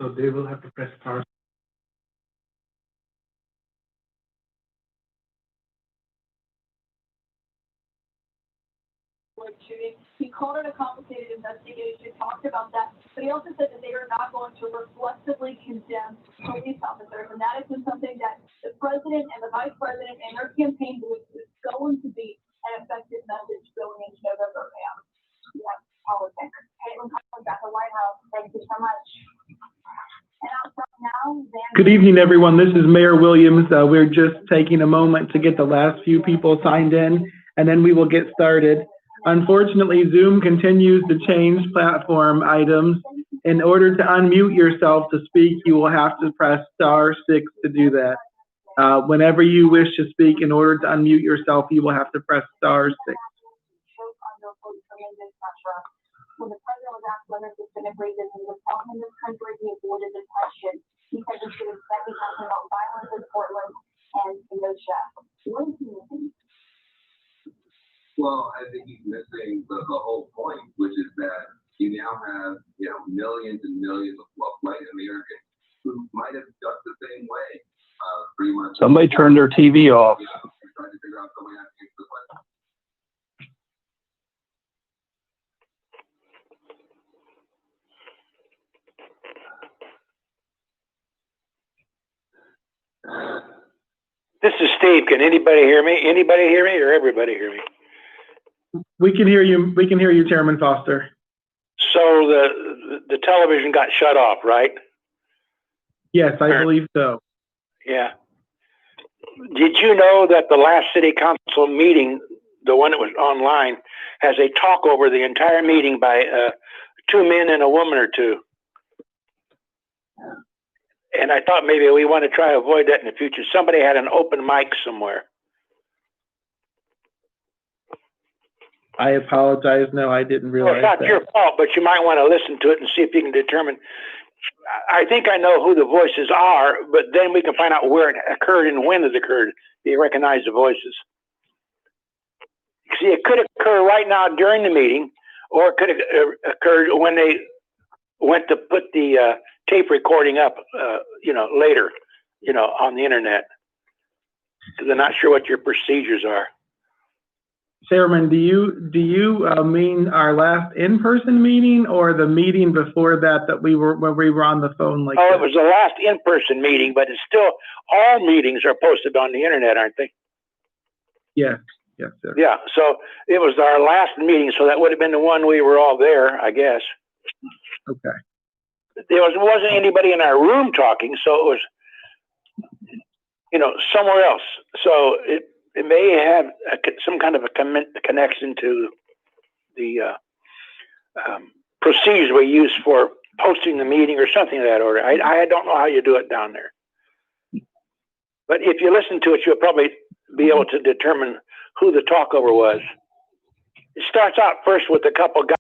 So they will have to press star. Shooting. He called it a complicated investigation, talked about that, but he also said that they are not going to reflexively condemn police officers, and that has been something that the president and the vice president and their campaign believe is going to be an effective message going into November, ma'am. Yeah, politics. Caitlin Collins at the White House. Thank you so much. And out front now, Good evening, everyone. This is Mayor Williams. We're just taking a moment to get the last few people signed in, and then we will get started. Unfortunately, Zoom continues to change platform items. In order to unmute yourself to speak, you will have to press star 6 to do that. Whenever you wish to speak, in order to unmute yourself, you will have to press star 6. When the president was asked whether suspended racism was found in this country, he avoided the question. He said we should expect to be talking about violence in Portland and Kenosha. What is he missing? Well, I think he's missing the whole point, which is that you now have, millions and millions of white Americans who might have done the same way, pretty much. Somebody turned their TV off. Trying to figure out some way to answer the question. This is Steve. Can anybody hear me? Anybody hear me or everybody hear me? We can hear you. We can hear you, Chairman Foster. So the television got shut off, right? Yes, I believe so. Yeah. Did you know that the last city council meeting, the one that was online, has a talk over the entire meeting by 2 men and a woman or two? And I thought maybe we want to try to avoid that in the future. Somebody had an open mic somewhere. I apologize. No, I didn't realize Well, it's not your fault, but you might want to listen to it and see if you can determine. I think I know who the voices are, but then we can find out where it occurred and when it occurred. Do you recognize the voices? See, it could occur right now during the meeting, or it could have occurred when they went to put the tape recording up, later, on the internet. Because they're not sure what your procedures are. Chairman, do you mean our last in-person meeting or the meeting before that we were when we were on the phone like Oh, this? it was the last in-person meeting, but it's still, all meetings are posted on the internet, aren't they? Yes, sir. Yeah, so it was our last meeting, so that would have been the one we were all there, I guess. Okay. There wasn't anybody in our room talking, so it was, somewhere else. So it may have some kind of a connection to the procedures we use for posting the meeting or something of that order. I don't know how you do it down there. But if you listen to it, you'll probably be able to determine who the talkover was. It starts out first with a couple guys.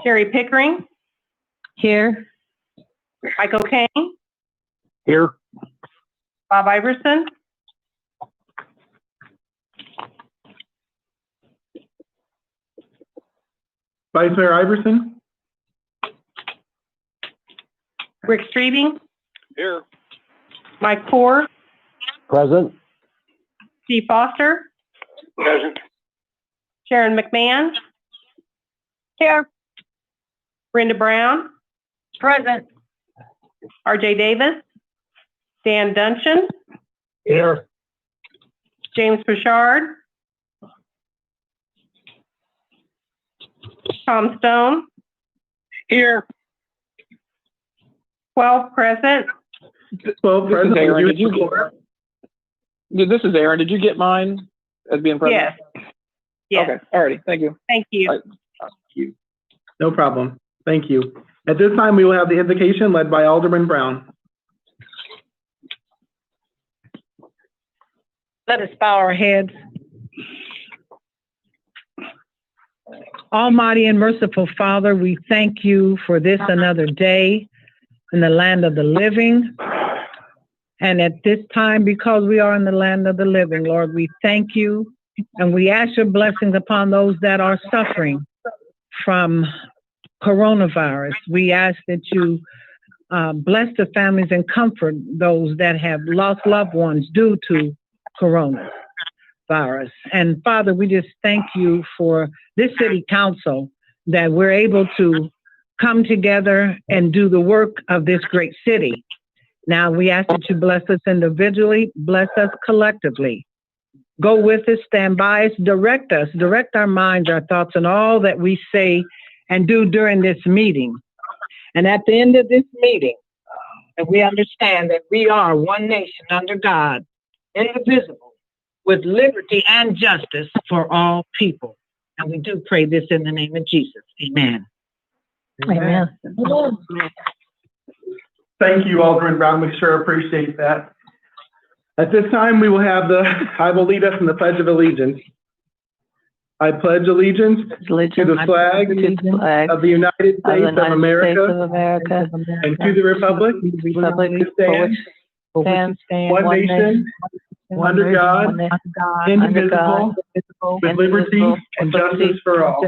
Sherry Pickering, Here. Michael Kane, Here. Bob Iverson, Vice Mayor Iverson, Rick Strebe, Here. Mike Poor, Present. Steve Foster, Present. Sharon McMahon. Here. Brenda Brown. Present. RJ Davis. Dan Duncan. Here. James Bouchard. Tom Stone. Here. 12 present. 12 present. Aaron. You Did you Flora. This is Aaron. Did you get mine as being present? Yes. Yes. Okay. Alrighty. Thank you. Thank you. All right. No problem. Thank you. At this time, we will have the invocation led by Alderman Brown. Let us bow our heads. Almighty and merciful Father, we thank you for this another day in the land of the living. And at this time, because we are in the land of the living, Lord, we thank you and we ask your blessings upon those that are suffering from coronavirus. We ask that you bless the families and comfort those that have lost loved ones due to coronavirus. And Father, we just thank you for this city council that we're able to come together and do the work of this great city. Now we ask that you bless us individually, bless us collectively. Go with us, stand by us, direct our minds, our thoughts, and all that we say and do during this meeting. And at the end of this meeting, that we understand that we are one nation under God, indivisible, with liberty and justice for all people. And we do pray this in the name of Jesus. Amen. Amen. Thank you, Alderman Brown. We sure appreciate that. At this time, we will have I will lead us in the Pledge of Allegiance. I pledge allegiance to the flag of the United States of America and to the republic for which stands one nation, under God, indivisible, with liberty and justice for all.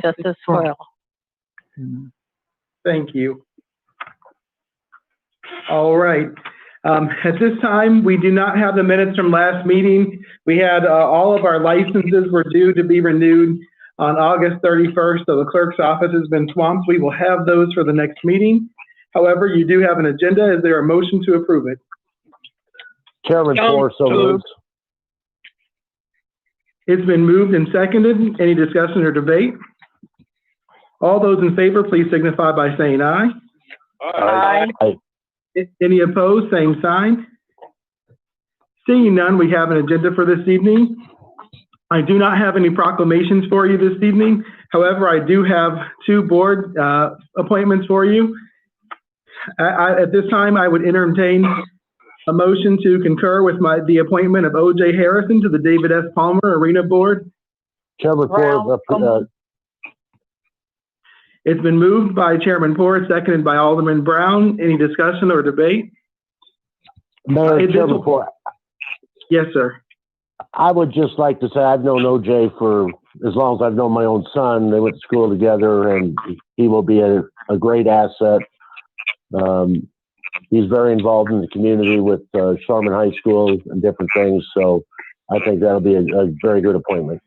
Thank you. All right. At this time, we do not have the minutes from last meeting. We had all of our licenses were due to be renewed on August 31st, so the clerk's office has been swamped. We will have those for the next meeting. However, you do have an agenda. Is there a motion to approve it? Chairman Poor, so moved. It's been moved and seconded. Any discussion or debate? All those in favor, please signify by saying aye. Aye. Aye. Any opposed, same sign. Seeing none, we have an agenda for this evening. I do not have any proclamations for you this evening. However, I do have two board appointments for you. At this time, I would entertain a motion to concur with the appointment of O.J. Harrison to the David S. Palmer Arena Board. Chairman Poor, It's been moved by Chairman Poor, seconded by Alderman Brown. Any discussion or debate? Mayor, Chairman Poor. Yes, sir. I would just like to say I've known OJ for as long as I've known my own son. They went to school together, and he will be a great asset. He's very involved in the community with Sharman High School and different things, so I think that'll be a very good appointment.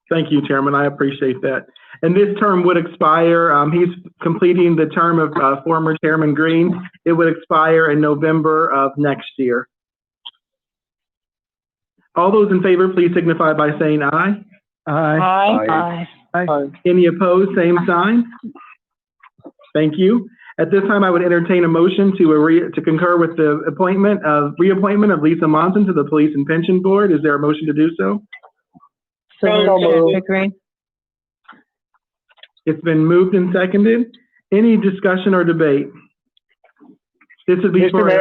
Thank you, Chairman. I appreciate that. And this term would expire. He's completing the term of former Chairman Green. It would expire in November of next year. All those in favor, please signify by saying aye. Aye. Aye. Any opposed, same sign. Thank you. At this time, I would entertain a motion to concur with the reappointment of Lisa Monson to the Police and Pension Board. Is there a motion to do so? It's been moved and seconded. Any discussion or debate? This would be for,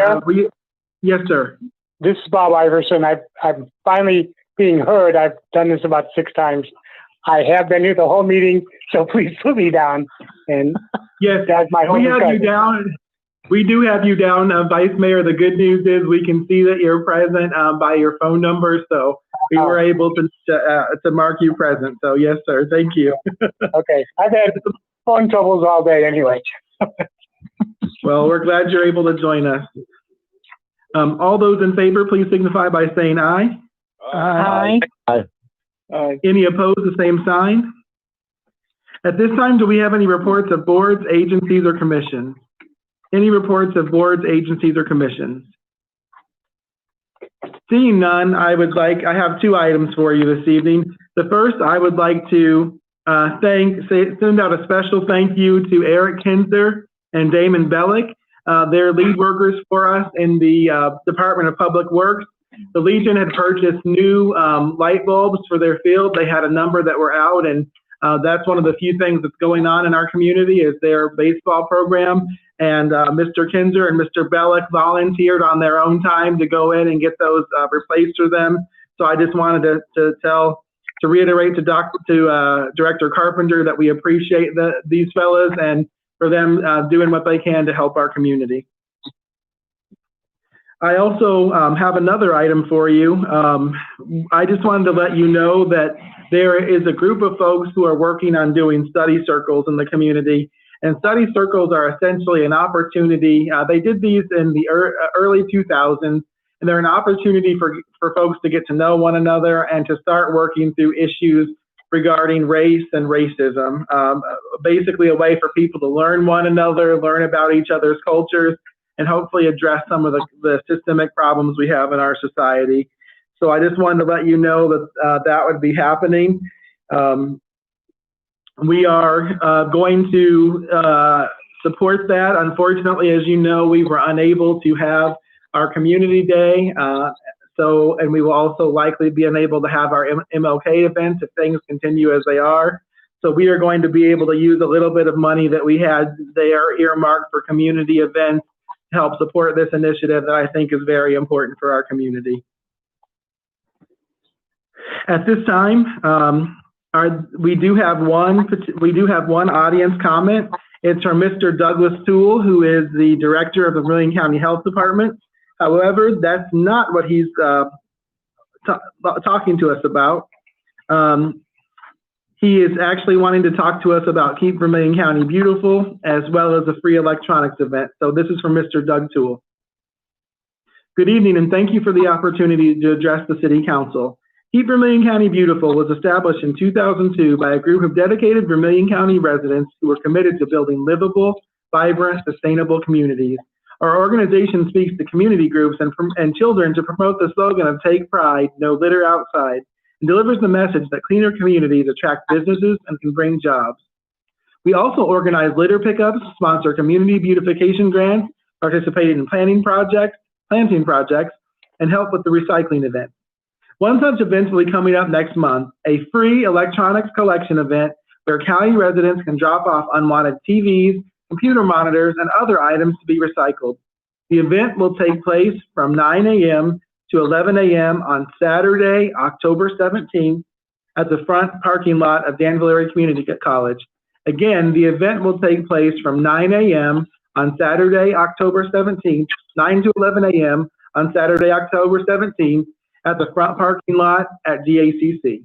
yes, sir. This is Bob Iverson. I'm finally being heard. I've done this about 6 times. I have been here the whole meeting, so please put me down. And Yes, that's my whole we have you discussion. down. We do have you down, Vice Mayor. The good news is we can see that you're present by your phone number, so we were able to mark you present. So yes, sir. Thank you. Okay, I've had phone troubles all day anyway. Well, we're glad you're able to join us. All those in favor, please signify by saying aye. Aye. Any opposed, the same sign. At this time, do we have any reports of boards, agencies, or commissions? Any reports of boards, agencies, or commissions? Seeing none, I have two items for you this evening. The first, I would like to send out a special thank you to Eric Kinzer and Damon Bellick. They're lead workers for us in the Department of Public Works. The Legion had purchased new light bulbs for their field. They had a number that were out, and that's one of the few things that's going on in our community is their baseball program. And Mr. Kinzer and Mr. Bellick volunteered on their own time to go in and get those replaced for them. So I just wanted to reiterate to Director Carpenter that we appreciate these fellas and for them doing what they can to help our community. I also have another item for you. I just wanted to let you know that there is a group of folks who are working on doing study circles in the community. And study circles are essentially an opportunity. They did these in the early 2000s, and they're an opportunity for folks to get to know one another and to start working through issues regarding race and racism. Basically a way for people to learn one another, learn about each other's cultures, and hopefully address some of the systemic problems we have in our society. So I just wanted to let you know that that would be happening. We are going to support that. Unfortunately, as you know, we were unable to have our community day. And we will also likely be unable to have our MLK event if things continue as they are. So we are going to be able to use a little bit of money that we had there earmarked for community events to help support this initiative that I think is very important for our community. At this time, we do have one audience comment. It's from Mr. Douglas Toole, who is the director of the Vermilion County Health Department. However, that's not what he's talking to us about. He is actually wanting to talk to us about Keep Vermilion County Beautiful, as well as a free electronics event. So this is from Mr. Doug Toole. Good evening, and thank you for the opportunity to address the City Council. Keep Vermilion County Beautiful was established in 2002 by a group of dedicated Vermilion County residents who were committed to building livable, vibrant, sustainable communities. Our organization speaks to community groups and children to promote the slogan of Take Pride, No Litter Outside, and delivers the message that cleaner communities attract businesses and can bring jobs. We also organize litter pickups, sponsor community beautification grants, participate in planting projects, and help with the recycling event. One such event will be coming up next month, a free electronics collection event where county residents can drop off unwanted TVs, computer monitors, and other items to be recycled. The event will take place from 9 a.m. to 11 a.m. on Saturday, October 17th at the front parking lot of Danville Area Community College. Again, the event will take place from 9 a.m. on Saturday, October 17th, 9 to 11 a.m. on Saturday, October 17th at the front parking lot at DACC.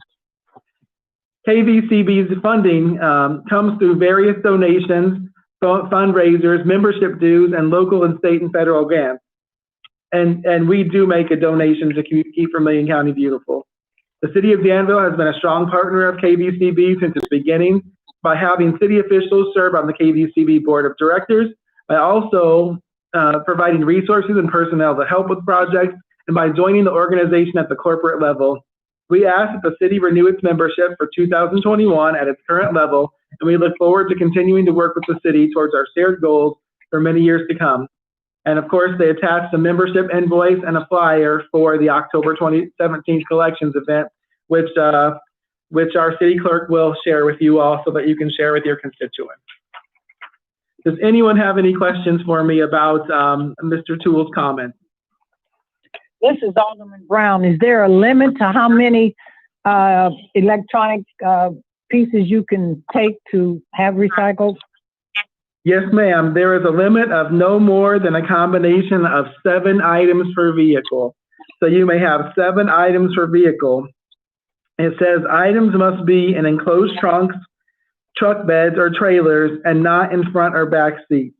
KVCB's funding comes through various donations, fundraisers, membership dues, and local and state and federal grants. And we do make a donation to Keep Vermilion County Beautiful. The City of Danville has been a strong partner of KVCB since its beginning by having city officials serve on the KVCB Board of Directors, by also providing resources and personnel to help with projects, and by joining the organization at the corporate level. We ask that the city renew its membership for 2021 at its current level, and we look forward to continuing to work with the city towards our shared goals for many years to come. And of course, they attached a membership invoice and a flyer for the October 2017 collections event, which our city clerk will share with you all so that you can share with your constituents. Does anyone have any questions for me about Mr. Toole's comments? This is Alderman Brown. Is there a limit to how many electronic pieces you can take to have recycled? Yes, ma'am. There is a limit of no more than a combination of 7 items per vehicle. So you may have 7 items per vehicle. It says items must be in enclosed trunks, truck beds, or trailers, and not in front or back seats.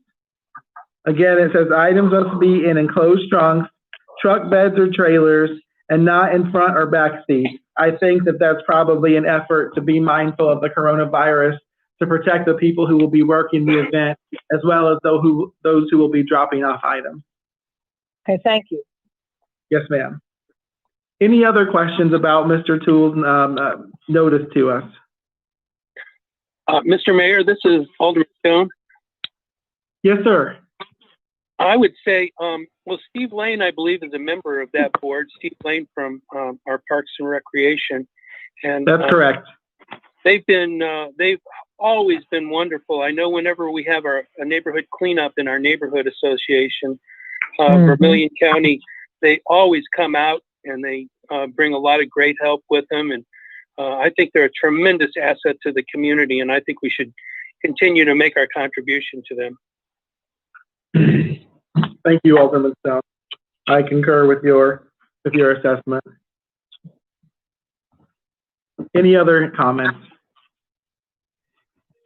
Again, it says items must be in enclosed trunks, truck beds, or trailers, and not in front or back seats. I think that that's probably an effort to be mindful of the coronavirus, to protect the people who will be working the event, as well as those who will be dropping off items. Okay, thank you. Yes, ma'am. Any other questions about Mr. Toole's notice to us? Mr. Mayor, this is Alderman Stone. Yes, sir. I would say, well, Steve Lane, I believe, is a member of that board. Steve Lane from our Parks and Recreation, and that's correct. They've always been wonderful. I know whenever we have a neighborhood cleanup in our neighborhood association, Vermilion County, they always come out and they bring a lot of great help with them. And I think they're a tremendous asset to the community, and I think we should continue to make our contribution to them. Thank you, Alderman Stone. I concur with your assessment. Any other comments?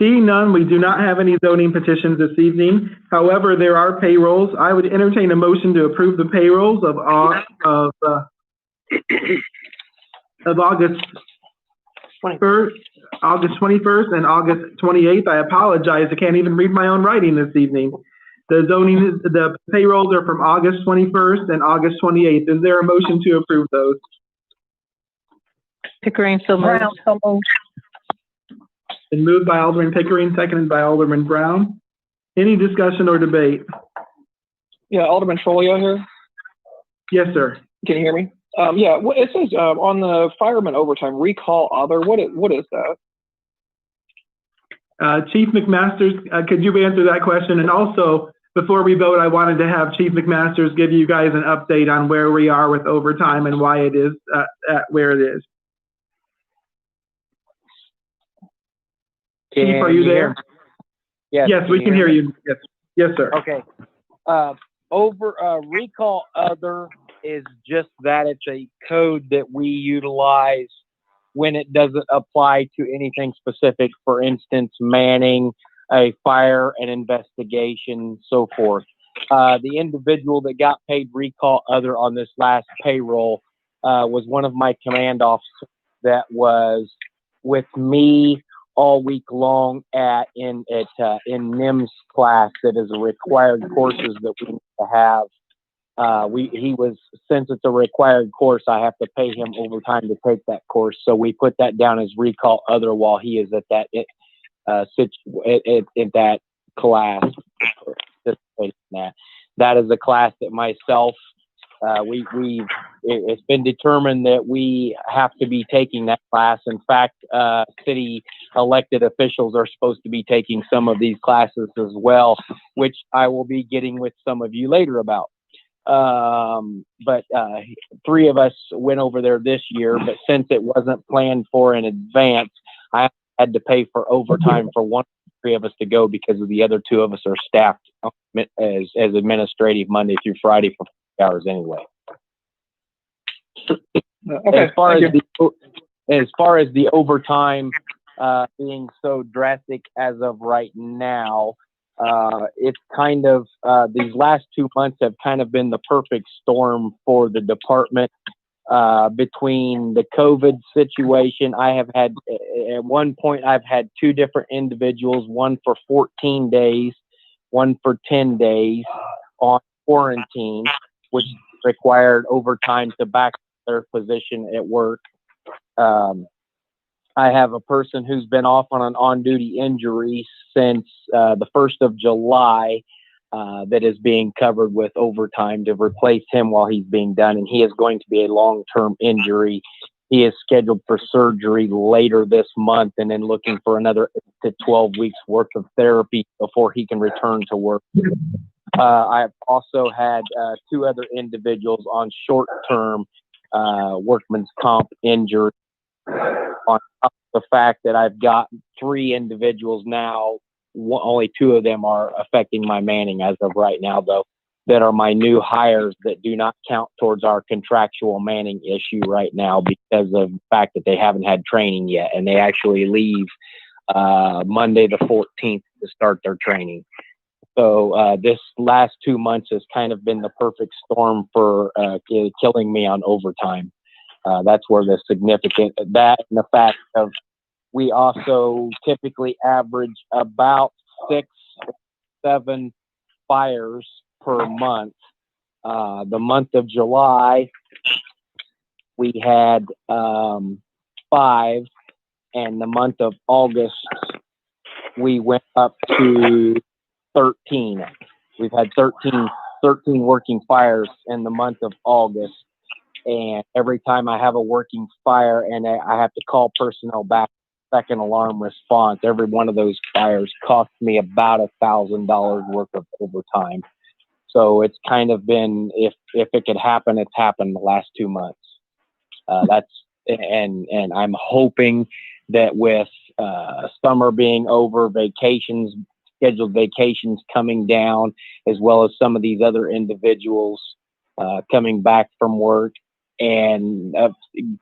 Seeing none, we do not have any zoning petitions this evening. However, there are payrolls. I would entertain a motion to approve the payrolls of August 21st, August 21st, and August 28th. I apologize. I can't even read my own writing this evening. The payrolls are from August 21st and August 28th. Is there a motion to approve those? Pickering, so moved. Brown, so moved. Been moved by Alderman Pickering, seconded by Alderman Brown. Any discussion or debate? Yeah, Alderman Folio here. Yes, sir. Can you hear me? Yeah, it says on the fireman overtime, recall other. What is that? Chief McMasters, could you answer that question? And also, before we vote, I wanted to have Chief McMasters give you guys an update on where we are with overtime and why it is at where it is. Chief, are you there? Yes, we can hear you. Yes, yes, sir. Okay. Recall other is just that it's a code that we utilize when it doesn't apply to anything specific. For instance, manning, a fire, an investigation, so forth. The individual that got paid recall other on this last payroll was one of my command officers that was with me all week long in NIMS class that is a required courses that we need to have. Since it's a required course, I have to pay him overtime to take that course. So we put that down as recall other while he is at that that class. That is a class that myself, it's been determined that we have to be taking that class. In fact, city elected officials are supposed to be taking some of these classes as well, which I will be getting with some of you later about. But 3 of us went over there this year, but since it wasn't planned for in advance, I had to pay for overtime for 1 of the 3 of us to go because of the other 2 of us are staffed as administrative Monday through Friday for 4 hours anyway. Okay. As far as the overtime being so drastic as of right now, it's kind of these last 2 months have kind of been the perfect storm for the department. Between the COVID situation, I have had at one point I've had 2 different individuals, one for 14 days, one for 10 days on quarantine, which required overtime to back their position at work. I have a person who's been off on an on-duty injury since the 1st of July that is being covered with overtime to replace him while he's being done, and he is going to be a long-term injury. He is scheduled for surgery later this month and then looking for another 8 to 12 weeks worth of therapy before he can return to work. I've also had 2 other individuals on short-term workman's comp injury on top of the fact that I've got 3 individuals now. Only 2 of them are affecting my manning as of right now, though, that are my new hires that do not count towards our contractual manning issue right now because of the fact that they haven't had training yet, and they actually leave Monday the 14th to start their training. So this last 2 months has kind of been the perfect storm for killing me on overtime. That's where the significant, that and the fact of we also typically average about 6, 7 fires per month. The month of July, we had 5, and the month of August, we went up to 13. We've had 13 working fires in the month of August. And every time I have a working fire and I have to call personnel back, second alarm response, every one of those fires cost me about $1,000 worth of overtime. So it's kind of been, if it could happen, it's happened the last 2 months. And I'm hoping that with summer being over, scheduled vacations coming down, as well as some of these other individuals coming back from work, and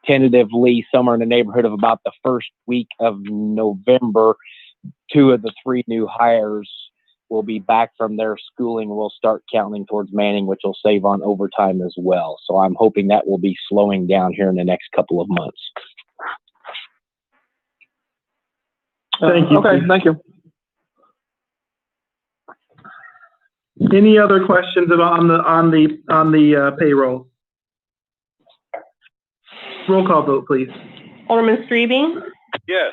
tentatively somewhere in the neighborhood of about the first week of November, 2 of the 3 new hires will be back from their schooling. We'll start counting towards manning, which will save on overtime as well. So I'm hoping that will be slowing down here in the next couple of months. Thank you. Okay, thank you. Any other questions on the payroll? Roll call vote, please. Alderman Strebe? Yes.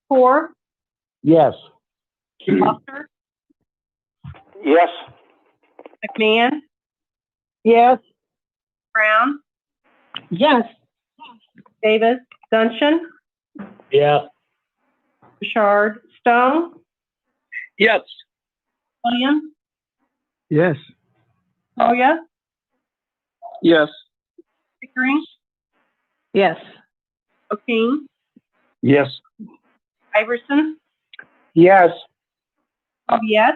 Four? Yes. Foster? Yes. McMahon? Yes. Brown? Yes. Davis? Duncan? Yeah. Bouchard? Stone? Yes. Williams? Yes. Toya? Yes. Pickering? Yes. O'Kane? Yes. Iverson? Yes. 12 yes.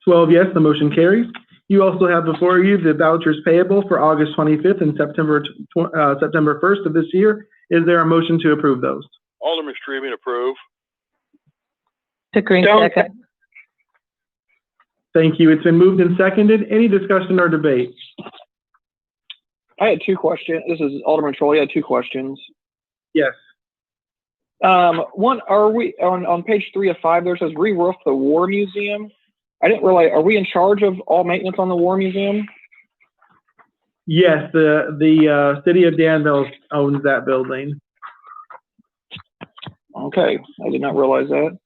12 yes, the motion carries. You also have before you the vouchers payable for August 25th and September 1st of this year. Is there a motion to approve those? Alderman Strebe, approve. Pickering, Stone. second. Thank you. It's been moved and seconded. Any discussion or debate? I had 2 questions. This is Alderman Trolley. I had 2 questions. Yes. One, are we on page 3 of 5? There says re-roof the War Museum. I didn't realize. Are we in charge of all maintenance on the War Museum? Yes, the city of Danville owns that building. Okay, I did not realize that.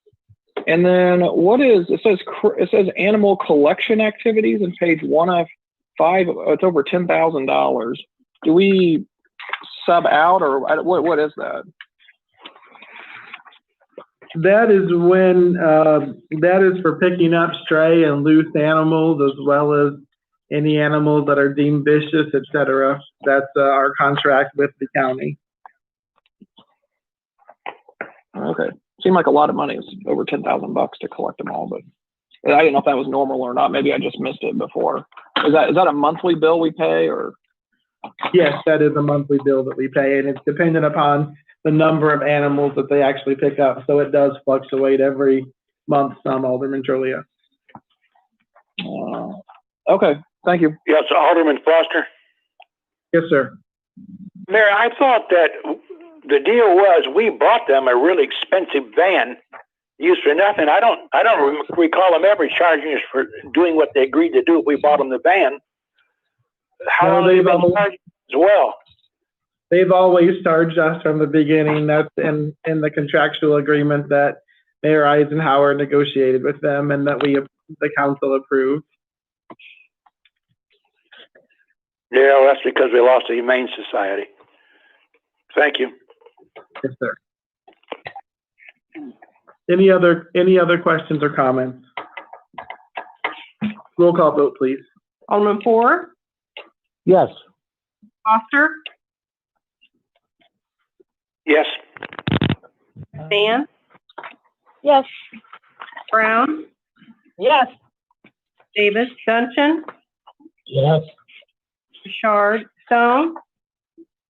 And then it says animal collection activities in page 1 of 5. It's over $10,000. Do we sub out, or what is that? That is when that is for picking up stray and loose animals, as well as any animals that are deemed vicious, etc. That's our contract with the county. Okay, seemed like a lot of money. It's over $10,000 to collect them all, but I didn't know if that was normal or not. Maybe I just missed it before. Is that a monthly bill we pay, or? Yes, that is a monthly bill that we pay, and it's dependent upon the number of animals that they actually pick up. So it does fluctuate every month, some, Alderman Trulia. Okay, thank you. Yes, Alderman Foster. Yes, sir. Mayor, I thought that the deal was we bought them a really expensive van used for nothing. I don't recall them ever charging us for doing what they agreed to do if we bought them the van. How long have they been charging as well? They've always charged us from the beginning. That's in the contractual agreement that Mayor Eisenhower negotiated with them and that the council approved. Yeah, well, that's because we lost the Humane Society. Thank you. Yes, sir. Any other questions or comments? Roll call vote, please. Alderman Ford? Yes. Foster? Yes. Stan, Yes. Brown, Yes. Davis, Dungeon, Yes. Richard, Stone,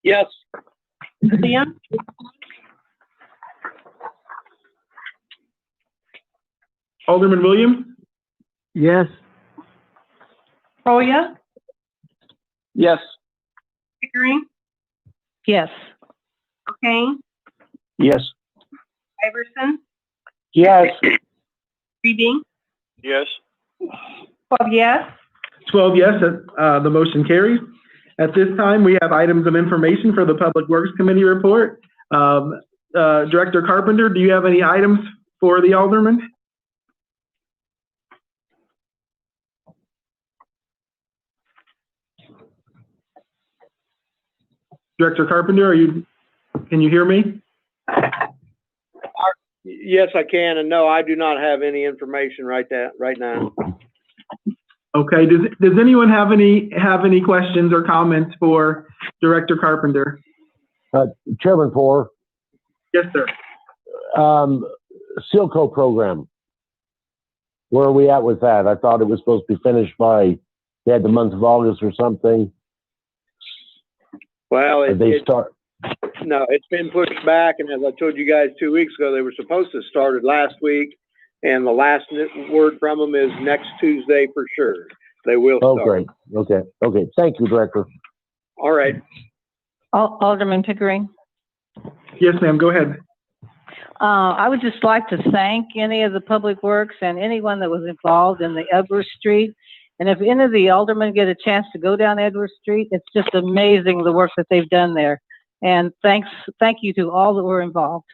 Yes. Williams, Alderman Williams, Yes. Proya, Yes. Pickering, Yes. O'Kane, Yes. Iverson, Yes. Reading, Yes. 12 yes. 12 yes, the motion carries. At this time, we have items of information for the Public Works Committee report. Director Carpenter, do you have any items for the alderman? Director Carpenter, can you hear me? Yes, I can, and no, I do not have any information right now. Okay, does anyone have any questions or comments for Director Carpenter? Chairman Poor, Yes, sir. Silco program. Where are we at with that? I thought it was supposed to be finished by, they had the month of August or something. Well, Did they start? No, it's been pushed back, and as I told you guys 2 weeks ago, they were supposed to start it last week, and the last word from them is next Tuesday for sure. They will start. Oh, great. Okay. Thank you, Director. All right. Alderman Pickering. Yes, ma'am, go ahead. I would just like to thank any of the Public Works and anyone that was involved in the Edward Street. And if any of the aldermen get a chance to go down Edward Street, it's just amazing the work that they've done there. And thank you to all that were involved.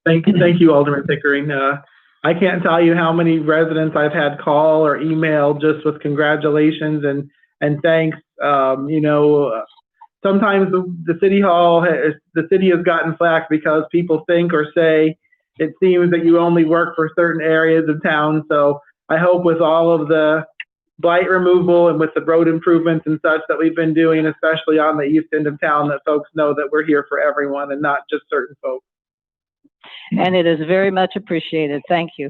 Thank you, Alderman Pickering. I can't tell you how many residents I've had call or email just with congratulations and thanks. Sometimes the city has gotten flack because people think or say it seems that you only work for certain areas of town. So I hope with all of the blight removal and with the road improvements and such that we've been doing, especially on the east end of town, that folks know that we're here for everyone and not just certain folks. And it is very much appreciated. Thank you.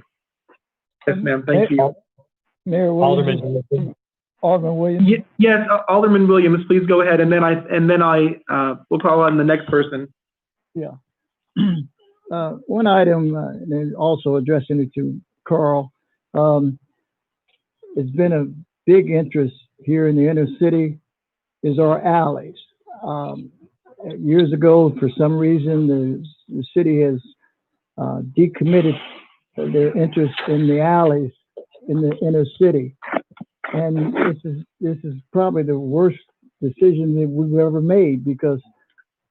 Yes, ma'am. Thank you. Mayor Williams. Alderman Williams. Yes, Alderman Williams, please go ahead, and then I will call on the next person. Yeah. One item, and also addressing it to Carl. It's been a big interest here in the inner city is our alleys. Years ago, for some reason, the city has decommitted their interest in the alleys in the inner city. And this is probably the worst decision that we've ever made, because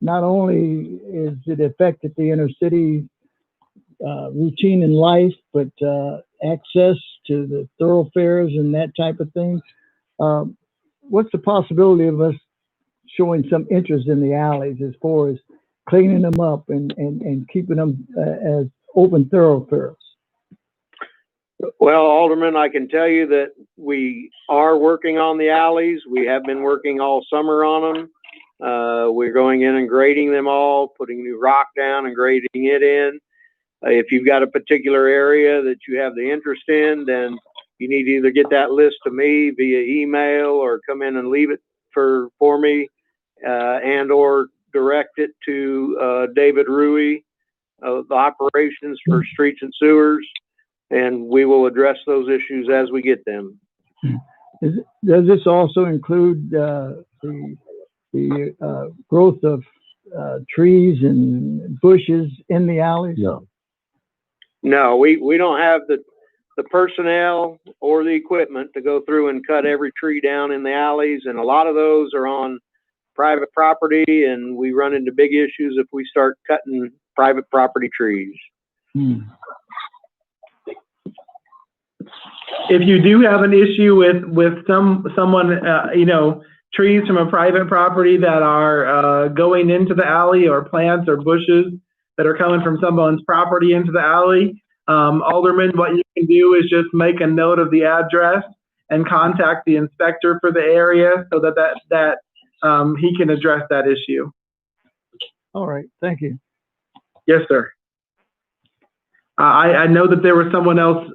not only is it affected the inner city routine in life, but access to the thoroughfares and that type of thing. What's the possibility of us showing some interest in the alleys as far as cleaning them up and keeping them as open thoroughfares? Well, Alderman, I can tell you that we are working on the alleys. We have been working all summer on them. We're going in and grading them all, putting new rock down and grading it in. If you've got a particular area that you have the interest in, then you need to either get that list to me via email or come in and leave it for me, and or direct it to David Rui, the operations for streets and sewers, and we will address those issues as we get them. Does this also include the growth of trees and bushes in the alleys? No, we don't have the personnel or the equipment to go through and cut every tree down in the alleys, and a lot of those are on private property, and we run into big issues if we start cutting private property trees. If you do have an issue with someone, trees from a private property that are going into the alley, or plants or bushes that are coming from someone's property into the alley, Alderman, what you can do is just make a note of the address and contact the inspector for the area so that he can address that issue. All right, thank you. Yes, sir. I know that there was someone else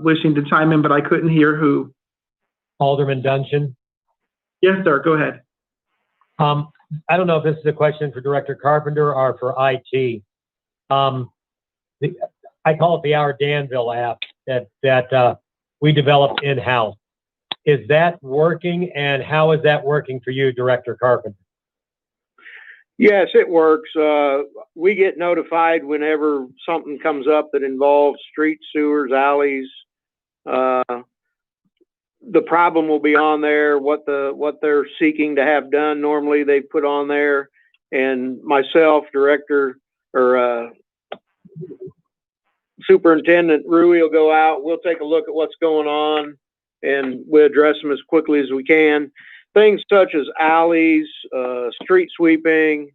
wishing to chime in, but I couldn't hear who. Alderman Dungeon. Yes, sir. Go ahead. I don't know if this is a question for Director Carpenter or for IT. I call it the Our Danville app that we developed in-house. Is that working, and how is that working for you, Director Carpenter? Yes, it works. We get notified whenever something comes up that involves streets, sewers, alleys. The problem will be on there, what they're seeking to have done. Normally they put on there, and myself, director or Superintendent Rui will go out. We'll take a look at what's going on, and we'll address them as quickly as we can. Things such as alleys, street sweeping,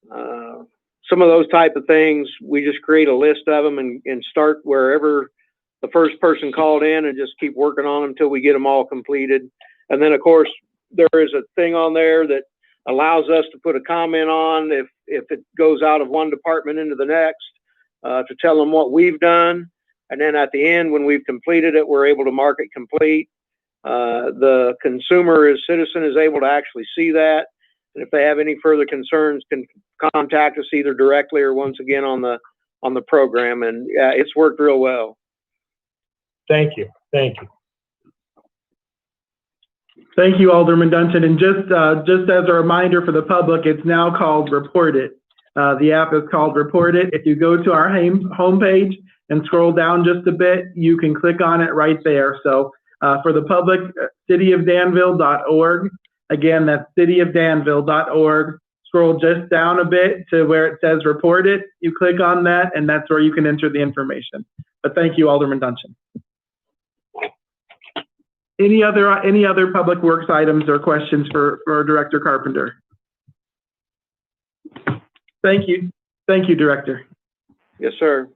some of those type of things, we just create a list of them and start wherever the first person called in and just keep working on them until we get them all completed. And then, of course, there is a thing on there that allows us to put a comment on if it goes out of one department into the next, to tell them what we've done. And then at the end, when we've completed it, we're able to mark it complete. The consumer as citizen is able to actually see that. And if they have any further concerns, can contact us either directly or once again on the program. And it's worked real well. Thank you. Thank you. Thank you, Alderman Dunton. And just as a reminder for the public, it's now called Report It. The app is called Report It. If you go to our homepage and scroll down just a bit, you can click on it right there. So for the public, cityofdanville.org. Again, that's cityofdanville.org. Scroll just down a bit to where it says Report It. You click on that, and that's where you can enter the information. But thank you, Alderman Dunton. Any other public works items or questions for Director Carpenter? Thank you. Thank you, Director. Yes, sir.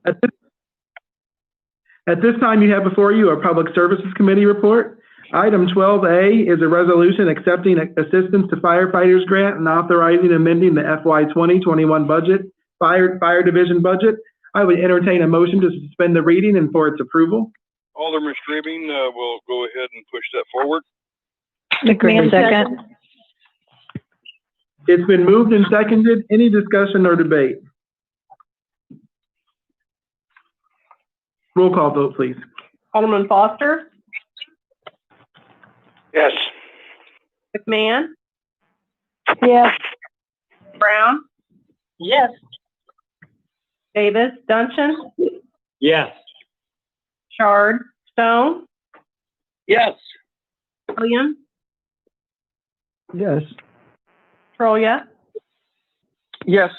At this time, you have before you a Public Services Committee report. Item 12A is a resolution accepting assistance to firefighters grant and authorizing amending the FY 2021 budget, fire division budget. I would entertain a motion to suspend the reading and for its approval. Alderman Stribing will go ahead and push that forward. McMahon, second. It's been moved and seconded. Any discussion or debate? Roll call vote, please. Alderman Foster, Yes. McMahon, Yes. Brown, Yes. Davis, Duncan, Yes. Shard, Stone, Yes. Williams, Yes. Troya, Yes.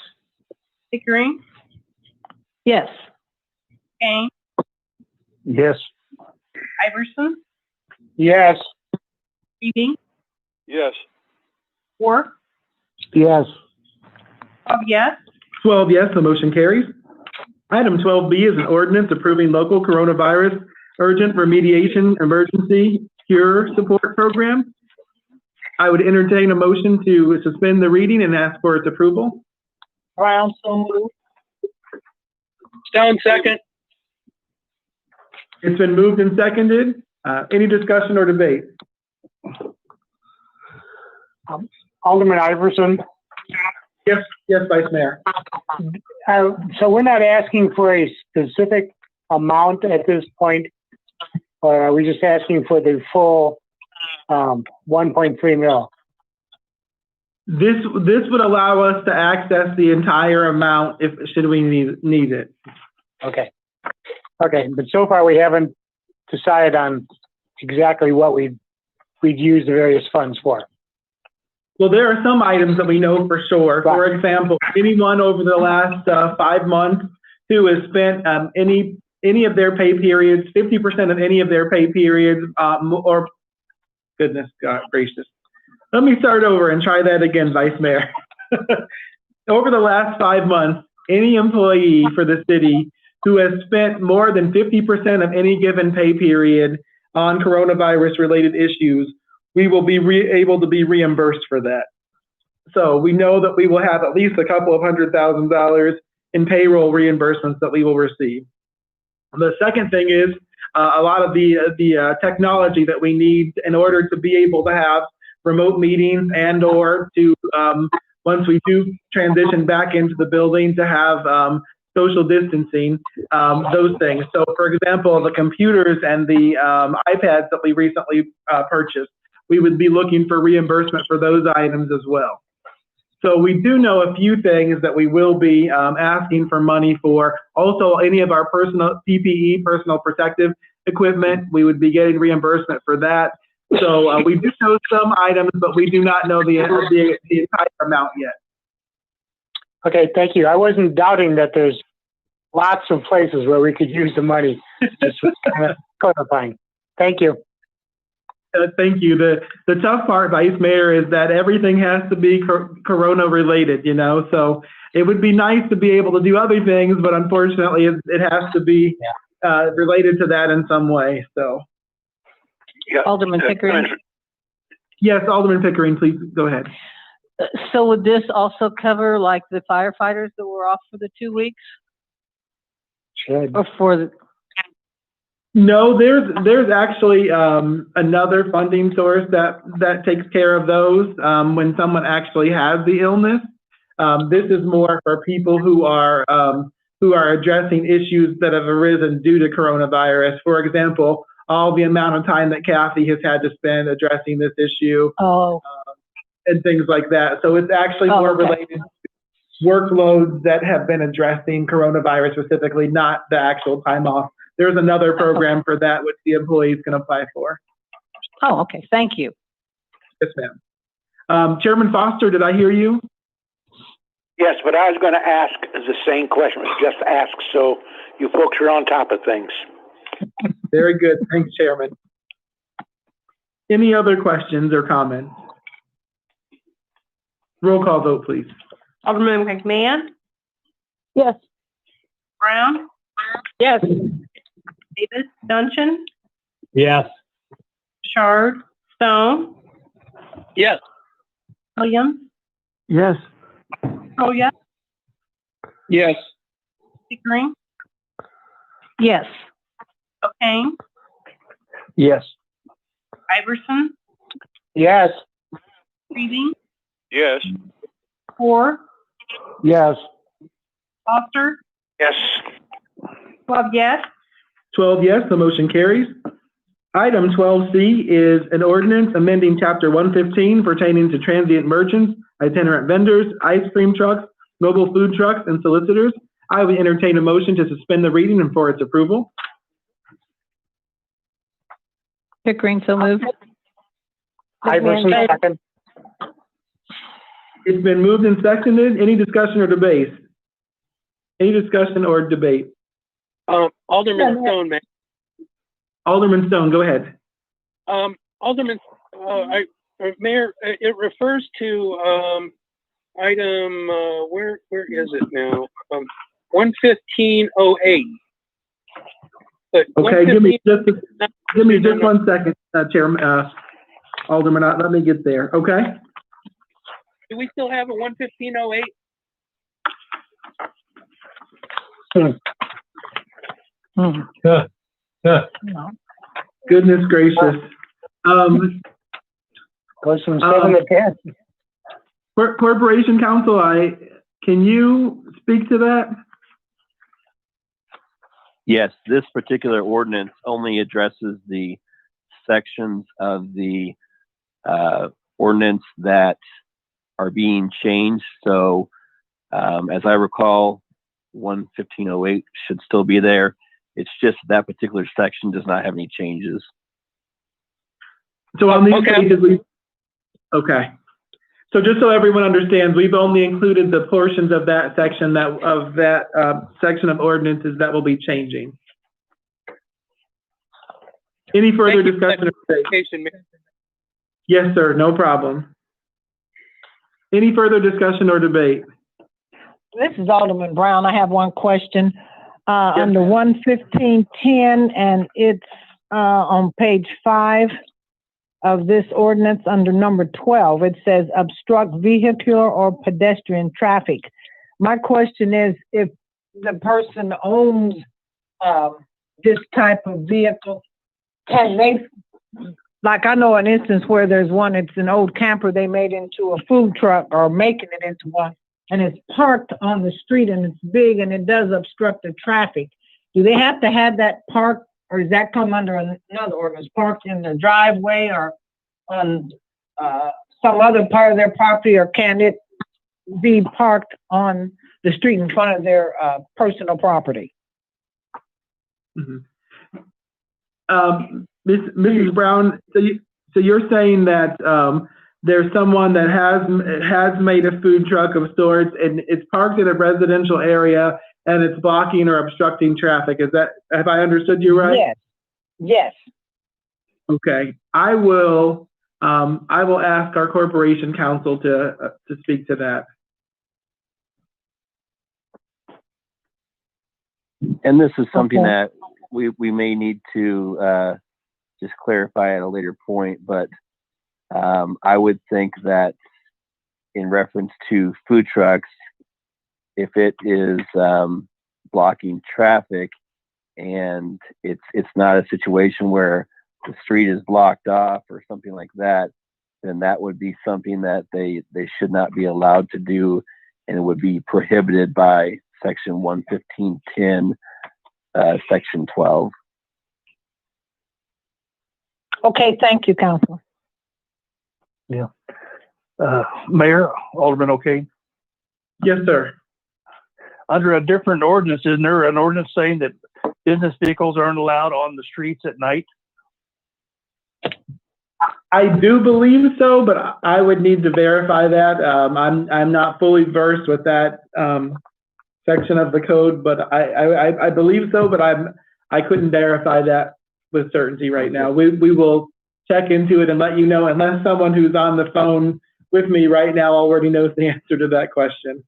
Pickering, Yes. Kane, Yes. Iverson, Yes. Reading, Yes. Work, Yes. 12 yes. 12 yes, the motion carries. Item 12B is an ordinance approving local coronavirus urgent remediation emergency cure support program. I would entertain a motion to suspend the reading and ask for its approval. Brown, so moved. Stone, second. It's been moved and seconded. Any discussion or debate? Alderman Iverson. Yes, Vice Mayor. So we're not asking for a specific amount at this point, or are we just asking for the full 1.3 mil? This would allow us to access the entire amount should we need it. Okay, but so far we haven't decided on exactly what we'd use the various funds for. Well, there are some items that we know for sure. Right. For example, anyone over the last 5 months who has spent any of their pay periods, 50% of any of their pay periods, or goodness God gracious. Let me start over and try that again, Vice Mayor. Over the last 5 months, any employee for the city who has spent more than 50% of any given pay period on coronavirus related issues, we will be able to be reimbursed for that. So we know that we will have at least a couple of $100,000 in payroll reimbursements that we will receive. The second thing is a lot of the technology that we need in order to be able to have remote meetings and or to, once we do transition back into the building, to have social distancing, those things. So for example, the computers and the iPads that we recently purchased, we would be looking for reimbursement for those items as well. So we do know a few things that we will be asking for money for. Also, any of our personal PPE, personal protective equipment, we would be getting reimbursement for that. So we do know some items, but we do not know the entire amount yet. Okay, thank you. I wasn't doubting that there's lots of places where we could use the money. Just kind of clarifying. Thank you. Thank you. The tough part, Vice Mayor, is that everything has to be Corona related, you know, so it would be nice to be able to do other things, but unfortunately it has to be related to that in some way, so. Yeah. Alderman Pickering. Yes, Alderman Pickering, please go ahead. So would this also cover like the firefighters that were off for the 2 weeks? Should. Or for the... No, there's actually another funding source that takes care of those when someone actually has the illness. This is more for people who are addressing issues that have arisen due to coronavirus. For example, all the amount of time that Kathy has had to spend addressing this issue, and things like that. So it's actually more related to workloads that have been addressing coronavirus specifically, not the actual time off. There's another program for that which the employees can apply for. Oh, okay. Thank you. Yes, ma'am. Chairman Foster, did I hear you? Yes, but I was going to ask the same question. Just ask so you folks are on top of things. Very good. Thanks, Chairman. Any other questions or comments? Roll call vote, please. Alderman McMahon? Yes. Brown? Yes. Davis? Dungeon? Yes. Shard? Stone? Yes. Williams? Yes. Oh, yes. Yes. Pickering? Yes. O'Kane? Yes. Iverson? Yes. Reading? Yes. Moore? Yes. Foster? Yes. 12 yes. 12 yes, the motion carries. Item 12C is an ordinance amending Chapter 115 pertaining to transient merchants, itinerant vendors, ice cream trucks, mobile food trucks, and solicitors. I will entertain a motion to suspend the reading and for its approval. Pickering, so moved. Iverson, second. It's been moved and seconded. Any discussion or debate? Any discussion or debate? Alderman Stone, man. Alderman Stone, go ahead. Alderman, Mayor, it refers to item, where is it now? 11508. Okay, give me just 1 second, Chairman, Alderman, let me get there, okay? Do we still have a 11508? Goodness gracious. Goes from 7 to 10. Corporation Counsel, can you speak to that? Yes, this particular ordinance only addresses the sections of the ordinance that are being changed. So as I recall, 11508 should still be there. It's just that particular section does not have any changes. So on these pages, okay. So just so everyone understands, we've only included the portions of that section section of ordinances that will be changing. Any further discussion? Yes, sir, no problem. Any further discussion or debate? This is Alderman Brown. I have one question. Under 11510, and it's on page 5. of this ordinance under number 12. It says obstruct vehicular or pedestrian traffic. My question is, if the person owns this type of vehicle, can they, like I know an instance where there's one, it's an old camper they made into a food truck or making it into one, and it's parked on the street and it's big and it does obstruct the traffic. Do they have to have that parked, or does that come under another ordinance, parked in the driveway or on some other part of their property, or can it be parked on the street in front of their personal property? Mm-hmm. Mrs. Brown, so you're saying that there's someone that has made a food truck of sorts and it's parked in a residential area and it's blocking or obstructing traffic. Have I understood you right? Yes. Yes. Okay. I will ask our corporation counsel to speak to that. And this is something that we may need to just clarify at a later point, but I would think that in reference to food trucks, if it is blocking traffic and it's not a situation where the street is blocked off or something like that, then that would be something that they should not be allowed to do, and it would be prohibited by Section 115.10, Section 12. Okay, thank you, Councilor. Yeah. Mayor, Alderman O'Kane? Yes, sir. Under a different ordinance, isn't there an ordinance saying that business vehicles aren't allowed on the streets at night? I do believe so, but I would need to verify that. I'm not fully versed with that section of the code, but I believe so, but I couldn't verify that with certainty right now. We will check into it and let you know, unless someone who's on the phone with me right now already knows the answer to that question.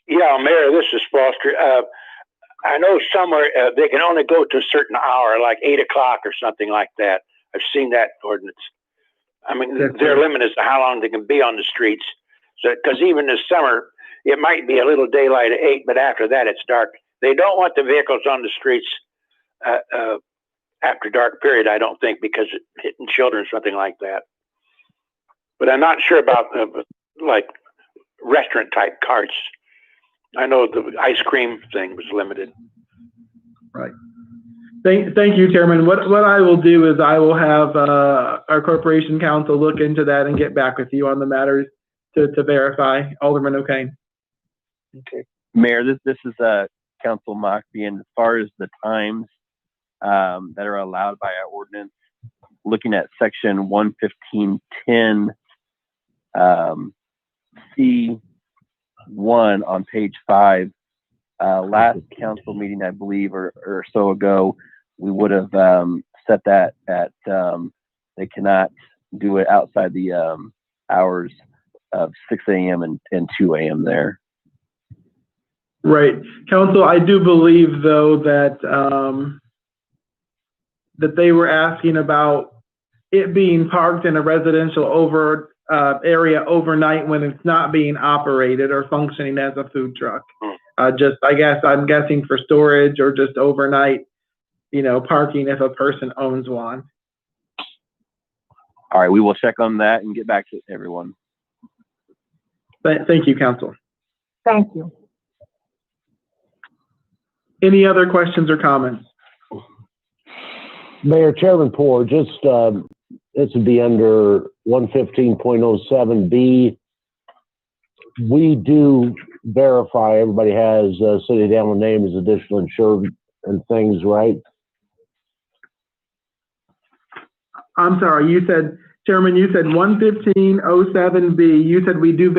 Yeah, Mayor, this is Foster. I know somewhere they can only go to a certain hour, like 8 o'clock or something like that. I've seen that ordinance. I mean, their limit is how long they can be on the streets. So, because even this summer, it might be a little daylight at 8, but after that, it's dark. They don't want the vehicles on the streets after dark period, I don't think, because it's hitting children or something like that. But I'm not sure about like restaurant type carts. I know the ice cream thing was limited. Right. Thank you, Chairman. What I will do is I will have our corporation counsel look into that and get back with you on the matters to verify. Alderman O'Kane. Okay. Mayor, this is Council Mockbee, and as far as the times that are allowed by our ordinance, looking at Section 115.10 C1 on page 5, last council meeting, I believe, or so ago, we would have set that at they cannot do it outside the hours of 6 a.m. and 2 a.m. there. Right. Council, I do believe, though, that that they were asking about it being parked in a residential area overnight when it's not being operated or functioning as a food truck. Just, I guess, I'm guessing for storage or just overnight, parking if a person owns one. All right, we will check on that and get back to everyone. Thank you, Council. Thank you. Any other questions or comments? Mayor, Chairman Poor, just this would be under 115.07B. We do verify everybody has City of Danville name as additional insured and things, right? I'm sorry, you said, Chairman, you said 115.07B. You said we do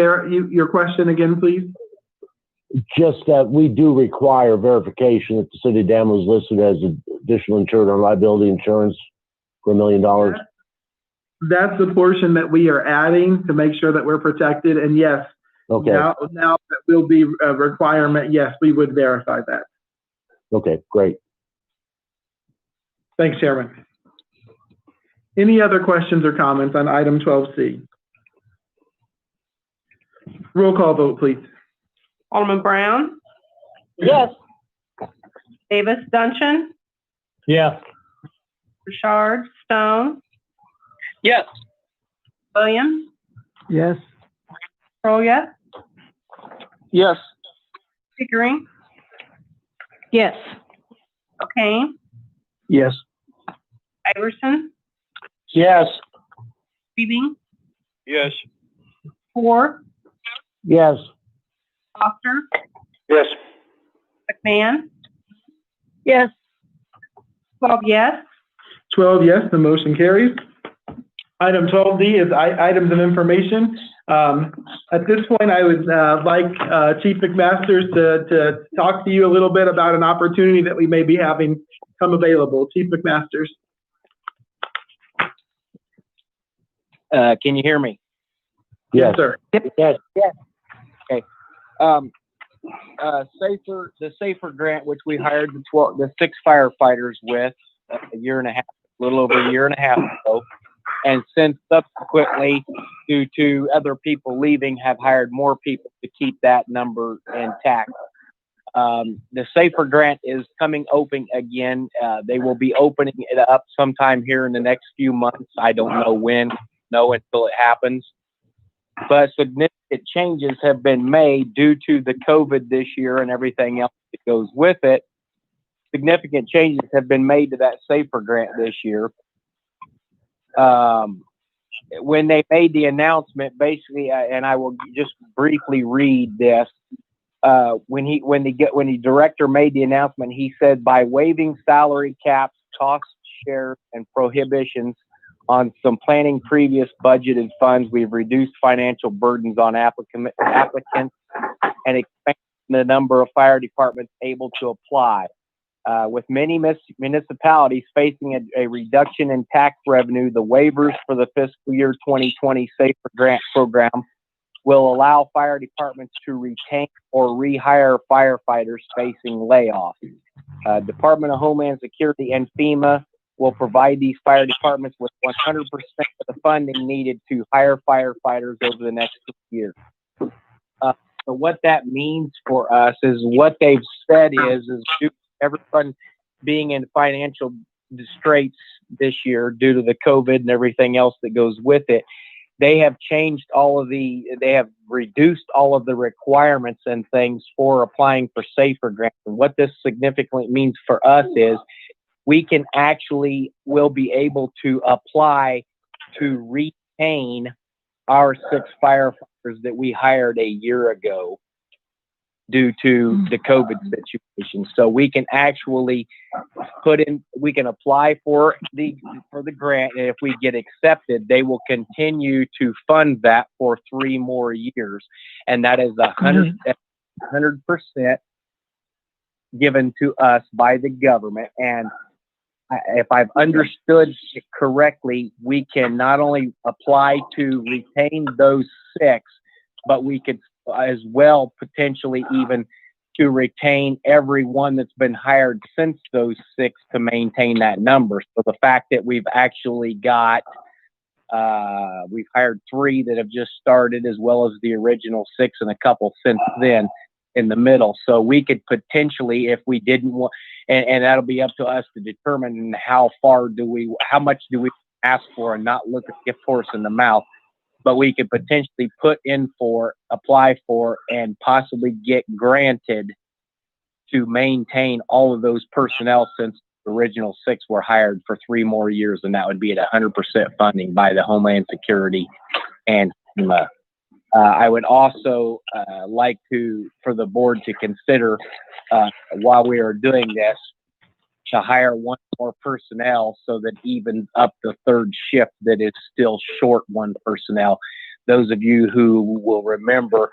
your question again, please? Just that we do require verification that the City of Danville is listed as additional insured on liability insurance for $1 million. That's the portion that we are adding to make sure that we're protected. And yes, okay. Now that will be a requirement. Yes, we would verify that. Okay, great. Thanks, Chairman. Any other questions or comments on item 12C? Roll call vote, please. Alderman Brown, Yes. Davis Dungeon, Yes. Richard Stone, Yes. Williams, Yes. Kroll, yes, Yes. Pickering, Yes. O'Kane, Yes. Iverson, Yes. Reading, Yes. Ford, Yes. Foster, Yes. McMahon, Yes. 12 yes, the motion carries. Item 12D is items of information. At this point, I would like Chief McMasters to talk to you a little bit about an opportunity that we may be having come available. Chief McMasters. Can you hear me? Yes, sir. Yes. Okay. The Safer grant, which we hired the 6 firefighters with a little over a year and a half ago, and since subsequently, due to other people leaving, have hired more people to keep that number intact. The Safer grant is coming open again. They will be opening it up sometime here in the next few months. I don't know when, until it happens. But significant changes have been made due to the COVID this year and everything else that goes with it. Significant changes have been made to that Safer grant this year. When they made the announcement, basically, and I will just briefly read this. When the director made the announcement, he said, by waiving salary caps, cost shares, and prohibitions on some planning previous budgeted funds, we've reduced financial burdens on applicants and expanded the number of fire departments able to apply. With many municipalities facing a reduction in tax revenue, the waivers for the fiscal year 2020 Safer Grant program will allow fire departments to retain or rehire firefighters facing layoffs. Department of Homeland Security and FEMA will provide these fire departments with 100% of the funding needed to hire firefighters over the next 2 years. So what that means for us is what they've said is everyone being in financial straits this year due to the COVID and everything else that goes with it. They have they have reduced all of the requirements and things for applying for Safer grants. And what this significantly means for us is we will be able to apply to retain our 6 firefighters that we hired a year ago due to the COVID situation. So we can actually we can apply for the grant, and if we get accepted, they will continue to fund that for 3 more years. And that is 100% given to us by the government. And if I've understood it correctly, we can not only apply to retain those 6, but we could as well potentially even to retain everyone that's been hired since those 6 to maintain that number. So the fact that we've actually got we've hired 3 that have just started, as well as the original 6 and a couple since then in the middle. So we could potentially, if we didn't want, and that'll be up to us to determine how much do we ask for and not look a gift horse in the mouth. But we could potentially apply for, and possibly get granted to maintain all of those personnel since the original 6 were hired for 3 more years, and that would be at 100% funding by the Homeland Security and FEMA. I would also like for the board to consider, while we are doing this, to hire 1 more personnel so that even up the 3rd shift that is still short 1 personnel. Those of you who will remember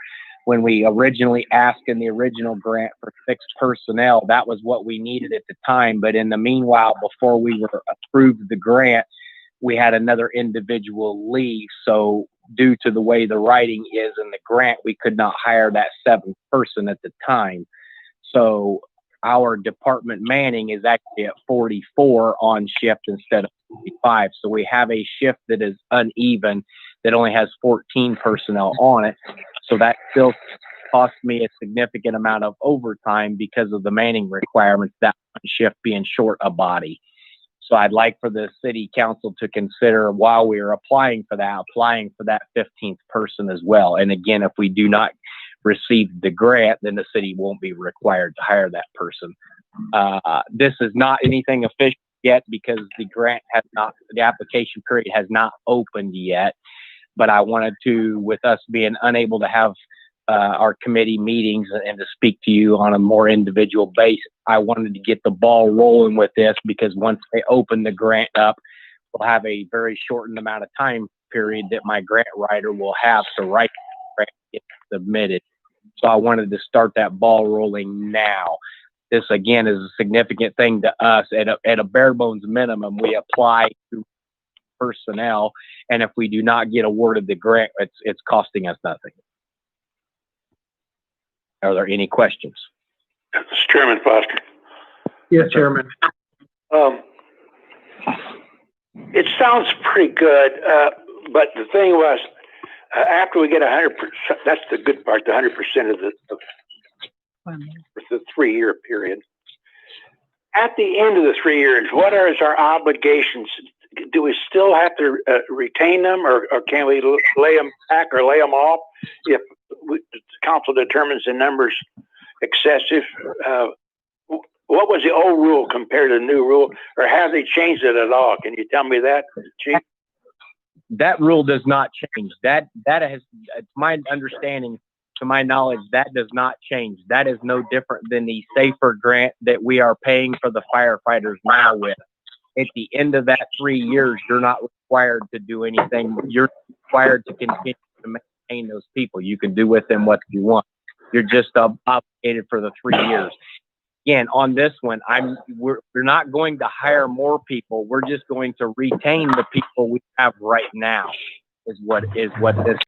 when we originally asked in the original grant for 6 personnel, that was what we needed at the time. But in the meanwhile, before we were approved the grant, we had another individual leave. So due to the way the writing is in the grant, we could not hire that 7th person at the time. So our department manning is actually at 44 on shift instead of 45. So we have a shift that is uneven, that only has 14 personnel on it. So that still costs me a significant amount of overtime because of the manning requirements, that one shift being short a body. So I'd like for the city council to consider, while we are applying for that 15th person as well. And again, if we do not receive the grant, then the city won't be required to hire that person. This is not anything official yet because the application period has not opened yet. But I wanted to, with us being unable to have our committee meetings and to speak to you on a more individual basis, I wanted to get the ball rolling with this, because once they open the grant up, we'll have a very shortened amount of time period that my grant writer will have to write the grant and get it submitted. So I wanted to start that ball rolling now. This again is a significant thing to us. At a bare bones minimum, we apply to personnel, and if we do not get awarded the grant, it's costing us nothing. Are there any questions? Chairman Foster. Yes, Chairman. It sounds pretty good, but the thing was, after we get 100%, that's the good part, the 100% of the 3-year period. At the end of the 3 years, what is our obligations? Do we still have to retain them, or can we lay them back or lay them off if the council determines the number's excessive? What was the old rule compared to the new rule, or have they changed it at all? Can you tell me that, Chief? That rule does not change. That has, it's my understanding, to my knowledge, that does not change. That is no different than the SAFER grant that we are paying for the firefighters now with. At the end of that 3 years, you're not required to do anything. You're required to continue to maintain those people. You can do with them what you want. You're just obligated for the 3 years. Again, on this one, we're not going to hire more people. We're just going to retain the people we have right now. Is what this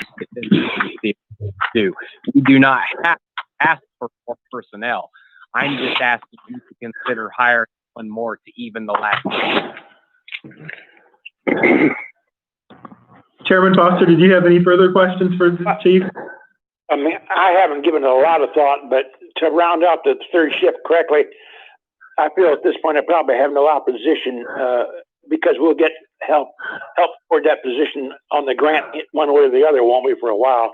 do. We do not have to ask for more personnel. I'm just asking you to consider hiring one more to even the last year. Chairman Foster, did you have any further questions for the Chief? I mean, I haven't given it a lot of thought, but to round out the third shift correctly, I feel at this point I probably have no opposition because we'll get help toward that position on the grant one way or the other, won't we, for a while?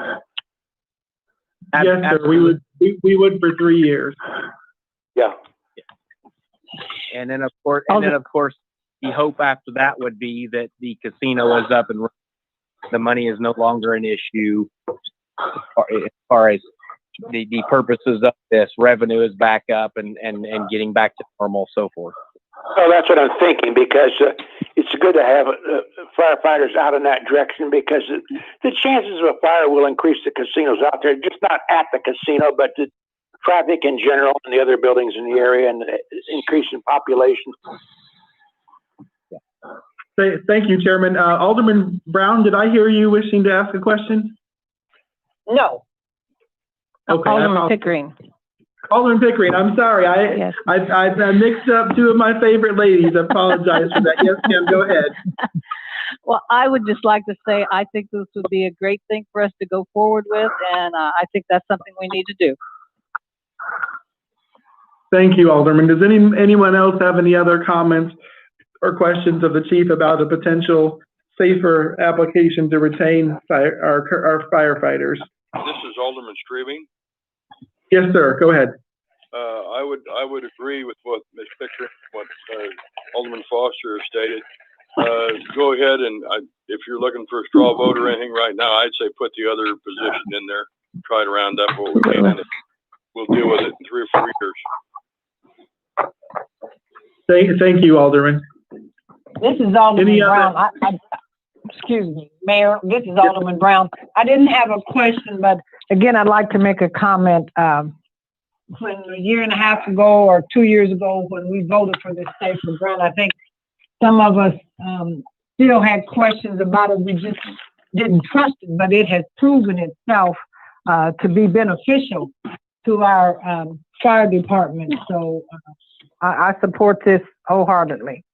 Yes, sir. We would for 3 years. Yeah. And then of course, the hope after that would be that the casino is up and the money is no longer an issue as far as the purposes of this. Revenue is back up and getting back to normal, so forth. Well, that's what I'm thinking, because it's good to have firefighters out in that direction, because the chances of a fire will increase the casinos out there, just not at the casino, but the traffic in general and the other buildings in the area, and increase in population. Thank you, Chairman. Alderman Brown, did I hear you wishing to ask a question? No. Okay. Alderman Pickering. Alderman Pickering, I'm sorry. I've mixed up two of my favorite ladies. I apologize for that. Yes, ma'am, go ahead. Well, I would just like to say I think this would be a great thing for us to go forward with, and I think that's something we need to do. Thank you, Alderman. Does anyone else have any other comments or questions of the Chief about a potential SAFER application to retain our firefighters? This is Alderman Strabing. Yes, sir. Go ahead. I would agree with what Ms. Pickering, what Alderman Foster has stated. Go ahead and if you're looking for a straw vote or anything right now, I'd say put the other position in there. Try to round up what we can, and we'll deal with it in 3 or 4 years. Thank you, Alderman. This is Alderman Brown. Excuse me, Mayor. This is Alderman Brown. I didn't have a question, but Again, I'd like to make a comment. When a year and a half ago or 2 years ago, when we voted for this SAFER grant, I think some of us still had questions about it. We just didn't trust it, but it has proven itself to be beneficial to our fire department. So I support this wholeheartedly.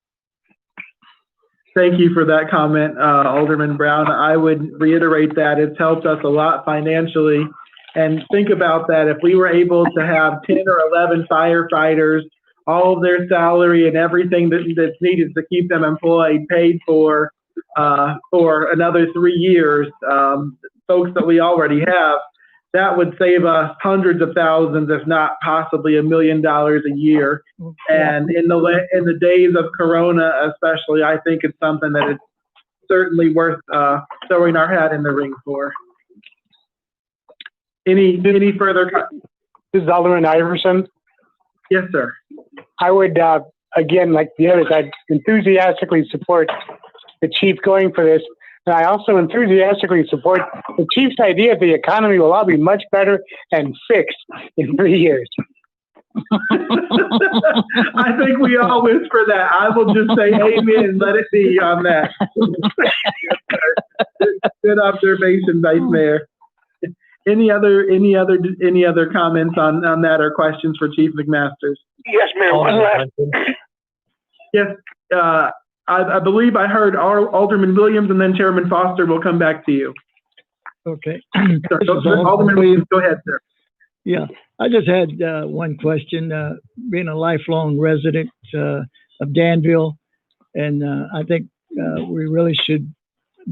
Thank you for that comment, Alderman Brown. I would reiterate that it's helped us a lot financially. And think about that. If we were able to have 10 or 11 firefighters, all of their salary and everything that's needed to keep them employed paid for another 3 years, folks that we already have, that would save us hundreds of thousands, if not possibly $1 million a year. And in the days of Corona, especially, I think it's something that is certainly worth throwing our hat in the ring for. Any further? This is Alderman Iverson. Yes, sir. I would, again, like the others, I'd enthusiastically support the chief going for this. And I also enthusiastically support the chief's idea that the economy will all be much better and fixed in 3 years. I think we all wish for that. I will just say amen and let it be on that. Good observation, Vice Mayor. Any other comments on that or questions for Chief McMasters? Yes, Mayor. One last. Yes, I believe I heard Alderman Williams, and then Chairman Foster will come back to you. Okay. Alderman Williams, go ahead, sir. Yeah, I just had one question. Being a lifelong resident of Danville, and I think we really should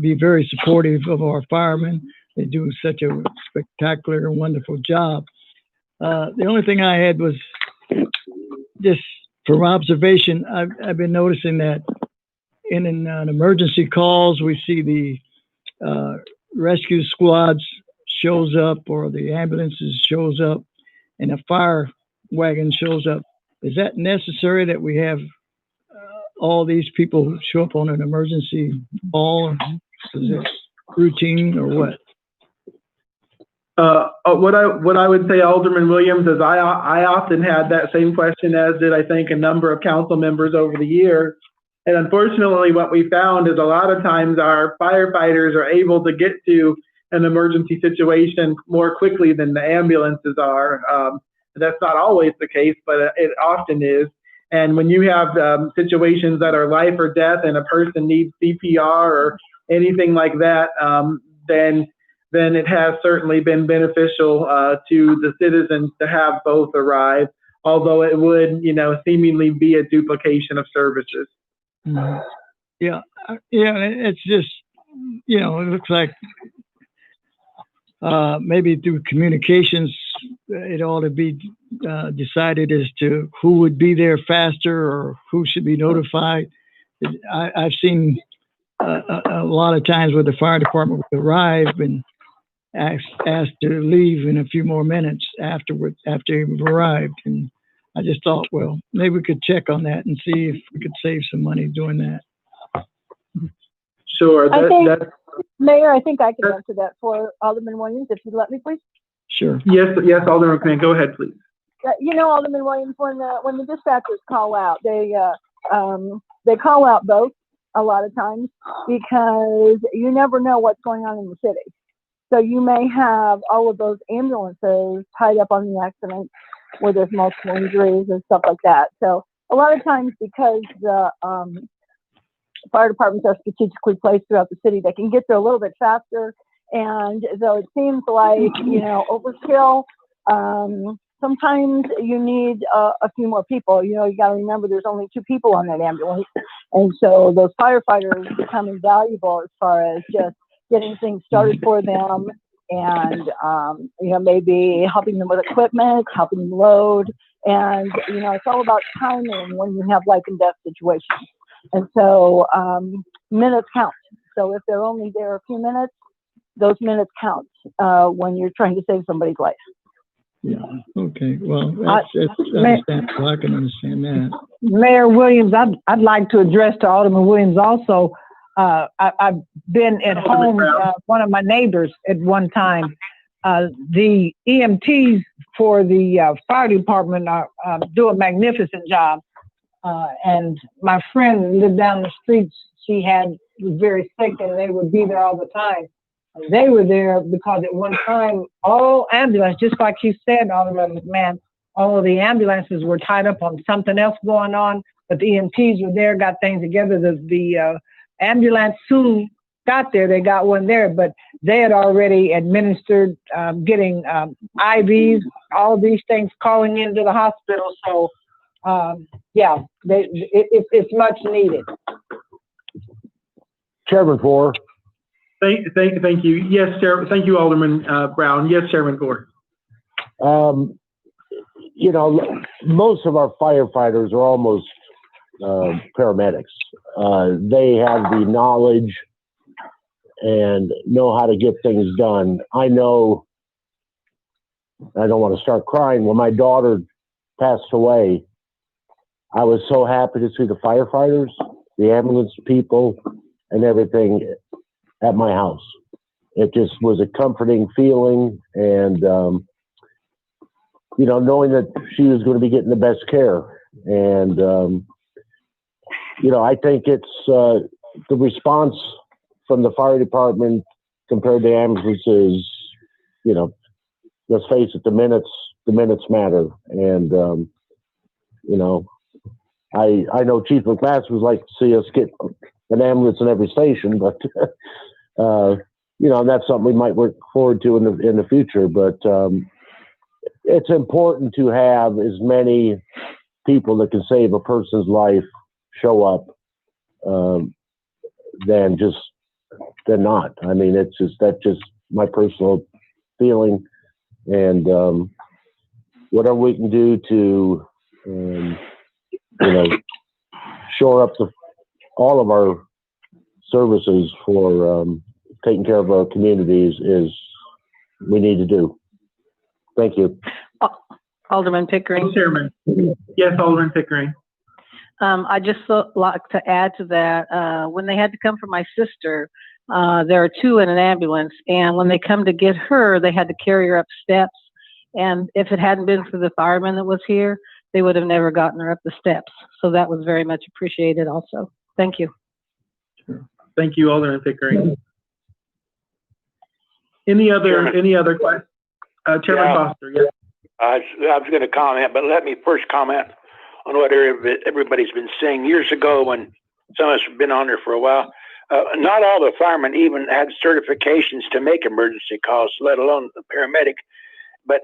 be very supportive of our firemen. They do such a spectacular and wonderful job. The only thing I had was just from observation, I've been noticing that in emergency calls, we see the rescue squads shows up, or the ambulances shows up, and a fire wagon shows up. Is that necessary that we have all these people show up on an emergency call? Is it routine or what? What I would say, Alderman Williams, is I often had that same question, as did I think a number of council members over the years. And unfortunately, what we found is a lot of times our firefighters are able to get to an emergency situation more quickly than the ambulances are. That's not always the case, but it often is. And when you have situations that are life or death and a person needs CPR or anything like that, then it has certainly been beneficial to the citizens to have both arrive, although it would, seemingly be a duplication of services. Mm-hmm. Yeah, it's just, it looks like maybe through communications, it ought to be decided as to who would be there faster or who should be notified. I've seen a lot of times where the fire department would arrive and asked to leave in a few more minutes after you've arrived. And I just thought, well, maybe we could check on that and see if we could save some money doing that. Sure. Mayor, I think I can answer that for Alderman Williams, if you'd let me, please. Sure. Yes, Alderman McMahon, go ahead, please. Alderman Williams, when the dispatchers call out, they call out both a lot of times because you never know what's going on in the city. So you may have all of those ambulances tied up on the accident where there's multiple injuries and stuff like that. So a lot of times, because the fire departments are strategically placed throughout the city, they can get there a little bit faster. And though it seems like, overkill, sometimes you need a few more people. You got to remember there's only 2 people on that ambulance. And so those firefighters become invaluable as far as just getting things started for them and, maybe helping them with equipment, helping them load. And, it's all about timing when you have life and death situations. And so minutes count. So if they're only there a few minutes, those minutes count when you're trying to save somebody's life. Yeah. Okay. Well, that's understandable. I can understand that. Mayor Williams, I'd like to address to Alderman Williams also. I've been at home, one of my neighbors at one time. The EMTs for the fire department do a magnificent job. And my friend lived down the street. She was very sick, and they would be there all the time. They were there because at one time, all ambulance, just like you said, Alderman McMahon, all of the ambulances were tied up on something else going on, but the EMTs were there, got things together. The ambulance soon got there. They got one there, but they had already administered, getting IVs, all these things, calling into the hospital. So, yeah, it's much needed. Chairman Gore. Thank you. Yes, Chair. Thank you, Alderman Brown. Yes, Chairman Gore. You know, most of our firefighters are almost paramedics. They have the knowledge and know how to get things done. I know, I don't want to start crying. When my daughter passed away, I was so happy to see the firefighters, the ambulance people, and everything at my house. It just was a comforting feeling, and you know, knowing that she was going to be getting the best care. And you know, I think it's the response from the fire department compared to ambulances. You know, let's face it, the minutes matter. And you know, I know Chief McMaster would like to see us get an ambulance in every station, but you know, and that's something we might look forward to in the future. But it's important to have as many people that can save a person's life show up than not. I mean, that's just my personal feeling, and whatever we can do to you know, shore up all of our services for taking care of our communities is we need to do. Thank you. Alderman Pickering. Chairman. Yes, Alderman Pickering. I just like to add to that. When they had to come for my sister, there are two in an ambulance, and when they come to get her, they had to carry her up steps. And if it hadn't been for the fireman that was here, they would have never gotten her up the steps. So that was very much appreciated also. Thank you. Thank you, Alderman Pickering. Any other questions? Chairman Foster, yes. I was going to comment, but let me first comment on what everybody's been saying. Years ago, when some of us have been on there for a while, not all the firemen even had certifications to make emergency calls, let alone the paramedic. But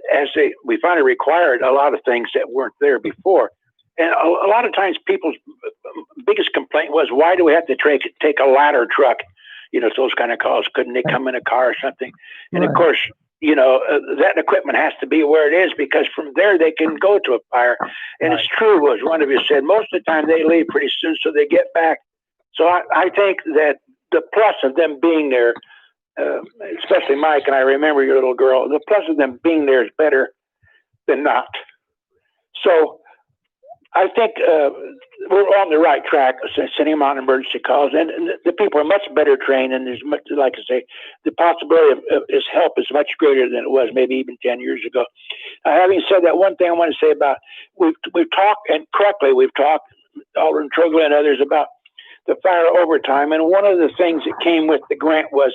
we finally required a lot of things that weren't there before. And a lot of times people's biggest complaint was, why do we have to take a ladder truck? You know, those kind of calls. Couldn't they come in a car or something? And of course, you know, that equipment has to be where it is, because from there they can go to a fire. And it's true, as one of you said, most of the time they leave pretty soon, so they get back. So I think that the plus of them being there, especially Mike, and I remember your little girl, the plus of them being there is better than not. So I think we're on the right track, sending them on emergency calls, and the people are much better trained, and there's much, like I say, the possibility of his help is much greater than it was maybe even 10 years ago. Having said that, one thing I want to say about, we've talked, and correctly we've talked, Alderman Trogler and others, about the fire overtime, and one of the things that came with the grant was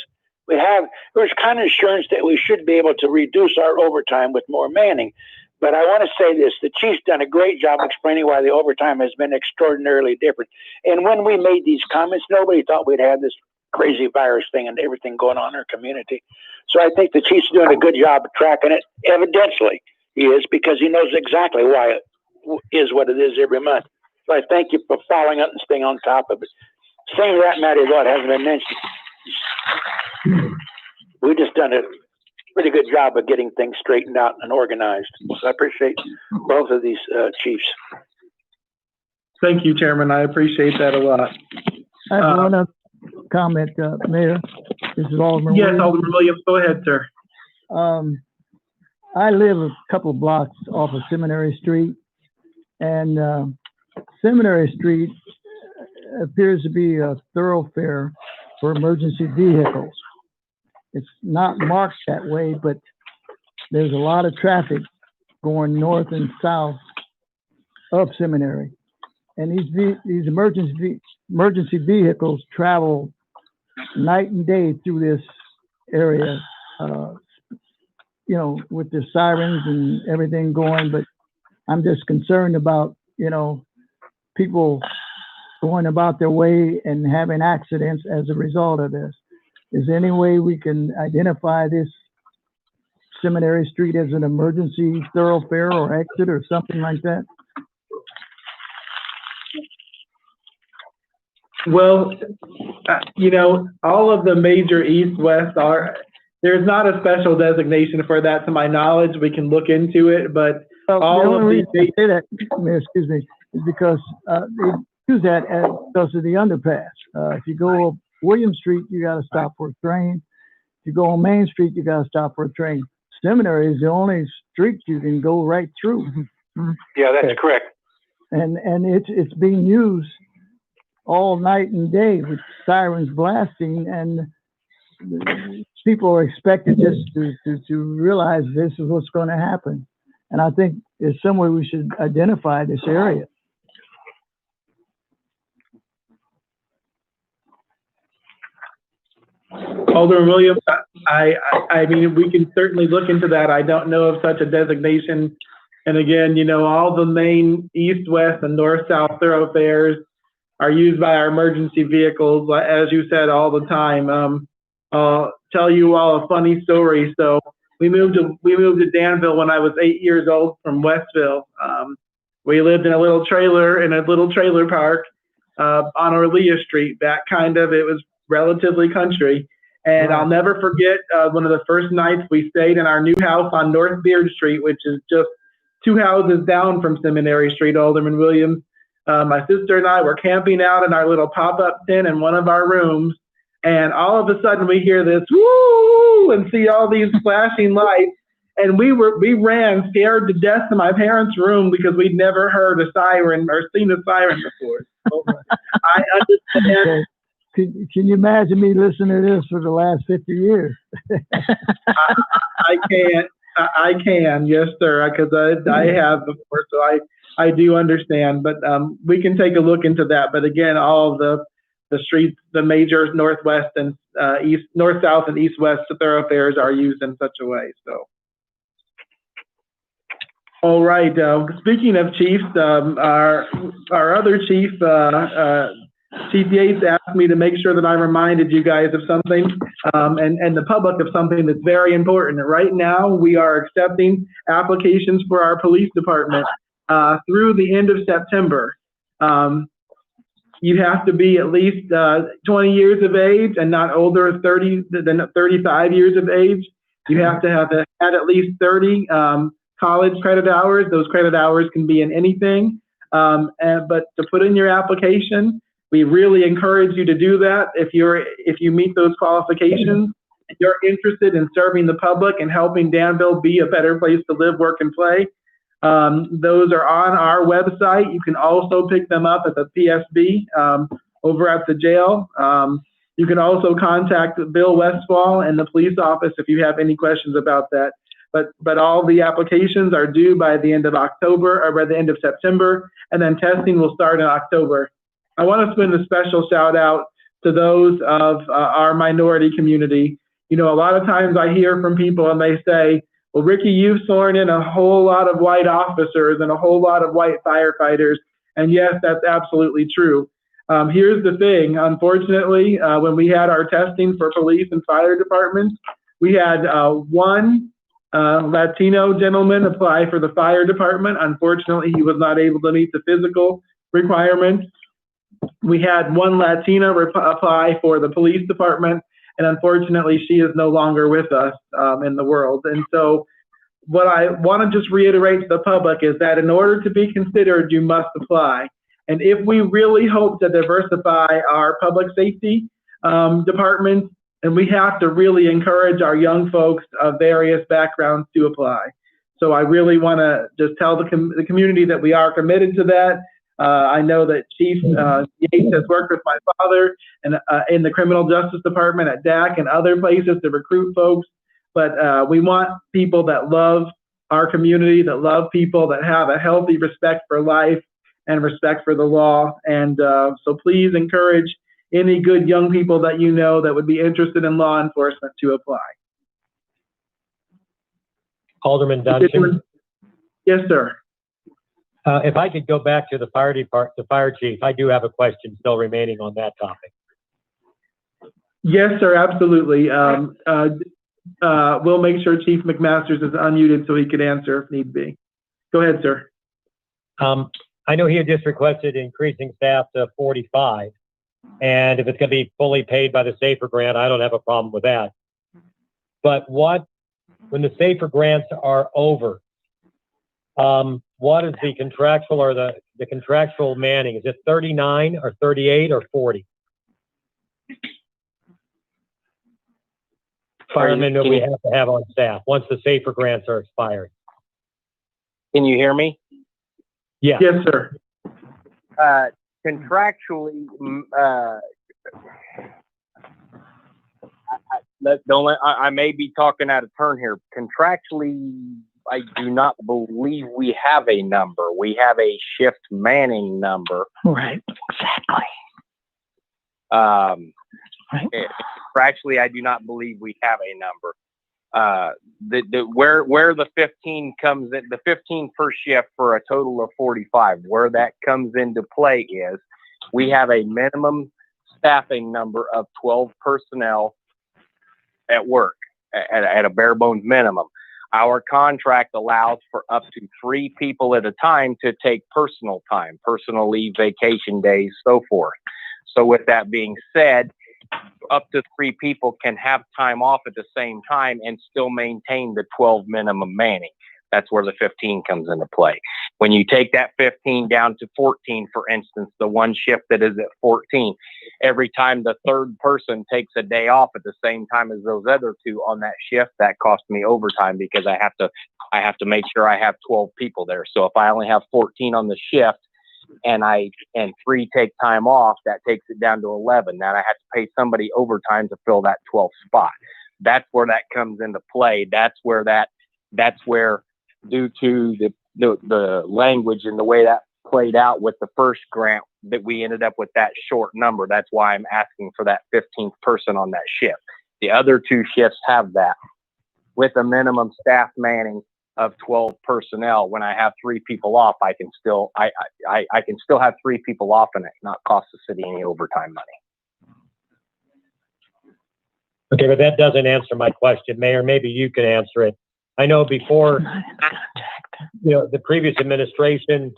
there's kind of assurance that we should be able to reduce our overtime with more manning. But I want to say this, the chief's done a great job explaining why the overtime has been extraordinarily different. And when we made these comments, nobody thought we'd have this crazy virus thing and everything going on in our community. So I think the chief's doing a good job of tracking it. Evidently, he is, because he knows exactly why it is what it is every month. So I thank you for following up and staying on top of it. Saying that matter, what hasn't been mentioned. We've just done a pretty good job of getting things straightened out and organized. So I appreciate both of these chiefs. Thank you, Chairman. I appreciate that a lot. I have one other comment, Mayor. This is Alderman Yes, Williams. Alderman Williams. Go ahead, sir. I live a couple of blocks off of Seminary Street, and Seminary Street appears to be a thoroughfare for emergency vehicles. It's not marked that way, but there's a lot of traffic going north and south of Seminary. And these emergency vehicles travel night and day through this area, you know, with the sirens and everything going. But I'm just concerned about, people going about their way and having accidents as a result of this. Is there any way we can identify this Seminary Street as an emergency thoroughfare or exit or something like that? Well, all of the major east-west there's not a special designation for that to my knowledge. We can look into it, but all of the... I say that, excuse me, is because they use that because of the underpass. If you go up William Street, you got to stop for a train. If you go on Main Street, you got to stop for a train. Seminary is the only street you can go right through. Yeah, that's correct. And it's being used all night and day with sirens blasting, and people are expected just to realize this is what's going to happen. And I think there's some way we should identify this area. Alderman Williams, I mean, we can certainly look into that. I don't know of such a designation. And again, all the main east, west, and north-south thoroughfares are used by our emergency vehicles, as you said, all the time. I'll tell you all a funny story. So we moved to Danville when I was 8 years old from Westville. We lived in a little trailer park on Orleans Street. It was relatively country. And I'll never forget one of the first nights we stayed in our new house on North Beard Street, which is just 2 houses down from Seminary Street, Alderman Williams. My sister and I were camping out in our little pop-up tent in one of our rooms. And all of a sudden we hear this woo and see all these flashing lights. And we ran scared to death to my parents' room because we'd never heard a siren or seen a siren before. So I understand. Can you imagine me listening to this for the last 50 years? I can, yes, sir, because I have before, so I do understand. But we can take a look into that. But again, all of the streets, the major northwest and north, south, and east, west thoroughfares are used in such a way. So, all right. Speaking of chiefs, our other chief. Chief Yates asked me to make sure that I reminded you guys of something and the public of something that's very important. Right now, we are accepting applications for our police department through the end of September. You have to be at least 20 years of age and not older than 35 years of age. You have to have had at least 30 college credit hours. Those credit hours can be in anything. But to put in your application, we really encourage you to do that if you meet those qualifications. If you're interested in serving the public and helping Danville be a better place to live, work, and play. Those are on our website. You can also pick them up at the PSB over at the jail. You can also contact Bill Westfall and the police office if you have any questions about that. But all the applications are due by the end of October or by the end of September, and then testing will start in October. I want to send a special shout out to those of our minority community. A lot of times I hear from people and they say, well, Ricky, you've sworn in a whole lot of white officers and a whole lot of white firefighters. And yes, that's absolutely true. Here's the thing. Unfortunately, when we had our testing for police and fire departments, we had one Latino gentleman apply for the fire department. Unfortunately, he was not able to meet the physical requirements. We had one Latina apply for the police department, and unfortunately, she is no longer with us in the world. And so what I want to just reiterate to the public is that in order to be considered, you must apply. And if we really hope to diversify our public safety departments, and we have to really encourage our young folks of various backgrounds to apply. So I really want to just tell the community that we are committed to that. I know that Chief Yates has worked with my father and in the criminal justice department at DAC and other places to recruit folks. But we want people that love our community, that love people, that have a healthy respect for life and respect for the law. And so please encourage any good young people that you know that would be interested in law enforcement to apply. Alderman Duncan. Yes, sir. If I could go back to the fire department, the fire chief, I do have a question still remaining on that topic. Yes, sir, absolutely. We'll make sure Chief McMasters is unmuted so he could answer if need be. Go ahead, sir. I know he had just requested increasing staff to 45, and if it's going to be fully paid by the SAFER grant, I don't have a problem with that. But when the SAFER grants are over, what is the contractual or the contractual manning? Is it 39 or 38 or 40? Firemen that we have to have on staff once the SAFER grants are expired. Can you hear me? Yeah. Yes, sir. Contractually, I may be talking out of turn here. Contractually, I do not believe we have a number. We have a shift manning number. Right, exactly. Right. Contractually, I do not believe we have a number. Where the 15 comes in, the 15 per shift for a total of 45, where that comes into play is we have a minimum staffing number of 12 personnel at work at a bare bones minimum. Our contract allows for up to 3 people at a time to take personal time, personal leave, vacation days, so forth. So with that being said, up to 3 people can have time off at the same time and still maintain the 12 minimum manning. That's where the 15 comes into play. When you take that 15 down to 14, for instance, the one shift that is at 14, every time the third person takes a day off at the same time as those other 2 on that shift, that costs me overtime because I have to make sure I have 12 people there. So if I only have 14 on the shift and 3 take time off, that takes it down to 11. Now I have to pay somebody overtime to fill that 12th spot. That's where that comes into play. That's where due to the language and the way that played out with the first grant, that we ended up with that short number. That's why I'm asking for that 15th person on that shift. The other 2 shifts have that with a minimum staff manning of 12 personnel. When I have 3 people off, I can still have 3 people off and it not cost the city any overtime money. Okay, but that doesn't answer my question, Mayor. Maybe you can answer it. I know before, the previous administration,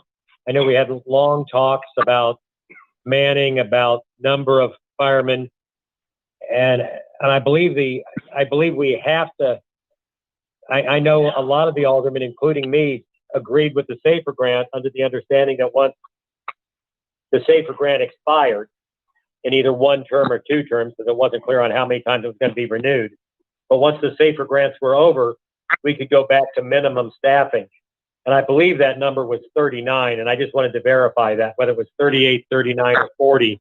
I know we had long talks about manning, about number of firemen, and I believe we have to. I know a lot of the aldermen, including me, agreed with the SAFER grant under the understanding that once the SAFER grant expired in either 1 term or 2 terms, because it wasn't clear on how many times it was going to be renewed. But once the SAFER grants were over, we could go back to minimum staffing. And I believe that number was 39, and I just wanted to verify that, whether it was 38, 39, or 40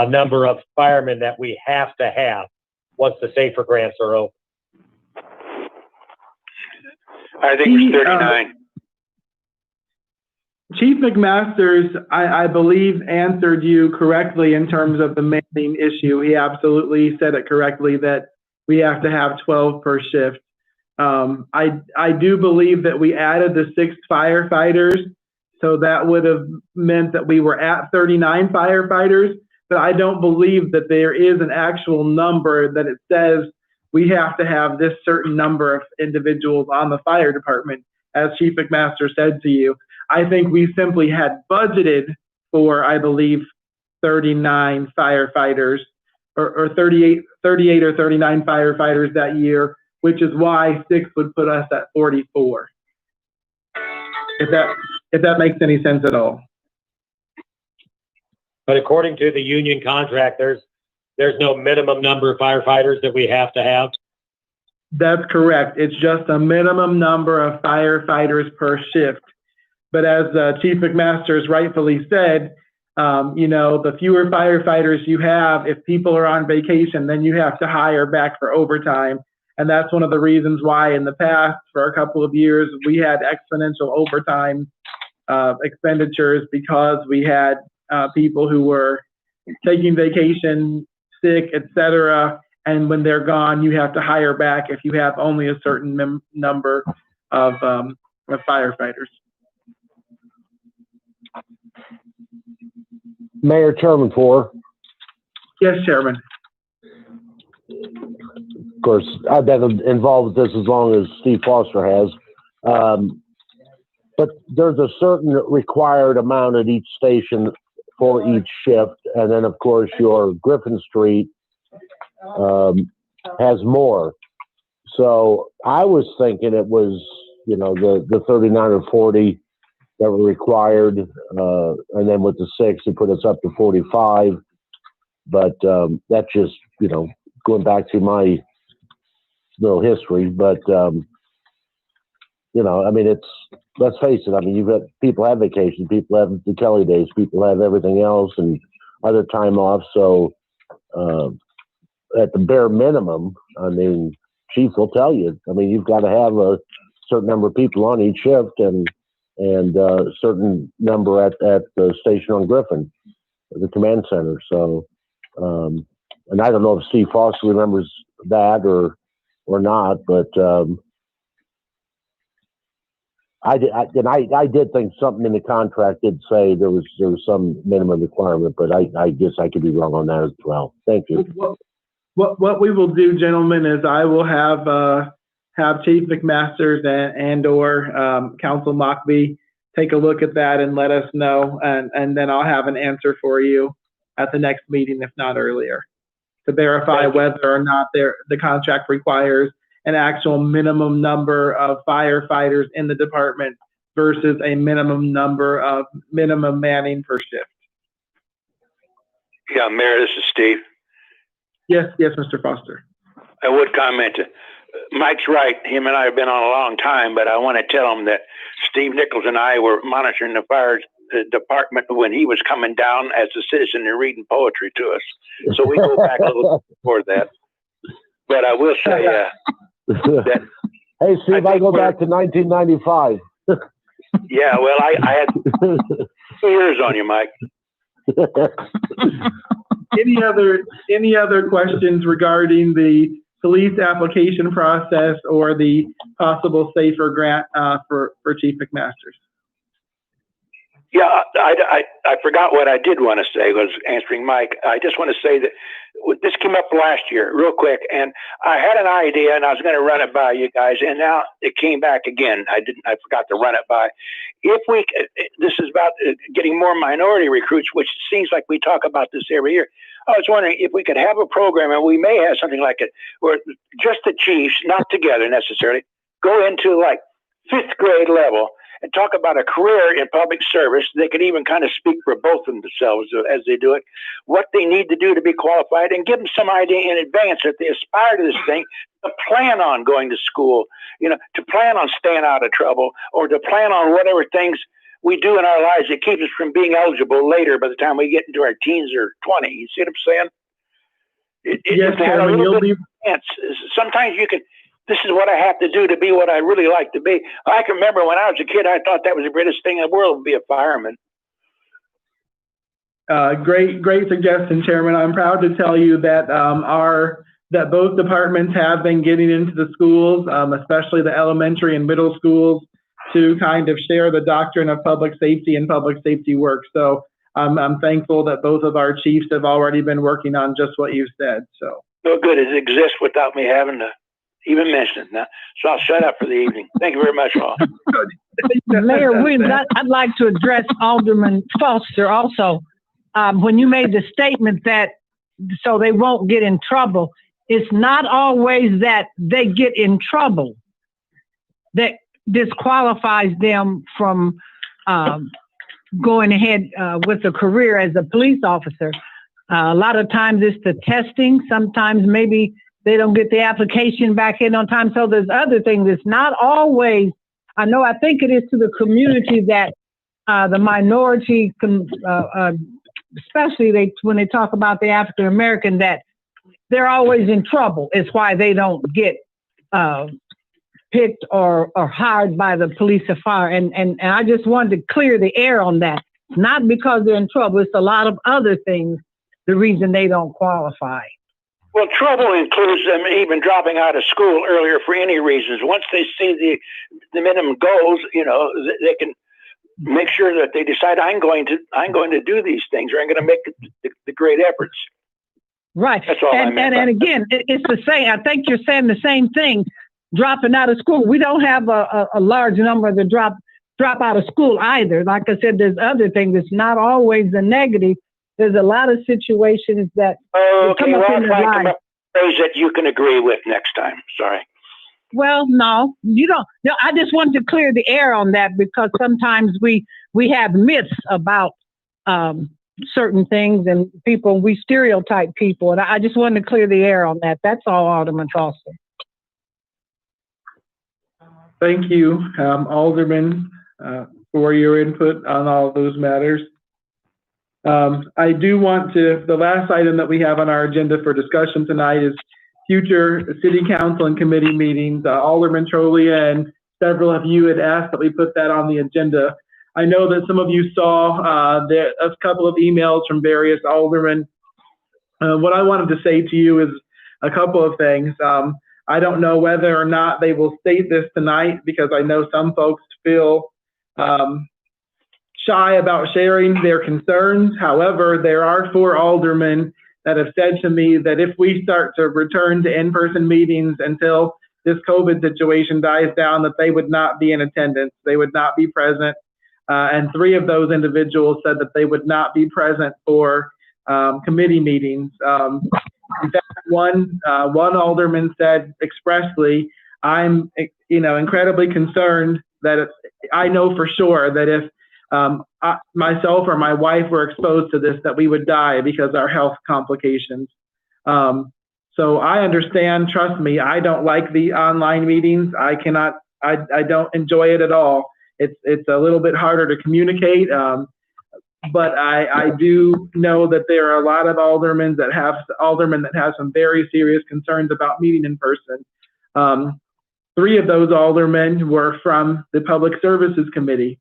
number of firemen that we have to have once the SAFER grants are over. I think it was 39. Chief McMasters, I believe, answered you correctly in terms of the manning issue. He absolutely said it correctly that we have to have 12 per shift. I do believe that we added the 6 firefighters, so that would have meant that we were at 39 firefighters, but I don't believe that there is an actual number that it says we have to have this certain number of individuals on the fire department, as Chief McMaster said to you. I think we simply had budgeted for, I believe, 39 firefighters or 38 or 39 firefighters that year, which is why 6 would put us at 44. If that makes any sense at all. But according to the union contract, there's no minimum number of firefighters that we have to have. That's correct. It's just a minimum number of firefighters per shift. But as Chief McMasters rightfully said, the fewer firefighters you have, if people are on vacation, then you have to hire back for overtime. And that's one of the reasons why in the past, for a couple of years, we had exponential overtime expenditures, because we had people who were taking vacation, sick, etc. And when they're gone, you have to hire back if you have only a certain number of firefighters. Mayor Chairman for. Yes, Chairman. Of course, I've been involved with this as long as Steve Foster has. But there's a certain required amount at each station for each shift. And then, of course, your Griffin Street has more. So I was thinking it was, you know, the 39 or 40 that were required. And then with the 6, it put us up to 45. But that's just, you know, going back to my little history. But, you know, I mean, let's face it. I mean, you've got people have vacation, people have the Kelly days, people have everything else and other time off. So at the bare minimum, I mean, Chief will tell you, I mean, you've got to have a certain number of people on each shift and a certain number at the station on Griffin, the command center. So, and I don't know if Steve Foster remembers that or not, but I did think something in the contract did say there was some minimum requirement, but I guess I could be wrong on that as well. Thank you. What we will do, gentlemen, is I will have Chief McMasters and or Council Mockbee take a look at that and let us know, and then I'll have an answer for you at the next meeting, if not earlier, to verify whether or not the contract requires an actual minimum number of firefighters in the department versus a minimum number of minimum manning per shift. Yeah, Mayor, this is Steve. Yes, Mr. Foster. I would comment. Mike's right. Him and I have been on a long time, but I want to tell him that Steve Nichols and I were monitoring the fire department when he was coming down as a citizen and reading poetry to us. So we go back a little before that. But I will say that. Hey, Steve, I go back to 1995. Yeah, well, I had 2 years on you, Mike. Any other questions regarding the police application process or the possible SAFER grant for Chief McMasters? Yeah, I forgot what I did want to say was answering Mike. I just want to say that this came up last year real quick, and I had an idea and I was going to run it by you guys, and now it came back again. I forgot to run it by. This is about getting more minority recruits, which seems like we talk about this every year. I was wondering if we could have a program, and we may have something like it, where just the chiefs, not together necessarily, go into like 5th grade level and talk about a career in public service. They could even kind of speak for both of themselves as they do it, what they need to do to be qualified, and give them some idea in advance that they aspire to this thing, to plan on going to school, you know, to plan on staying out of trouble, or to plan on whatever things we do in our lives that keep us from being eligible later by the time we get into our teens or 20. You see what I'm saying? Yes, Chairman, you'll be. Sometimes you can. This is what I have to do to be what I really like to be. I can remember when I was a kid, I thought that was the greatest thing in the world to be a fireman. Great suggestion, Chairman. I'm proud to tell you that that both departments have been getting into the schools, especially the elementary and middle schools, to kind of share the doctrine of public safety and public safety work. So I'm thankful that both of our chiefs have already been working on just what you said. So good. It exists without me having to even mention it now. So I'll shut up for the evening. Thank you very much, all. Mayor Williams, I'd like to address Alderman Foster also. When you made the statement that so they won't get in trouble, it's not always that they get in trouble that disqualifies them from going ahead with a career as a police officer. A lot of times it's the testing. Sometimes maybe they don't get the application back in on time. So there's other things. It's not always, I think it is to the community that the minority, especially when they talk about the African American, that they're always in trouble. It's why they don't get picked or hired by the police or fire. And I just wanted to clear the air on that. Not because they're in trouble. It's a lot of other things, the reason they don't qualify. Well, trouble includes them even dropping out of school earlier for any reasons. Once they see the minimum goals, you know, they can make sure that they decide I'm going to do these things, or I'm going to make the great efforts. Right. That's all I meant. And again, it's the same. I think you're saying the same thing. Dropping out of school, we don't have a large number that drop out of school either. Like I said, there's other things. It's not always the negative. There's a lot of situations that Okay, come up well, in I'll their find lives. some phrase that you can agree with next time. Sorry. Well, no, you don't. No, I just wanted to clear the air on that because sometimes we have myths about certain things and people. We stereotype people, and I just wanted to clear the air on that. That's all, Alderman Foster. Thank you, Alderman, for your input on all of those matters. I do want to, the last item that we have on our agenda for discussion tonight is future city council and committee meetings. Alderman Trolia and several of you had asked that we put that on the agenda. I know that some of you saw a couple of emails from various aldermen. What I wanted to say to you is a couple of things. I don't know whether or not they will state this tonight because I know some folks feel shy about sharing their concerns. However, there are 4 aldermen that have said to me that if we start to return to in-person meetings until this COVID situation dies down, that they would not be in attendance. They would not be present. And 3 of those individuals said that they would not be present for committee meetings. In fact, one alderman said expressly, I'm incredibly concerned that I know for sure that if myself or my wife were exposed to this, that we would die because of our health complications. So I understand, trust me, I don't like the online meetings. I don't enjoy it at all. It's a little bit harder to communicate, but I do know that there are a lot of aldermen that have some very serious concerns about meeting in person. 3 of those aldermen were from the Public Services Committee.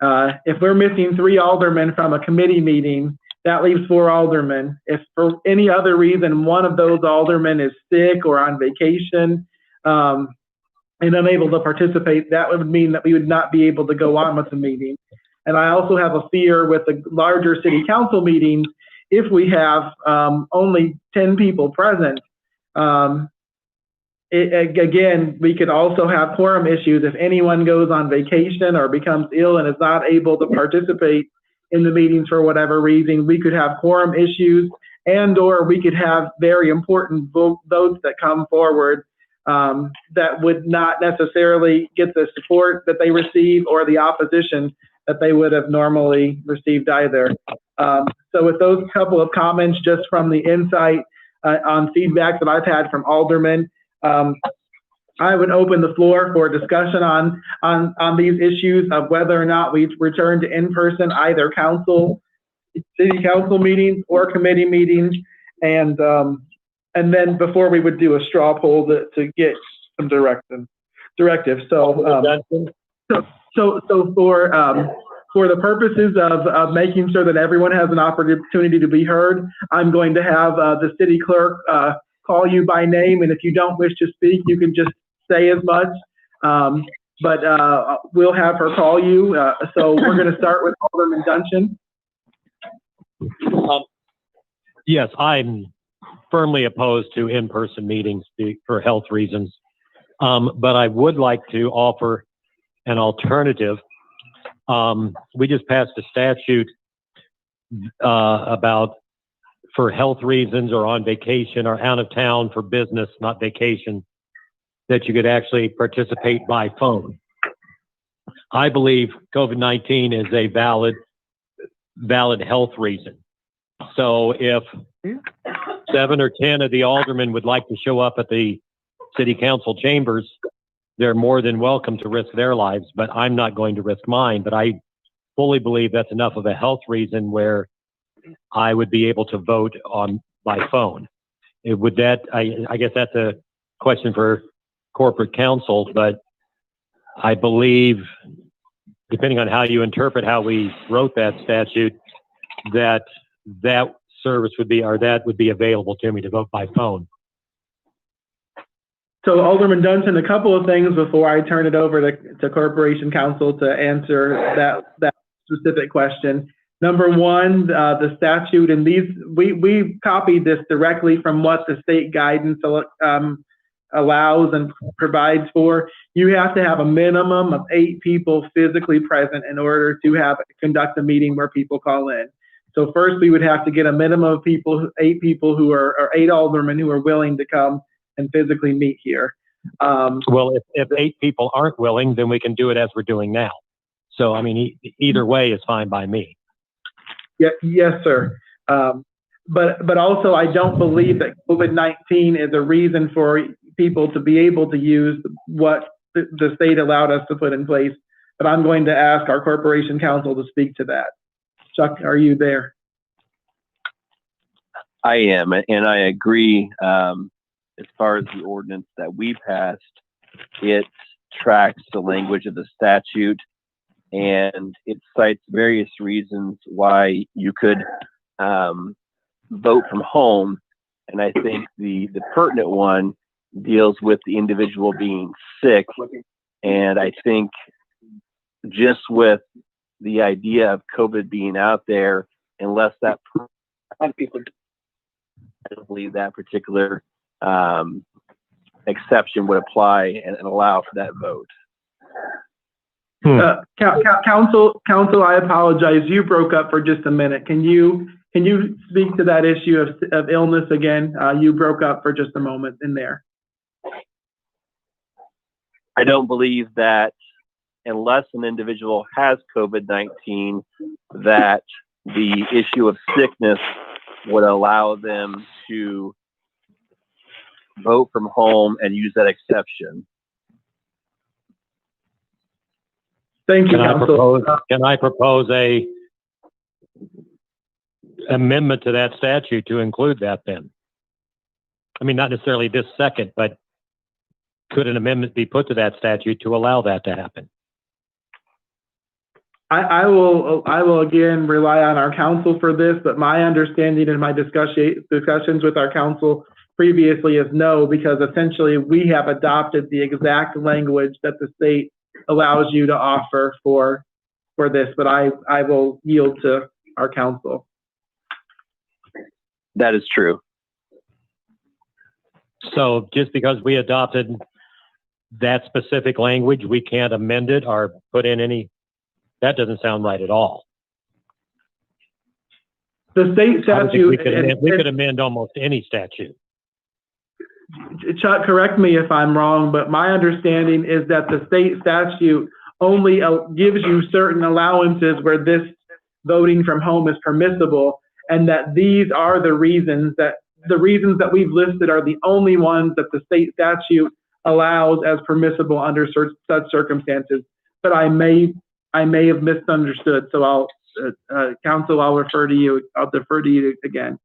If we're missing 3 aldermen from a committee meeting, that leaves 4 aldermen. If for any other reason one of those aldermen is sick or on vacation and unable to participate, that would mean that we would not be able to go on with the meeting. And I also have a fear with the larger city council meetings, if we have only 10 people present, again, we could also have quorum issues. If anyone goes on vacation or becomes ill and is not able to participate in the meetings for whatever reason, we could have quorum issues, and or we could have very important votes that come forward that would not necessarily get the support that they receive or the opposition that they would have normally received either. So with those couple of comments, just from the insight on feedback that I've had from aldermen, I would open the floor for discussion on these issues of whether or not we return to in-person either city council meetings or committee meetings, and then before we would do a straw poll to get some directive. So for the purposes of making sure that everyone has an opportunity to be heard, I'm going to have the city clerk call you by name, and if you don't wish to speak, you can just say as much. But we'll have her call you. So we're going to start with Alderman Duncan. Yes, I'm firmly opposed to in-person meetings for health reasons, but I would like to offer an alternative. We just passed a statute about for health reasons or on vacation or out of town for business, not vacation, that you could actually participate by phone. I believe COVID-19 is a valid health reason. So if 7 or 10 of the aldermen would like to show up at the city council chambers, they're more than welcome to risk their lives, but I'm not going to risk mine. But I fully believe that's enough of a health reason where I would be able to vote by phone. I guess that's a question for corporate counsel, but I believe, depending on how you interpret how we wrote that statute, that service would be, or that would be available to me to vote by phone. So Alderman Dunson, a couple of things before I turn it over to Corporation Counsel to answer that specific question. Number one, the statute, and we copied this directly from what the state guidance allows and provides for. You have to have a minimum of 8 people physically present in order to conduct a meeting where people call in. So first, we would have to get a minimum of 8 people who are, or 8 aldermen who are willing to come and physically meet here. Well, if 8 people aren't willing, then we can do it as we're doing now. So, I mean, either way is fine by me. Yeah, yes, sir. But also, I don't believe that COVID-19 is a reason for people to be able to use what the state allowed us to put in place. But I'm going to ask our Corporation Counsel to speak to that. Chuck, are you there? I am, and I agree. As far as the ordinance that we passed, it tracks the language of the statute, and it cites various reasons why you could vote from home. And I think the pertinent one deals with the individual being sick. And I think just with the idea of COVID being out there, unless that I don't believe that particular exception would apply and allow for that vote. Counsel, I apologize. You broke up for just a minute. Can you speak to that issue of illness again? You broke up for just a moment in there. I don't believe that unless an individual has COVID-19, that the issue of sickness would allow them to vote from home and use that exception. Thank you, Counsel. Can I propose a amendment to that statute to include that then? I mean, not necessarily this second, but could an amendment be put to that statute to allow that to happen? I will again rely on our counsel for this, but my understanding in my discussions with our counsel previously is no, because essentially we have adopted the exact language that the state allows you to offer for this, but I will yield to our counsel. That is true. So just because we adopted that specific language, we can't amend it or put in any, that doesn't sound right at all. The state statute, we could amend almost any statute. Chuck, correct me if I'm wrong, but my understanding is that the state statute only gives you certain allowances where this voting from home is permissible, and that these are the reasons that we've listed are the only ones that the state statute allows as permissible under such circumstances. But I may have misunderstood. So counsel, I'll defer to you again.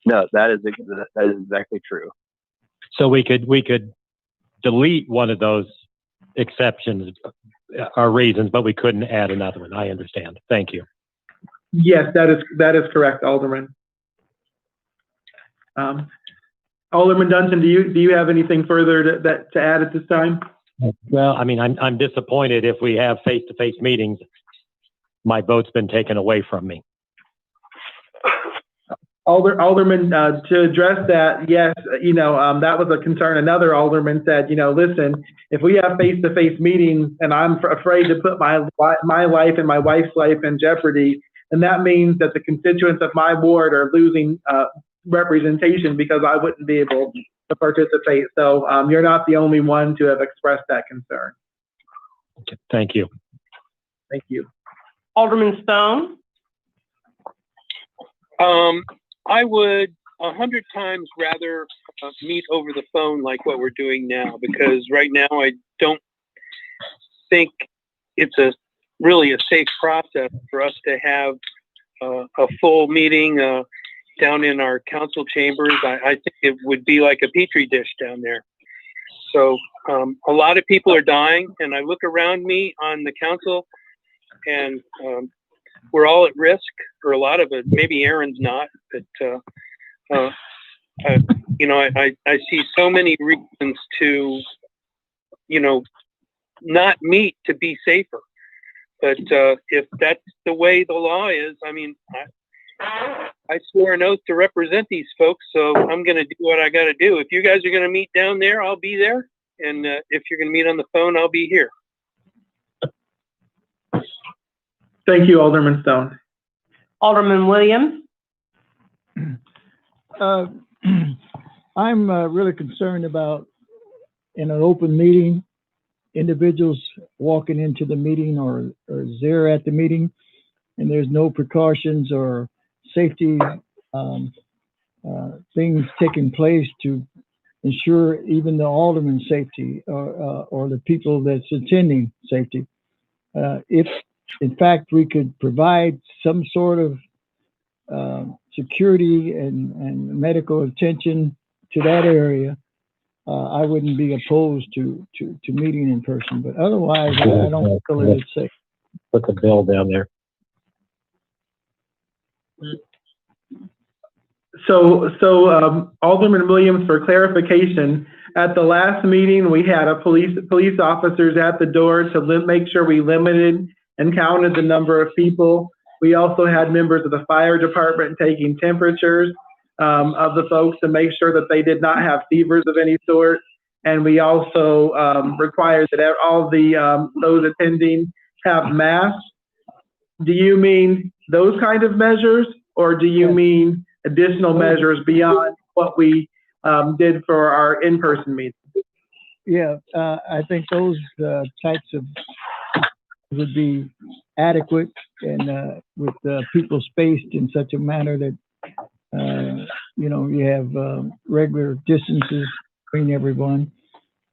No, that is exactly true. So we could delete one of those exceptions or reasons, but we couldn't add another one. I understand. Thank you. Yes, that is correct, Alderman. Alderman Dunson, do you have anything further to add at this time? Well, I mean, I'm disappointed if we have face-to-face meetings. My vote's been taken away from me. Alderman, to address that, yes, that was a concern. Another alderman said, listen, if we have face-to-face meetings and I'm afraid to put my life and my wife's life in jeopardy, and that means that the constituents of my ward are losing representation because I wouldn't be able to participate. So you're not the only one to have expressed that concern. Okay, thank you. Thank you. Alderman Stone? I would 100 times rather meet over the phone like what we're doing now, because right now I don't think it's really a safe process for us to have a full meeting down in our council chambers. I think it would be like a petri dish down there. So a lot of people are dying, and I look around me on the council, and we're all at risk, or a lot of it. Maybe Aaron's not, but I see so many reasons to, not meet to be safer. But if that's the way the law is, I mean, I swore an oath to represent these folks, so I'm going to do what I got to do. If you guys are going to meet down there, I'll be there. And if you're going to meet on the phone, I'll be here. Thank you, Alderman Stone. Alderman Williams. I'm really concerned about in an open meeting, individuals walking into the meeting or there at the meeting, and there's no precautions or safety things taking place to ensure even the alderman's safety or the people that's attending safety. If in fact we could provide some sort of security and medical attention to that area, I wouldn't be opposed to meeting in person. But otherwise, I don't feel it's safe. Put the bill down there. So Alderman Williams, for clarification, at the last meeting, we had police officers at the door to make sure we limited and counted the number of people. We also had members of the fire department taking temperatures of the folks to make sure that they did not have fevers of any sort. And we also required that all those attending have masks. Do you mean those kind of measures, or do you mean additional measures beyond what we did for our in-person meeting? Yeah, I think those types of would be adequate, and with people spaced in such a manner that you have regular distances between everyone,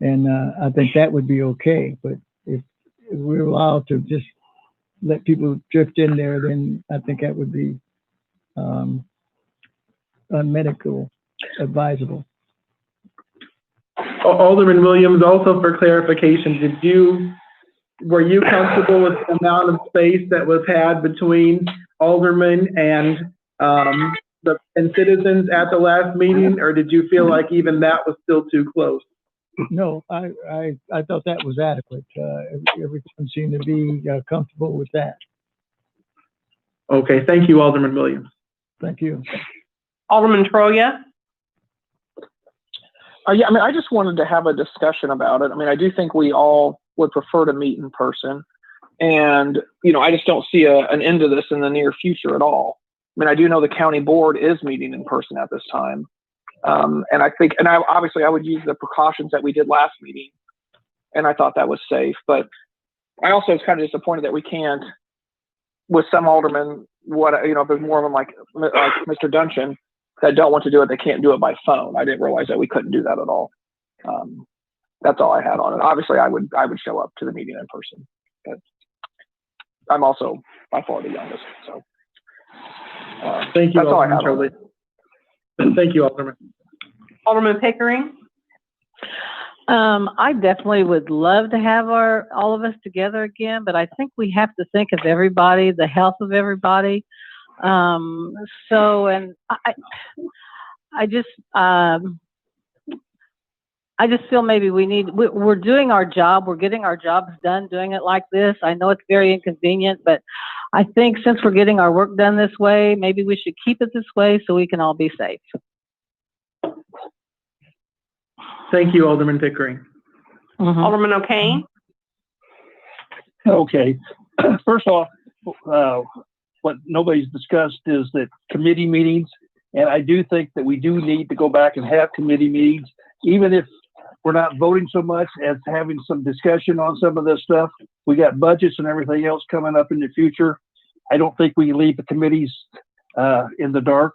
and I think that would be okay. But if we're allowed to just let people drift in there, then I think that would be unmedical advisable. Alderman Williams, also for clarification, were you comfortable with the amount of space that was had between aldermen and citizens at the last meeting, or did you feel like even that was still too close? No, I thought that was adequate. Everyone seemed to be comfortable with that. Okay, thank you, Alderman Williams. Thank you. Alderman Troya. Yeah, I mean, I just wanted to have a discussion about it. I mean, I do think we all would prefer to meet in person. And, I just don't see an end to this in the near future at all. I mean, I do know the county board is meeting in person at this time. And I think, obviously I would use the precautions that we did last meeting. And I thought that was safe. But I also was kind of disappointed that we can't, with some aldermen, if there's more of them like Mr. Duncan, that don't want to do it, they can't do it by phone. I didn't realize that we couldn't do that at all. That's all I had on it. Obviously, I would show up to the meeting in person. But I'm also by far the youngest, so thank you. That's all I had on it. Thank you, Alderman. Alderman Pickering. I definitely would love to have all of us together again, but I think we have to think of everybody, the health of everybody. I just feel maybe we're doing our job. We're getting our jobs done doing it like this. I know it's very inconvenient, but I think since we're getting our work done this way, maybe we should keep it this way so we can all be safe. Thank you, Alderman Pickering. Mm-hmm. Alderman O'Kane. Okay. First off, what nobody's discussed is that committee meetings, and I do think that we do need to go back and have committee meetings, even if we're not voting so much as having some discussion on some of this stuff. We got budgets and everything else coming up in the future. I don't think we can leave the committees in the dark.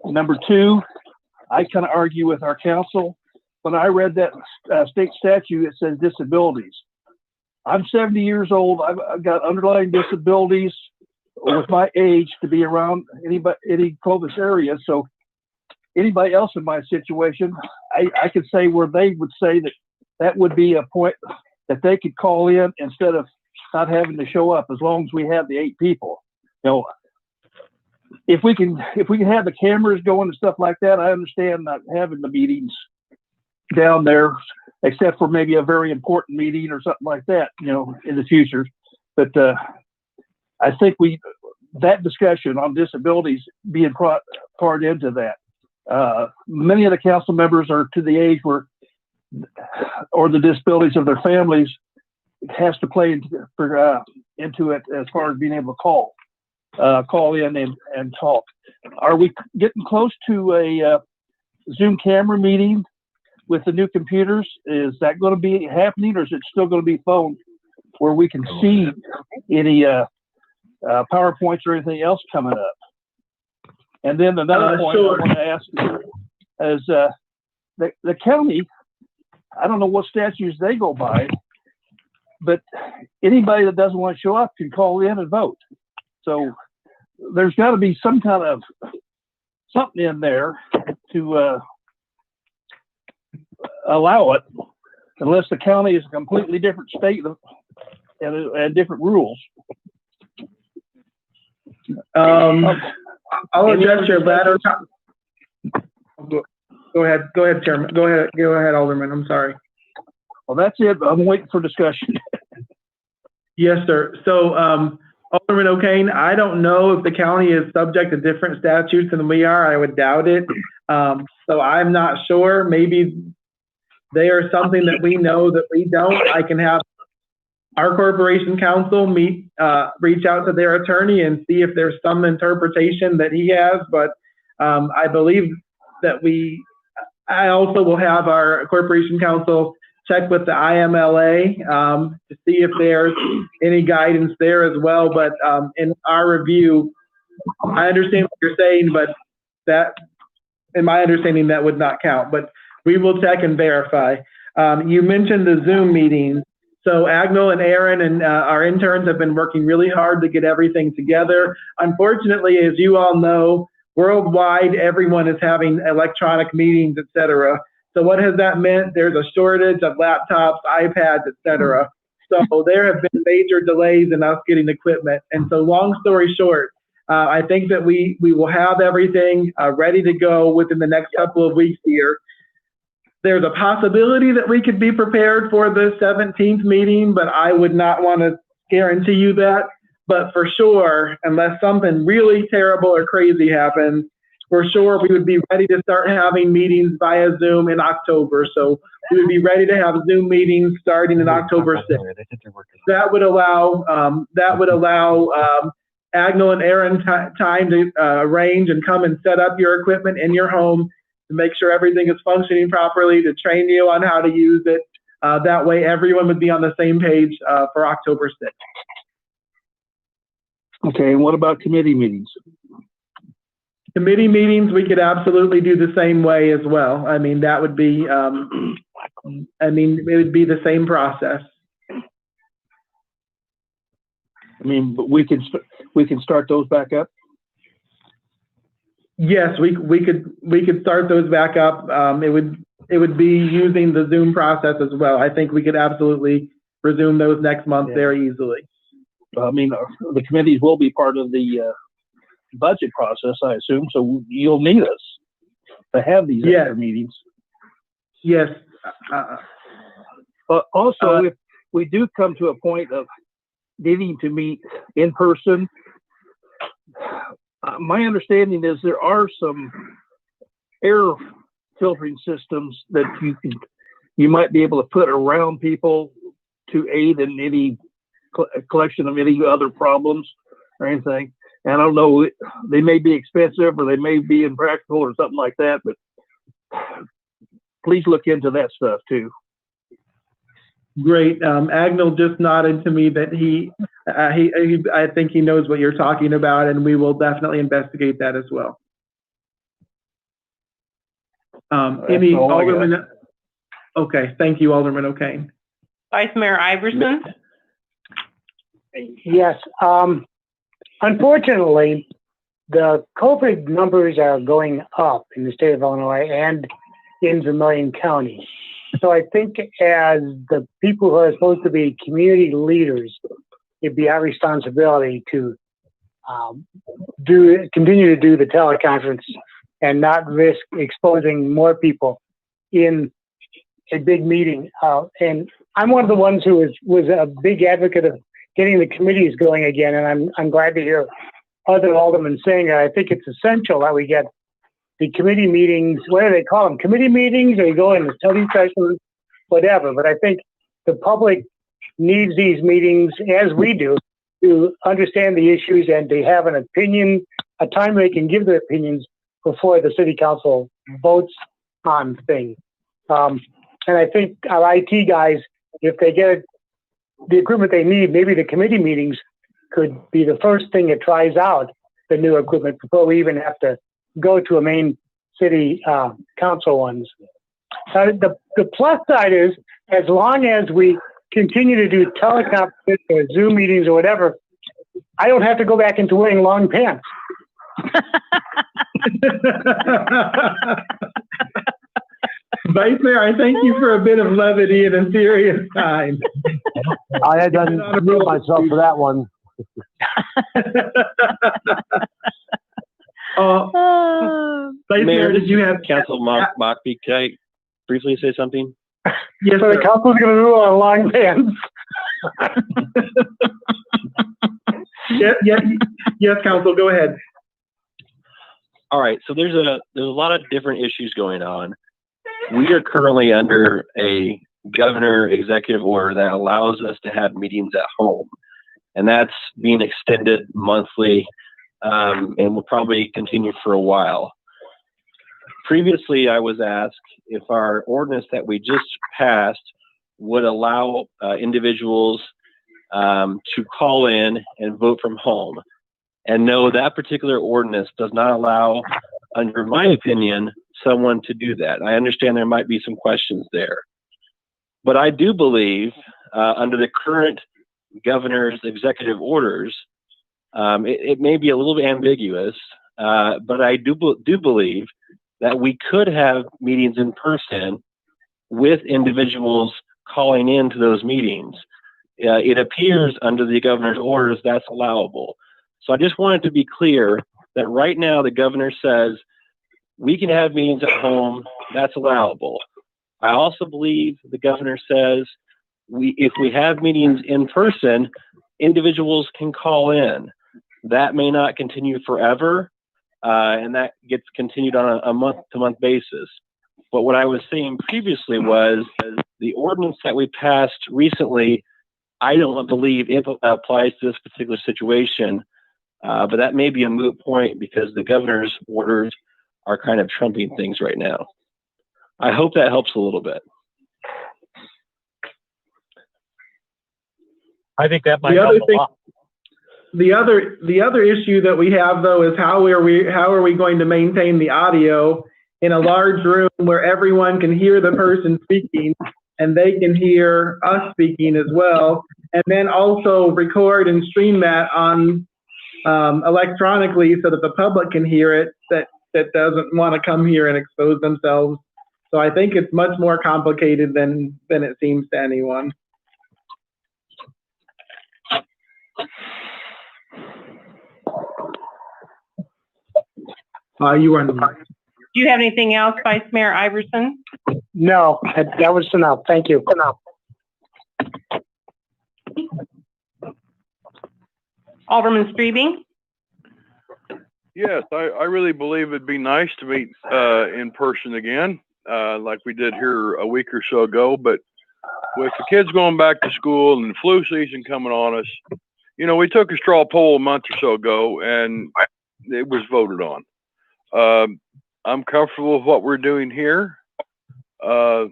Number two, I kind of argue with our council. When I read that state statute, it says disabilities. I'm 70 years old. I've got underlying disabilities with my age to be around any Clovis area. So anybody else in my situation, I could say where they would say that would be a point that they could call in instead of not having to show up, as long as we have the 8 people. if we can have the cameras going and stuff like that, I understand not having the meetings down there, except for maybe a very important meeting or something like that, in the future. But I think that discussion on disabilities being part into that. Many of the council members are to the age where, or the disabilities of their families has to play into it as far as being able to call in and talk. Are we getting close to a Zoom camera meeting with the new computers? Is that going to be happening, or is it still going to be phone where we can see any PowerPoints or anything else coming up? And then another point I want to ask is the county, I don't know what statutes they go by, but anybody that doesn't want to show up can call in and vote. So there's got to be some kind of something in there to allow it, unless the county is a completely different state and different rules. I'll address your latter. Go ahead, Chairman. Go ahead, Alderman. I'm sorry. Well, that's it. I'm waiting for discussion. Yes, sir. So, Alderman O'Kane, I don't know if the county is subject to different statutes than we are. I would doubt it. So I'm not sure. Maybe they are something that we know that we don't. I can have our corporation counsel reach out to their attorney and see if there's some interpretation that he has. But I believe that I also will have our corporation counsel check with the IMLA to see if there's any guidance there as well. But in our review, I understand what you're saying, but that, in my understanding, that would not count. But we will check and verify. You mentioned the Zoom meetings. So Agnell and Aaron and our interns have been working really hard to get everything together. Unfortunately, as you all know, worldwide, everyone is having electronic meetings, et cetera. So what has that meant? There's a shortage of laptops, iPads, et cetera. So there have been major delays in us getting equipment. And so long story short, I think that we will have everything ready to go within the next couple of weeks here. There's a possibility that we could be prepared for the 17th meeting, but I would not want to guarantee you that. But for sure, unless something really terrible or crazy happens, for sure we would be ready to start having meetings via Zoom in October. So we would be ready to have Zoom meetings starting in October 6th. That would allow Agnell and Aaron time to arrange and come and set up your equipment in your home to make sure everything is functioning properly, to train you on how to use it. That way everyone would be on the same page for October 6th. Okay, and what about committee meetings? Committee meetings, we could absolutely do the same way as well. I mean, that would be, it would be the same process. I mean, but we can start those back up. Yes, we could start those back up. It would be using the Zoom process as well. I think we could absolutely resume those next month very easily. I mean, the committees will be part of the budget process, I assume. So you'll need us to have these extra meetings. Yes. But also, if we do come to a point of needing to meet in person, my understanding is there are some air filtering systems that you might be able to put around people to aid in any collection of any other problems or anything. And I don't know, they may be expensive or they may be impractical or something like that, but please look into that stuff too. Great. Agnell just nodded to me that I think he knows what you're talking about, and we will definitely investigate that as well. Any Alderman? Okay, thank you, Alderman O'Kane. Vice Mayor Iverson? Yes. Unfortunately, the COVID numbers are going up in the state of Illinois and in Vermilion County. So I think as the people who are supposed to be community leaders, it'd be our responsibility to continue to do the teleconference and not risk exposing more people in a big meeting. And I'm one of the ones who was a big advocate of getting the committees going again, and I'm glad to hear other aldermen saying that. I think it's essential that we get the committee meetings, what do they call them, committee meetings, or you go in the study sessions, whatever. But I think the public needs these meetings, as we do, to understand the issues and to have an opinion, a time they can give their opinions before the city council votes on things. And I think our IT guys, if they get the equipment they need, maybe the committee meetings could be the first thing that tries out the new equipment before we even have to go to a main city council ones. The plus side is, as long as we continue to do teleconference or Zoom meetings or whatever, I don't have to go back into wearing long pants. Vice Mayor, I thank you for a bit of levity at a serious time. I had done mute myself for that one. Vice Mayor, did you have Council Mockbee? Can I briefly say something? Yes, so the council's going to rule on long pants. Yes, Council, go ahead. All right, so there's a lot of different issues going on. We are currently under a governor executive order that allows us to have meetings at home, and that's being extended monthly, and will probably continue for a while. Previously, I was asked if our ordinance that we just passed would allow individuals to call in and vote from home. And no, that particular ordinance does not allow, under my opinion, someone to do that. I understand there might be some questions there. But I do believe, under the current governor's executive orders, it may be a little bit ambiguous, but I do believe that we could have meetings in person with individuals calling into those meetings. It appears under the governor's orders that's allowable. So I just wanted to be clear that right now the governor says we can have meetings at home, that's allowable. I also believe the governor says if we have meetings in person, individuals can call in. That may not continue forever, and that gets continued on a month-to-month basis. But what I was saying previously was the ordinance that we passed recently, I don't believe it applies to this particular situation, but that may be a moot point because the governor's orders are kind of trumping things right now. I hope that helps a little bit. I think that might help a lot. The other issue that we have though is how are we going to maintain the audio in a large room where everyone can hear the person speaking and they can hear us speaking as well, and then also record and stream that on electronically so that the public can hear it that doesn't want to come here and expose themselves. So I think it's much more complicated than it seems to anyone. You are on the mic. Do you have anything else, Vice Mayor Iverson? No, that was enough. Thank you. Alderman Strebe? Yes, I really believe it'd be nice to meet in person again, like we did here a week or so ago. But with the kids going back to school and the flu season coming on us, you know, we took a straw poll a month or so ago and it was voted on. I'm comfortable with what we're doing here. I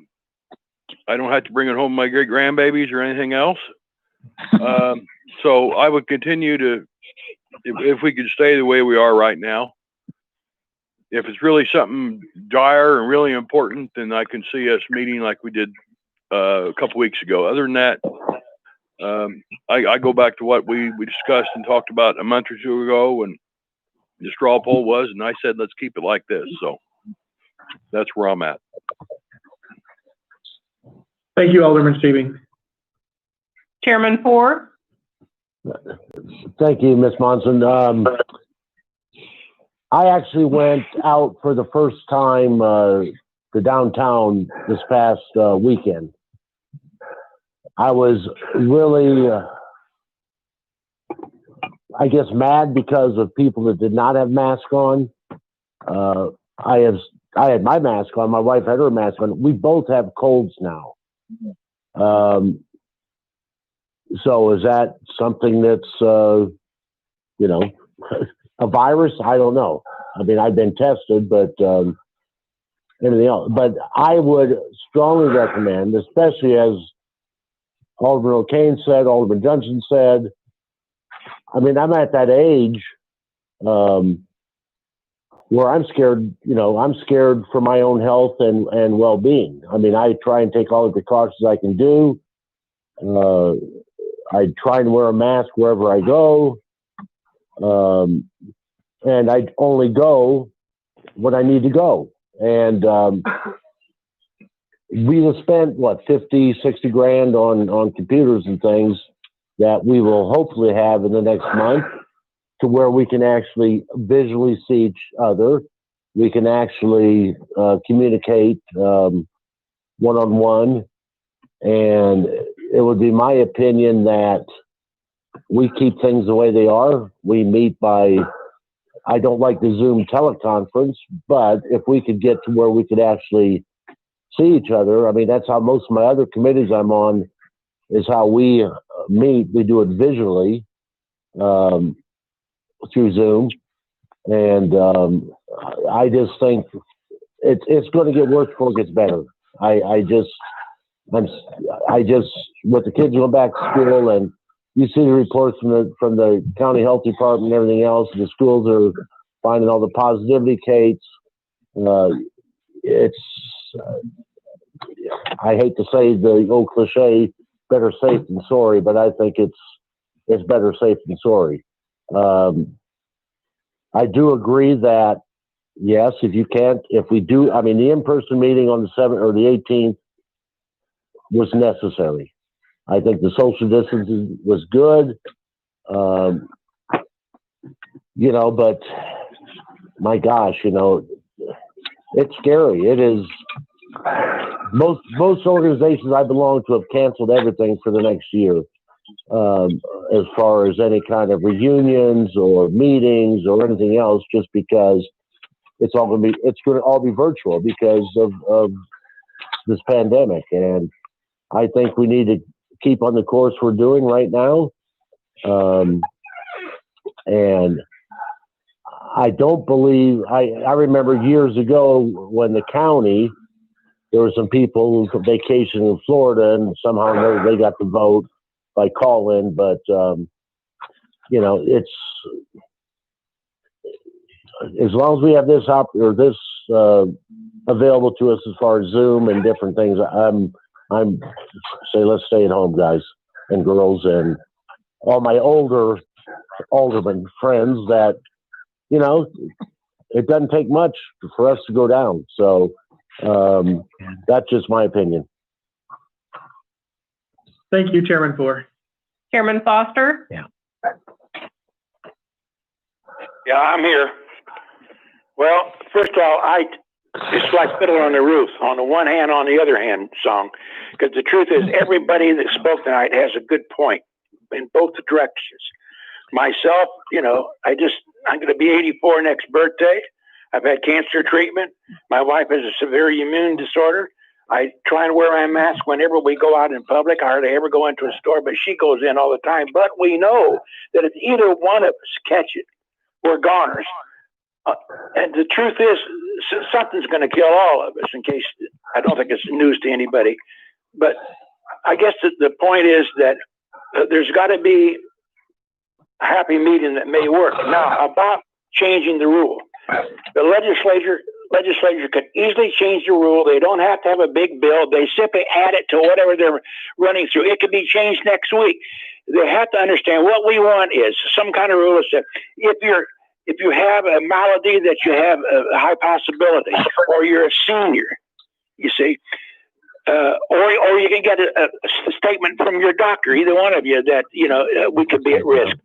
don't have to bring it home my great grandbabies or anything else. So I would continue to, if we could stay the way we are right now. If it's really something dire and really important, then I can see us meeting like we did a couple weeks ago. Other than that, I go back to what we discussed and talked about a month or two ago, and the straw poll was, and I said, let's keep it like this. So that's where I'm at. Thank you, Alderman Strebe. Chairman Ford? Thank you, Ms. Monson. I actually went out for the first time to downtown this past weekend. I was really, I guess, mad because of people that did not have masks on. I had my mask on. My wife had her mask on. We both have colds now. So is that something that's, you know, a virus? I don't know. I mean, I've been tested, but anything else. But I would strongly recommend, especially as Alderman O'Kane said, Alderman Johnson said, I mean, I'm at that age where I'm scared, you know, I'm scared for my own health and well-being. I mean, I try and take all the precautions I can do. I try and wear a mask wherever I go. And I only go when I need to go. And we will spend, what, 50, 60 grand on computers and things that we will hopefully have in the next month to where we can actually visually see each other. We can actually communicate one-on-one. And it would be my opinion that we keep things the way they are. We meet by, I don't like the Zoom teleconference, but if we could get to where we could actually see each other, I mean, that's how most of my other committees I'm on is how we meet. We do it visually through Zoom. And I just think it's going to get worse before it gets better. I just, with the kids going back to school, and you see the reports from the county health department and everything else, the schools are finding all the positivity cases. It's, I hate to say the old cliche, better safe than sorry, but I think it's better safe than sorry. I do agree that, yes, if we do, I mean, the in-person meeting on the 7th or the 18th was necessary. I think the social distancing was good, you know, but my gosh, you know, it's scary. It is. Most organizations I belong to have canceled everything for the next year, as far as any kind of reunions or meetings or anything else, just because it's going to all be virtual because of this pandemic. And I think we need to keep on the course we're doing right now. And I don't believe, I remember years ago when the county, there were some people who vacationed in Florida and somehow they got the vote by call-in, but, you know, it's, as long as we have this available to us as far as Zoom and different things, I'm say, let's stay at home, guys and girls, and all my older alderman friends that, you know, it doesn't take much for us to go down. So that's just my opinion. Thank you, Chairman Four. Chairman Foster? Yeah, I'm here. Well, first of all, it's like Fiddler on the Roof, on the one hand, on the other hand song, because the truth is everybody that spoke tonight has a good point in both directions. Myself, you know, I'm going to be 84 next birthday. I've had cancer treatment. My wife has a severe immune disorder. I try and wear my mask whenever we go out in public. I hardly ever go into a store, but she goes in all the time. But we know that if either one of us catch it, we're goners. And the truth is, something's going to kill all of us, in case, I don't think it's news to anybody. But I guess the point is that there's got to be a happy medium that may work. Now, about changing the rule. The legislature could easily change the rule. They don't have to have a big bill. They simply add it to whatever they're running through. It could be changed next week. They have to understand what we want is some kind of rule that if you have a malady that you have a high possibility, or you're a senior, you see, or you can get a statement from your doctor, either one of you, that, we could be at risk.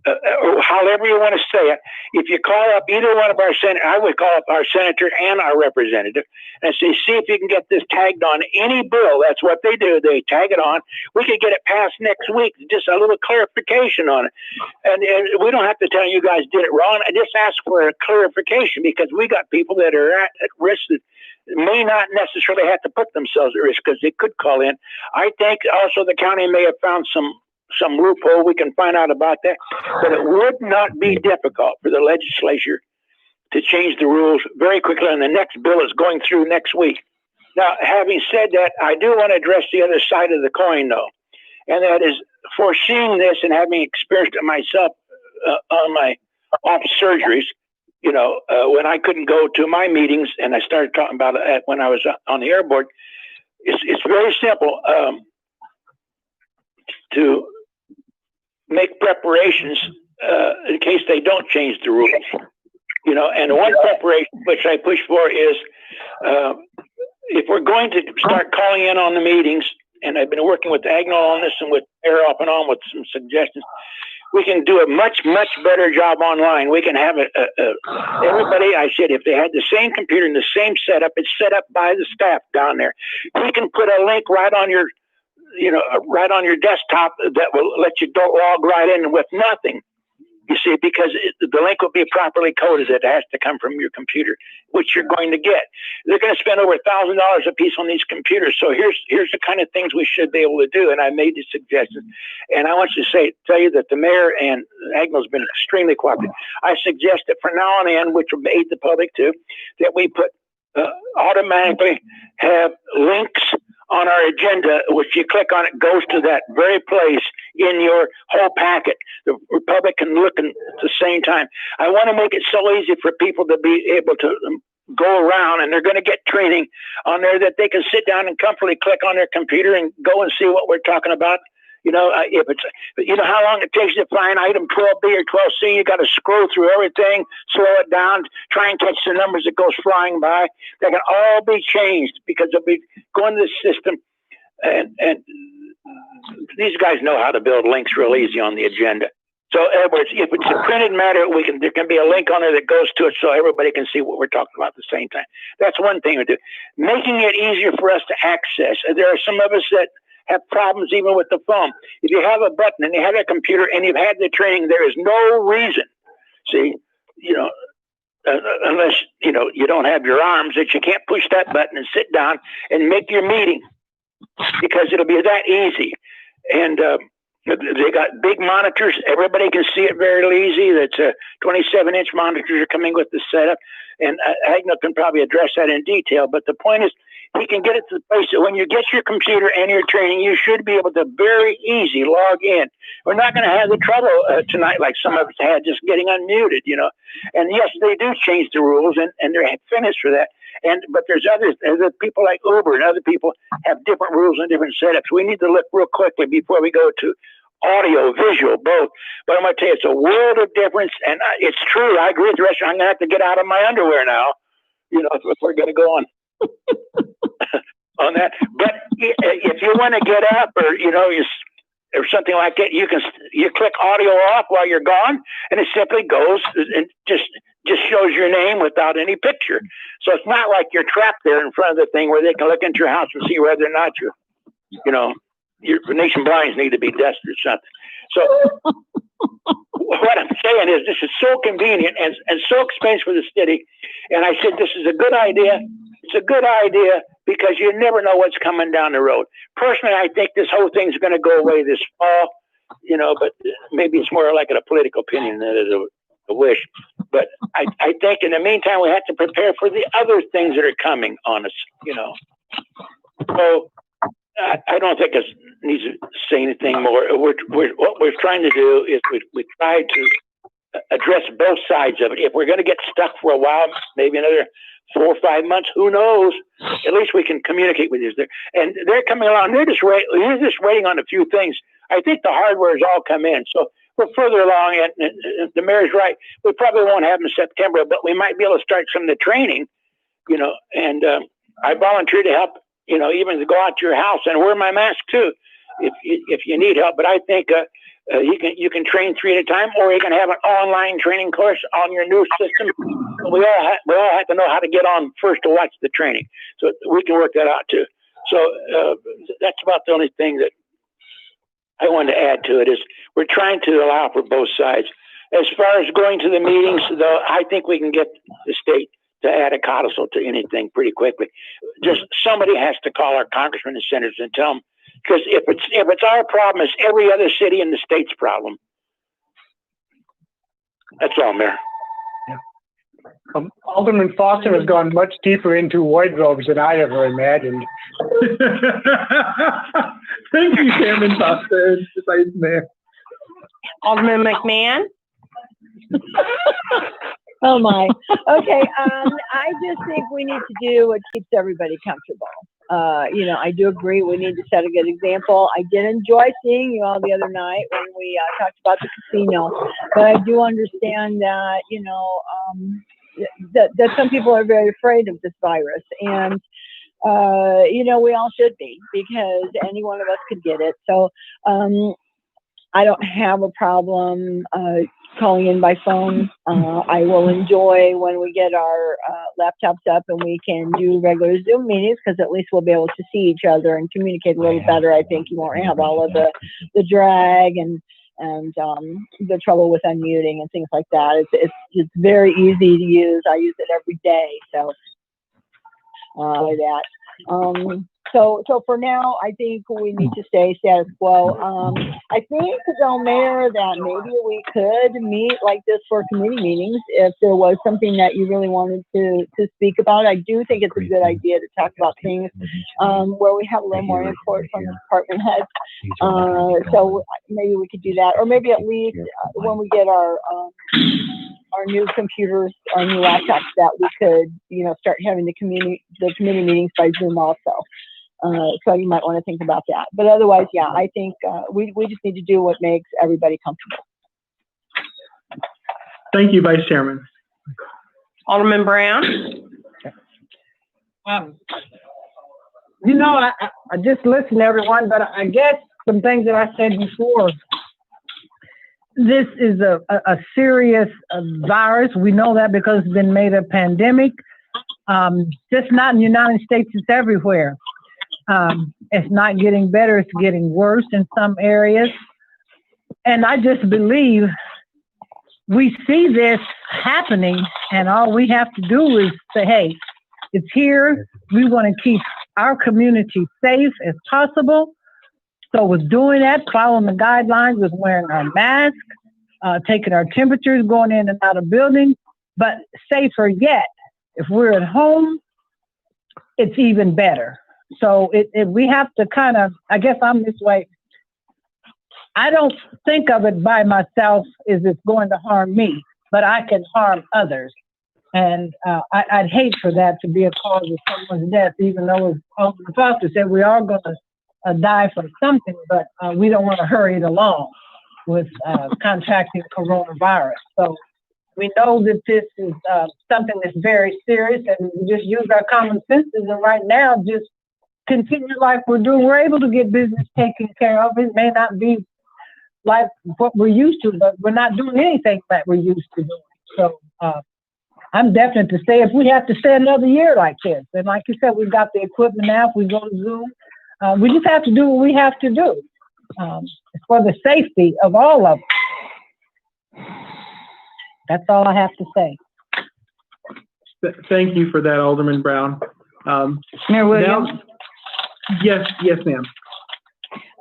Or however you want to say it. If you call up either one of our senators, I would call up our senator and our representative and say, see if you can get this tagged on any bill. That's what they do. They tag it on. We could get it passed next week. Just a little clarification on it. And we don't have to tell you guys did it wrong. I just ask for a clarification, because we got people that are at risk that may not necessarily have to put themselves at risk, because they could call in. I think also the county may have found some loophole. We can find out about that, but it would not be difficult for the legislature to change the rules very quickly, and the next bill is going through next week. Now, having said that, I do want to address the other side of the coin, though, and that is foreseeing this and having experienced it myself on my office surgeries. When I couldn't go to my meetings, and I started talking about it when I was on the air board, it's very simple to make preparations in case they don't change the rules. And one preparation which I push for is if we're going to start calling in on the meetings, and I've been working with Agnell on this and with Air off and on with some suggestions, we can do a much, much better job online. We can have everybody, I said, if they had the same computer and the same setup, it's set up by the staff down there. We can put a link right on your right on your desktop that will let you log right in with nothing. You see, because the link will be properly coded. It has to come from your computer, which you're going to get. They're going to spend over $1,000 a piece on these computers. So here's the kind of things we should be able to do. And I made these suggestions. And I want to tell you that the mayor and Agnell's been extremely cooperative. I suggest that from now on in, which will aid the public too, that we put automatically have links on our agenda, which you click on, it goes to that very place in your whole packet. The public can look at the same time. I want to make it so easy for people to be able to go around, and they're going to get training on there that they can sit down and comfortably click on their computer and go and see what we're talking about. If it's, how long it takes to find item 12B or 12C, you got to scroll through everything, slow it down, try and catch the numbers that goes flying by. They can all be changed because they'll be going to the system. And these guys know how to build links real easy on the agenda. So, in other words, if it's a printed matter, there can be a link on there that goes to it so everybody can see what we're talking about at the same time. That's one thing we do. Making it easier for us to access. There are some of us that have problems even with the phone. If you have a button and you have a computer and you've had the training, there is no reason, unless, you don't have your arms, that you can't push that button and sit down and make your meeting, because it'll be that easy. And they got big monitors. Everybody can see it very easy. That's 27-inch monitors are coming with the setup. And Agnell can probably address that in detail. But the point is, he can get it to the place that when you get your computer and your training, you should be able to very easy log in. We're not going to have the trouble tonight like some of us had just getting unmuted, And yes, they do change the rules, and they're finished for that. But there's other people like Uber and other people have different rules and different setups. We need to look real quickly before we go to audio, visual, both. But I'm going to tell you, it's a world of difference, and it's true. I agree with the rest. I'm going to have to get out of my underwear now, if we're going to go on. On that. But if you want to get up or or something like that, you click audio off while you're gone, and it simply goes and just shows your name without any picture. So it's not like you're trapped there in front of the thing where they can look into your house and see whether or not your nation blinds need to be dusted or something. So what I'm saying is, this is so convenient and so expensive for the city. And I said, this is a good idea. It's a good idea because you never know what's coming down the road. Personally, I think this whole thing's going to go away this fall, but maybe it's more like a political opinion than it is a wish. But I think in the meantime, we have to prepare for the other things that are coming on us, So I don't think it needs to say anything more. What we're trying to do is we try to address both sides of it. If we're going to get stuck for a while, maybe another 4 or 5 months, who knows? At least we can communicate with you. And they're coming along. They're just waiting on a few things. I think the hardware has all come in. So we're further along, and the mayor's right. We probably won't have them in September, but we might be able to start some of the training, and I volunteer to help even to go out to your house and wear my mask too, if you need help. But I think you can train 3 at a time, or you can have an online training course on your new system. We all have to know how to get on first to watch the training, so we can work that out too. So that's about the only thing that I wanted to add to it. Is we're trying to allow for both sides. As far as going to the meetings, though, I think we can get the state to add a codicil to anything pretty quickly. Just somebody has to call our congressmen and senators and tell them, because if it's our problem, it's every other city in the state's problem. That's all, Mayor. Alderman Foster has gone much deeper into wardrobes than I ever imagined. Thank you, Chairman Foster, Vice Mayor. Alderman McMahon? Oh my. Okay. I just think we need to do what keeps everybody comfortable. I do agree we need to set a good example. I did enjoy seeing you all the other night when we talked about the casino, but I do understand that, that some people are very afraid of this virus, and we all should be, because any one of us could get it. So I don't have a problem calling in by phone. I will enjoy when we get our laptops up and we can do regular Zoom meetings, because at least we'll be able to see each other and communicate a little better. I think you won't have all of the drag and the trouble with unmuting and things like that. It's very easy to use. I use it every day. So So for now, I think we need to stay status quo. I think, though, Mayor, that maybe we could meet like this for committee meetings if there was something that you really wanted to speak about. I do think it's a good idea to talk about things where we have a little more input from the department heads. So maybe we could do that, or maybe at least when we get our new computers, our new laptops, that we could, start having the committee meetings by Zoom also. So you might want to think about that. But otherwise, yeah, I think we just need to do what makes everybody comfortable. Thank you, Vice Chairman. Alderman Brown? I just listened to everyone, but I guess some things that I said before, this is a serious virus. We know that because it's been made a pandemic. Just not in the United States, it's everywhere. It's not getting better, it's getting worse in some areas. And I just believe we see this happening, and all we have to do is say, hey, it's here. We want to keep our community safe as possible. So with doing that, following the guidelines, with wearing our masks, taking our temperatures, going in and out of buildings, but safer yet, if we're at home, it's even better. So we have to kind of, I guess I'm this way. I don't think of it by myself as it's going to harm me, but I can harm others. And I'd hate for that to be a cause of someone's death, even though, as Alderman Foster said, we are going to die from something, but we don't want to hurry it along with contracting coronavirus. So we know that this is something that's very serious, and we just use our common senses, and right now just continue like we're doing. We're able to get business taken care of. It may not be like what we're used to, but we're not doing anything that we're used to doing. So I'm definitely to say if we have to stay another year like this, and like you said, we've got the equipment now, if we go to Zoom, we just have to do what we have to do for the safety of all of us. That's all I have to say. Thank you for that, Alderman Brown. Mayor Williams? Yes, ma'am.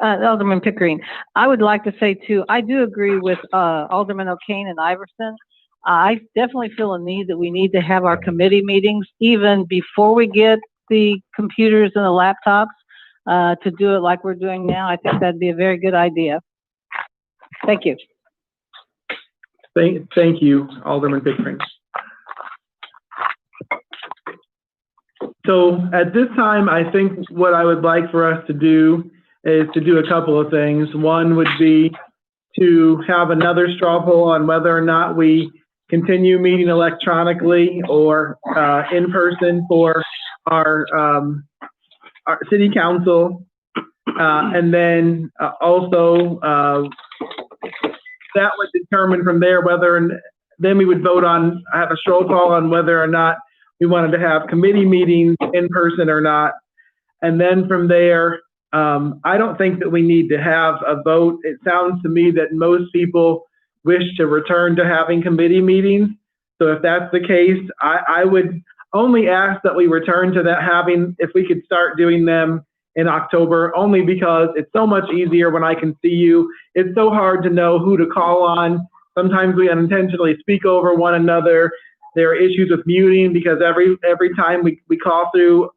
Alderman Pickering, I would like to say too, I do agree with Alderman O'Kane and Iverson. I definitely feel a need that we need to have our committee meetings even before we get the computers and the laptops to do it like we're doing now. I think that'd be a very good idea. Thank you. Thank you, Alderman Pickering. So at this time, I think what I would like for us to do is to do a couple of things. One would be to have another straw poll on whether or not we continue meeting electronically or in person for our our city council, and then also that would determine from there whether, then we would vote on, have a straw call on whether or not we wanted to have committee meetings in person or not. And then from there, I don't think that we need to have a vote. It sounds to me that most people wish to return to having committee meetings. So if that's the case, I would only ask that we return to that having, if we could start doing them in October, only because it's so much easier when I can see you. It's so hard to know who to call on. Sometimes we unintentionally speak over one another. There are issues with muting because every time we call through,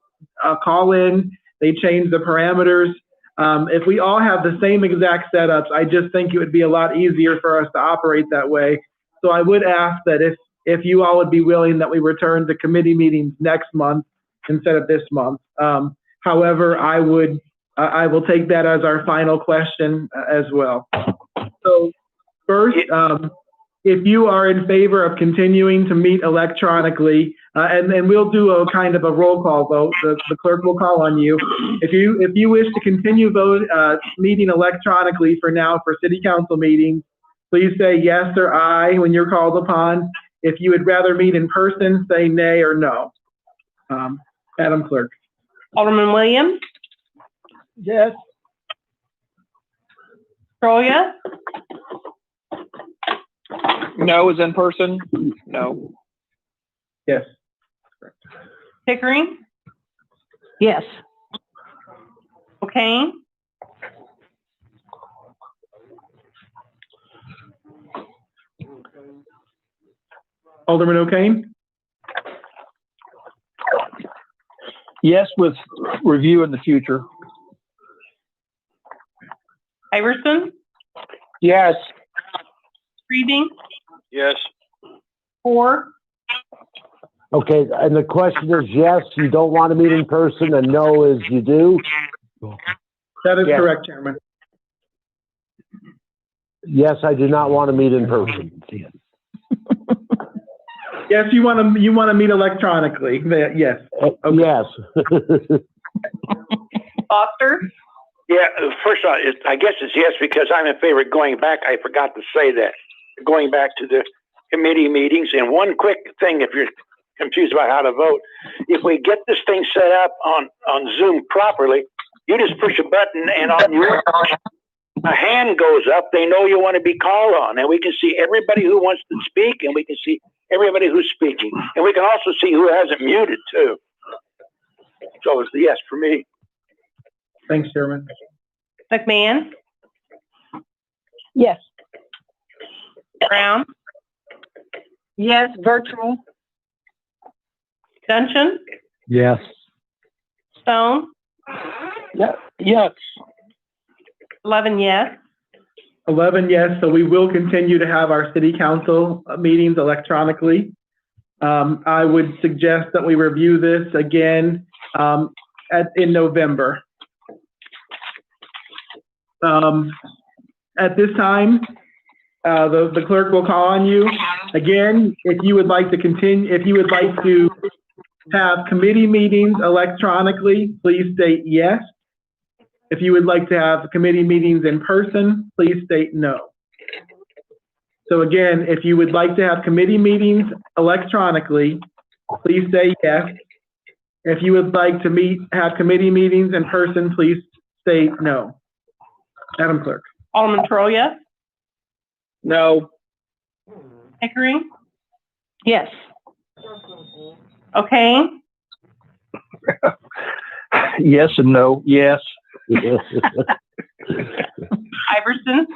call in, they change the parameters. If we all have the same exact setups, I just think it would be a lot easier for us to operate that way. So I would ask that if you all would be willing that we return to committee meetings next month instead of this month. However, I will take that as our final question as well. So first, if you are in favor of continuing to meet electronically, and then we'll do a kind of a roll call vote. The clerk will call on you. If you wish to continue meeting electronically for now for city council meetings, please say yes or aye when you're called upon. If you would rather meet in person, say nay or no. Madam Clerk. Alderman Williams, Yes. Troya, No is in person? No. Yes. Pickering, Yes. O'Kane, Alderman O'Kane? Yes, with review in the future. Iverson, Yes. Reading, Yes. Ford, Okay, and the question is yes, you don't want to meet in person, and no is you do? That is Yes. correct, Chairman. Yes, I do not want to meet in person. Yes, you want to meet electronically. Yes. Okay. Yes. Foster, Yeah, first off, I guess it's yes, because I'm in favor of going back. I forgot to say that. Going back to the committee meetings. And one quick thing, if you're confused about how to vote, if we get this thing set up on Zoom properly, you just push a button and on your a hand goes up, they know you want to be called on, and we can see everybody who wants to speak, and we can see everybody who's speaking, and we can also see who hasn't muted too. So it's the yes for me. Thanks, Chairman. McMahon, Yes. Brown, Yes, virtual. Dungeon, Yes. Stone, Yeah. Yes. 11 yes. 11 yes, so we will continue to have our city council meetings electronically. I would suggest that we review this again in November. At this time, the clerk will call on you. Again, if you would like to continue, if you would like to have committee meetings electronically, please state yes. If you would like to have committee meetings in person, please state no. So again, if you would like to have committee meetings electronically, please say yes. If you would like to have committee meetings in person, please state no. Madam Clerk. Alderman Troya, No. Pickering, Yes. O'Kane, Yes and no. Yes. Iverson,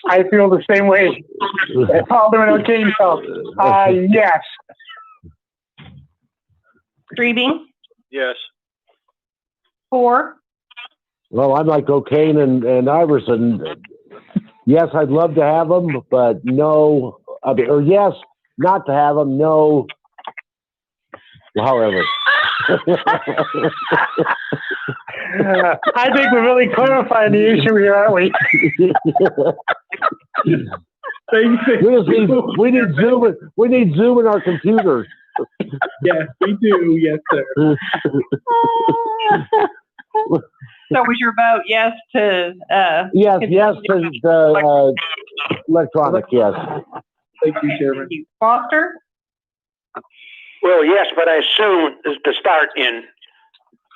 I feel the same way. Alderman O'Kane felt. Yes. Reading, Yes. Ford, Well, I'm like O'Kane and Iverson. Yes, I'd love to have them, but no, or yes, not to have them, no, however. I think we're really clarifying the issue here, aren't we? We need Zoom in our computers. Yes, we do. Yes, sir. So was your vote yes to, Yes, yes, to the electronic, yes. Thank you, Chairman. Foster? Well, yes, but I assume it's to start in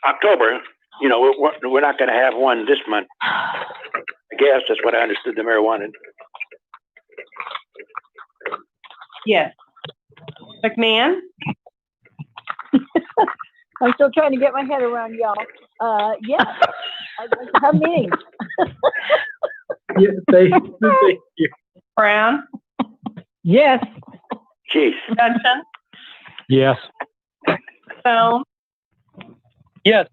October. You know, we're not going to have one this month. I guess that's what I understood the mayor wanted. Yes. McMahon? I'm still trying to get my head around y'all. Yeah, I'd like to have meetings. Yes, thank you. Brown? Yes. Jeez. Johnson? Yes. Stone? Yes.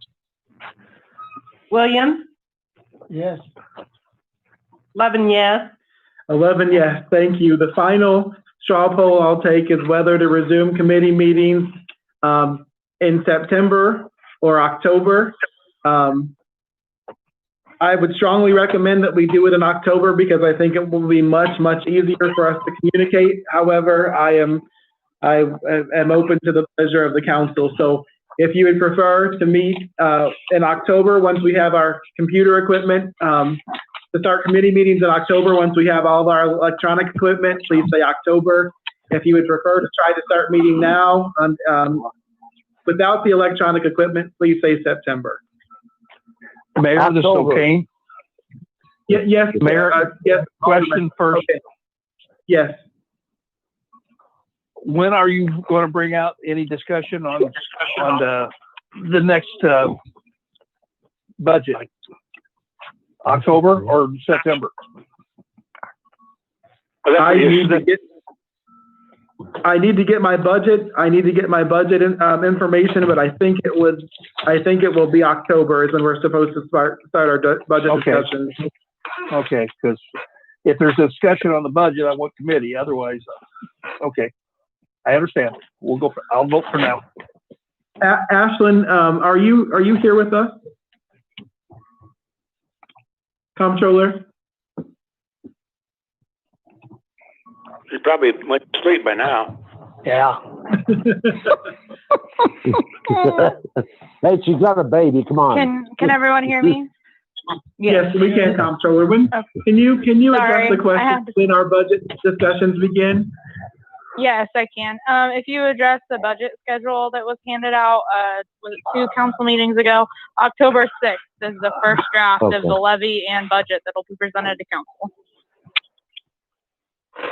Williams? Yes. 11 yes. 11 yes, thank you. The final straw poll I'll take is whether to resume committee meetings in September or October. I would strongly recommend that we do it in October because I think it will be much, much easier for us to communicate. However, I am open to the pleasure of the council. So if you would prefer to meet in October, once we have our computer equipment, to start committee meetings in October, once we have all of our electronic equipment, please say October. If you would prefer to try to start meeting now without the electronic equipment, please say September. Mayor, this is okay. Yes, Mayor, yes. question first. Okay. Yes. When are you going to bring out any discussion on the next budget? October or September? I need to get my budget. I need to get my budget information, but I think it will be October is when we're supposed to start our budget discussions. Okay, because if there's a discussion on the budget, I want committee. Otherwise, okay, I understand. I'll vote for now. Ashlyn, are you here with us? Comptroller? She probably went to sleep by now. Yeah. Hey, she's got a baby. Come on. Can everyone hear me? Yes, we can, Comptroller. Can you address the question when our budget discussions begin? Yes, I can. If you address the budget schedule that was handed out, was it 2 council meetings ago? October 6th is the first draft of the levy and budget that will be presented to council.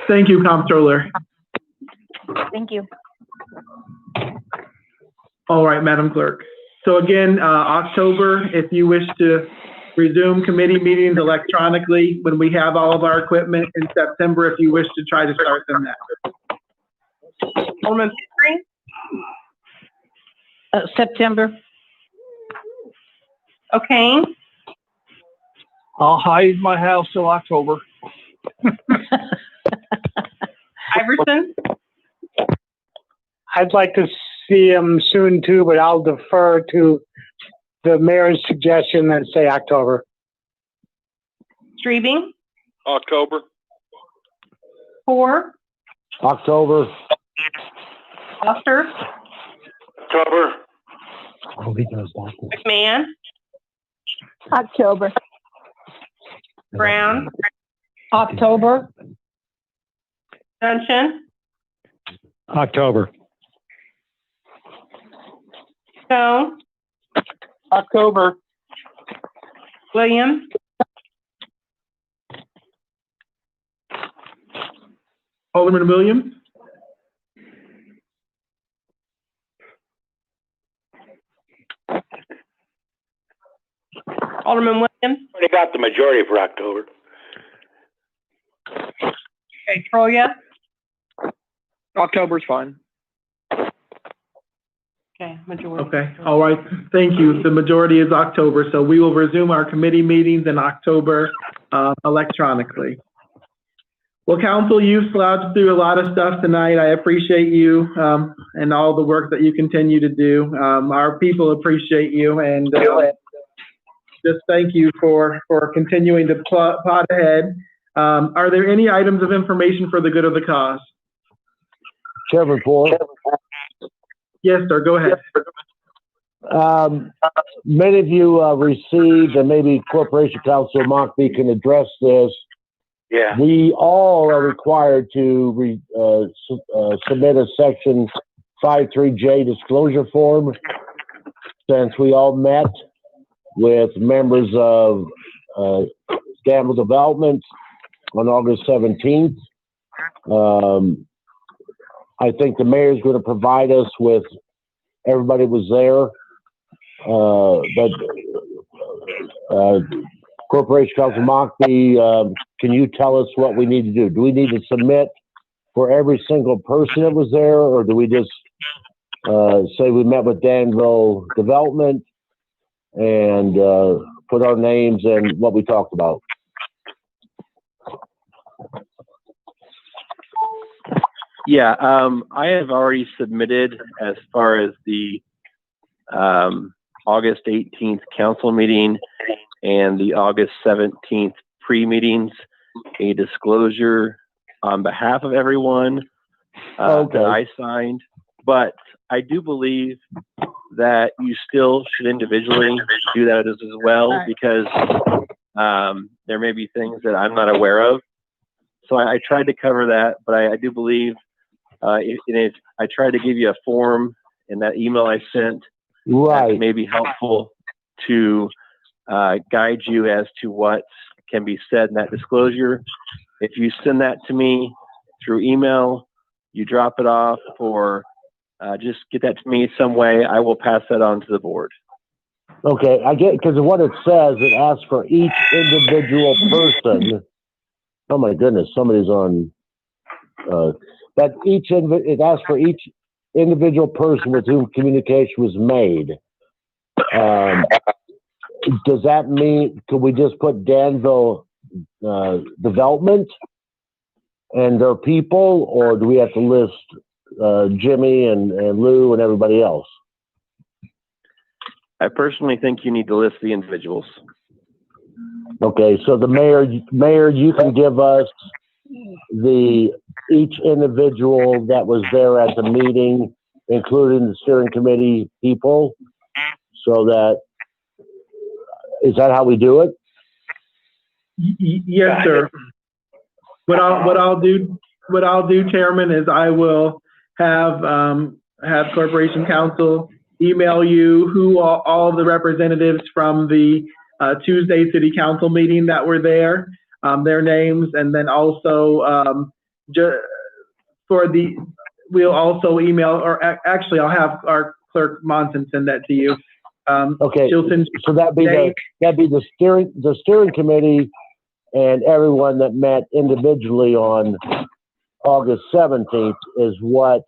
Thank you, Comptroller. Thank you. All right, Madam Clerk. So again, October, if you wish to resume committee meetings electronically when we have all of our equipment, in September, if you wish to try to start them now. Alderman Pickering? September. Okay. I'll hide my house till October. Iverson? I'd like to see them soon too, but I'll defer to the mayor's suggestion and say October. Streebing? October. 4? October. Foster? October. McMahon? October. Brown? October. Johnson? October. Stone? October. Williams? Alderman Williams? Alderman Williams? Already got the majority for October. Okay, Troya? October's fine. Okay, majority. Okay, all right, thank you. The majority is October, so we will resume our committee meetings in October electronically. Well, Council, you've slouched through a lot of stuff tonight. I appreciate you and all the work that you continue to do. Our people appreciate you, and just thank you for continuing to plot ahead. Are there any items of information for the good of the cause? Chairman Ford. Yes, sir, go ahead. Many of you received, and maybe Corporation Counsel Mockbee can address this. Yeah. We all are required to submit a Section 53J disclosure form, since we all met with members of Danville Development on August 17th. I think the mayor is going to provide us with, everybody was there, but Corporation Counsel Mockbee, can you tell us what we need to do? Do we need to submit for every single person that was there, or do we just say we met with Danville Development and put our names and what we talked about? Yeah, I have already submitted, as far as the August 18th council meeting and the August 17th pre-meetings, a disclosure on behalf of everyone that I signed. But I do believe that you still should individually do that as well, because there may be things that I'm not aware of. So I tried to cover that, but I do believe if I tried to give you a form in that email I sent, that may be helpful to guide you as to what can be said in that disclosure. If you send that to me through email, you drop it off, or just get that to me some way, I will pass that on to the board. Okay, I get, because of what it says, it asks for each individual person. Oh my goodness, somebody's on. But it asks for each individual person with whom communication was made. Does that mean, could we just put Danville Development and their people, or do we have to list Jimmy and Lou and everybody else? I personally think you need to list the individuals. Okay, so the mayor, you can give us each individual that was there at the meeting, including the steering committee people, so that, is that how we do it? Yes, sir. What I'll do, Chairman, is I will have Corporation Counsel email you who all of the representatives from the Tuesday City Council meeting that were there, their names, and then also we'll also email, or actually I'll have our clerk Monson send that to you. Okay, so that'd be the steering committee and everyone that met individually on August 17th is what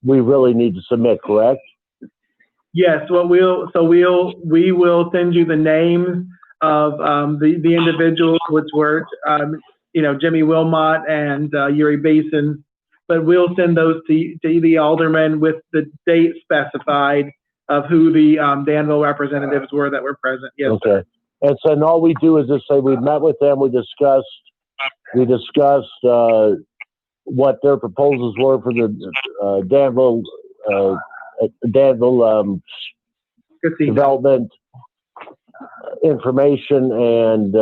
we really need to submit, correct? Yes, we will send you the names of the individuals, which were Jimmy Wilmot and Yuri Basin, but we'll send those to the aldermen with the date specified of who the Danville representatives were that were present. Yes, okay. sir. And so all we do is just say we met with them, we discussed what their proposals were for the Danville development information, and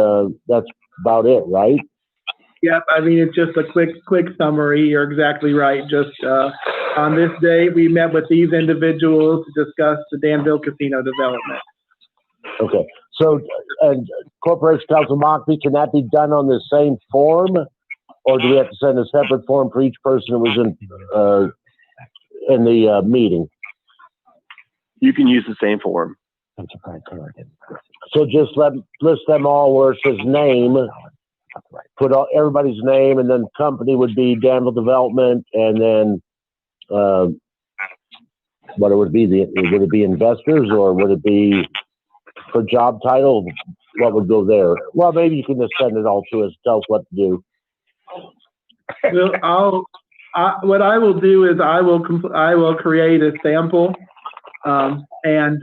that's about it, right? Yep, I mean, it's just a quick summary. You're exactly right. Just on this day, we met with these individuals to discuss the Danville casino development. Okay, so Corporation Counsel Mockbee, can that be done on the same form, or do we have to send a separate form for each person who was in the meeting? You can use the same form. So just list them all where it says name, put everybody's name, and then company would be Danville Development, and then what it would be, would it be investors, or would it be for job title? What would go there? Well, maybe you can just send it all to us, tell us what to do. Well, what I will do is I will create a sample, and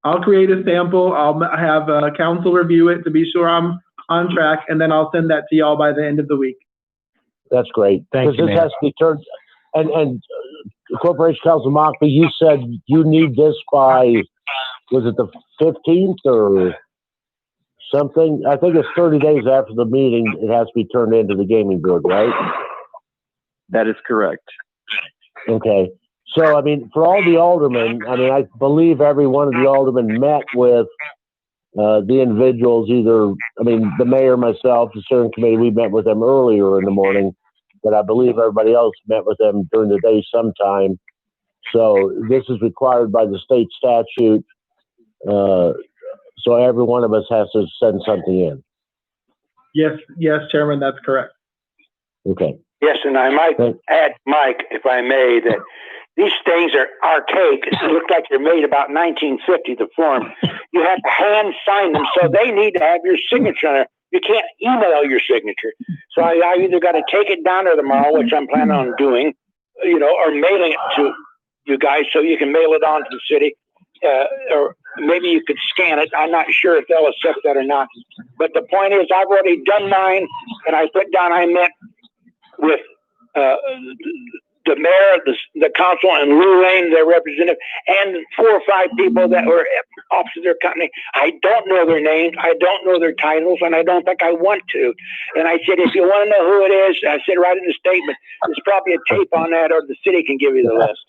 I'll create a sample. I'll have council review it to be sure I'm on track, and then I'll send that to y'all by the end of the week. That's great. Thank you, this has to be turned, and Corporation Council Mockby, you said you need this by, was it the 15th or something? I think it's 30 days after the meeting. It has to be turned into the gaming board, right? That is correct. Okay. So, I mean, for all the aldermen, I mean, I believe every one of the aldermen met with the individuals, either, I mean, the mayor, myself, the steering committee, we met with them earlier in the morning, but I believe everybody else met with them during the day sometime. So this is required by the state statute. So every one of us has to send something in. Yes, Chairman, that's correct. Okay. Yes, and I might add, Mike, if I may, that these things are archaic. It looks like they're made about 1950, the form. You have to hand sign them, so they need to have your signature on it. You can't email your signature. So I either got to take it down there tomorrow, which I'm planning on doing, or mailing it to you guys so you can mail it on to the city. Or maybe you could scan it. I'm not sure if they'll accept that or not. But the point is, I've already done mine, and I put down I met with the mayor, the council, and Lou Lane, their representative, and 4 or 5 people that were officers of their company. I don't know their names, I don't know their titles, and I don't think I want to. And I said, if you want to know who it is, I said, write in the statement. There's probably a tape on that, or the city can give you the list.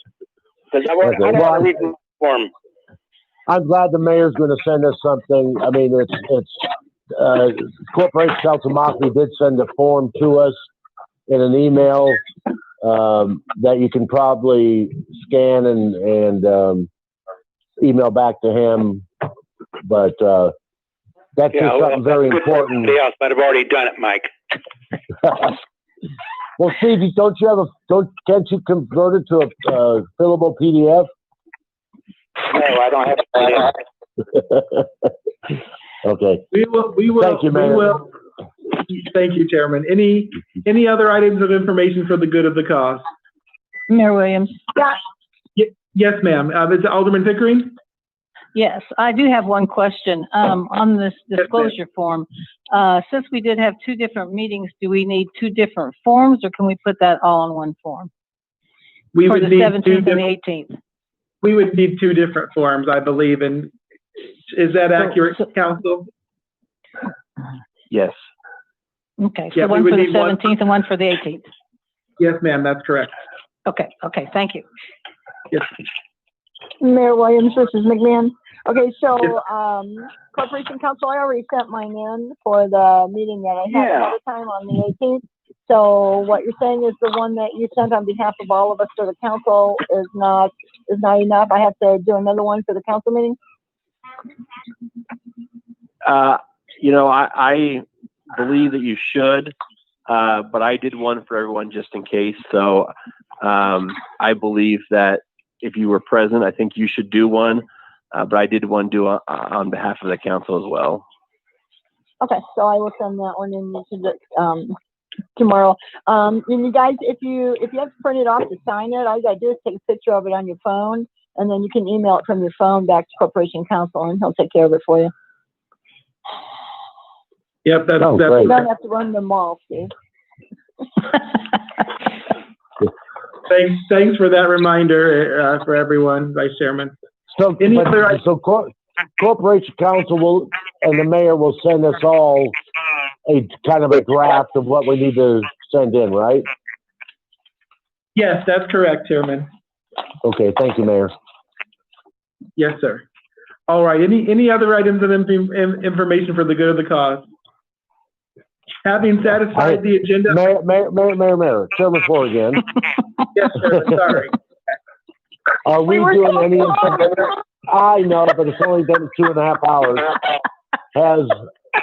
Because I want to read the form. I'm glad the mayor's going to send us something. I mean, it's Corporation Council Mockby did send a form to us in an email that you can probably scan and email back to him. But that's just something very important. Somebody else, but I've already done it, Mike. Well, Steve, can't you convert it to a fillable PDF? No, I don't have a PDF. Okay. We will. Thank you, Mayor. Thank you, Chairman. Any other items of information for the good of the cause? Mayor Williams. Yes, ma'am. Is it Alderman Pickering? Yes, I do have one question on this disclosure form. Since we did have 2 different meetings, do we need 2 different forms, or can we put that all in one form? We for would the need 17th and the 18th. We would need 2 different forms, I believe. And is that accurate, Council? Yes. Okay, so one for the 17th and one for the 18th. Yes, ma'am, that's correct. Okay, thank you. Yes. Mayor Williams, this is McMahon. Okay, so Corporation Council, I already sent mine in for the meeting that I had ahead of time on the 18th. So what you're saying is the one that you sent on behalf of all of us for the council is not enough. I have to do another one for the council meeting. I believe that you should, but I did one for everyone just in case. So I believe that if you were present, I think you should do one. But I did one on behalf of the council as well. Okay, so I will send that one in tomorrow. And you guys, if you have to print it off to sign it, all you gotta do is take a picture of it on your phone, and then you can email it from your phone back to Corporation Council, and he'll take care of it for you. Yep, that's great. You don't have to run them all, Steve. Thanks for that reminder for everyone, Vice Chairman. So Corporation Council and the mayor will send us all a kind of a draft of what we need to send in, right? Yes, that's correct, Chairman. Okay, thank you, Mayor. Yes, sir. All right. Any other items of information for the good of the cause? Having satisfied the agenda. Mayor, Chairman Floor again. Yes, sir. Sorry. Are we doing any? I know, but it's only been 2.5 hours.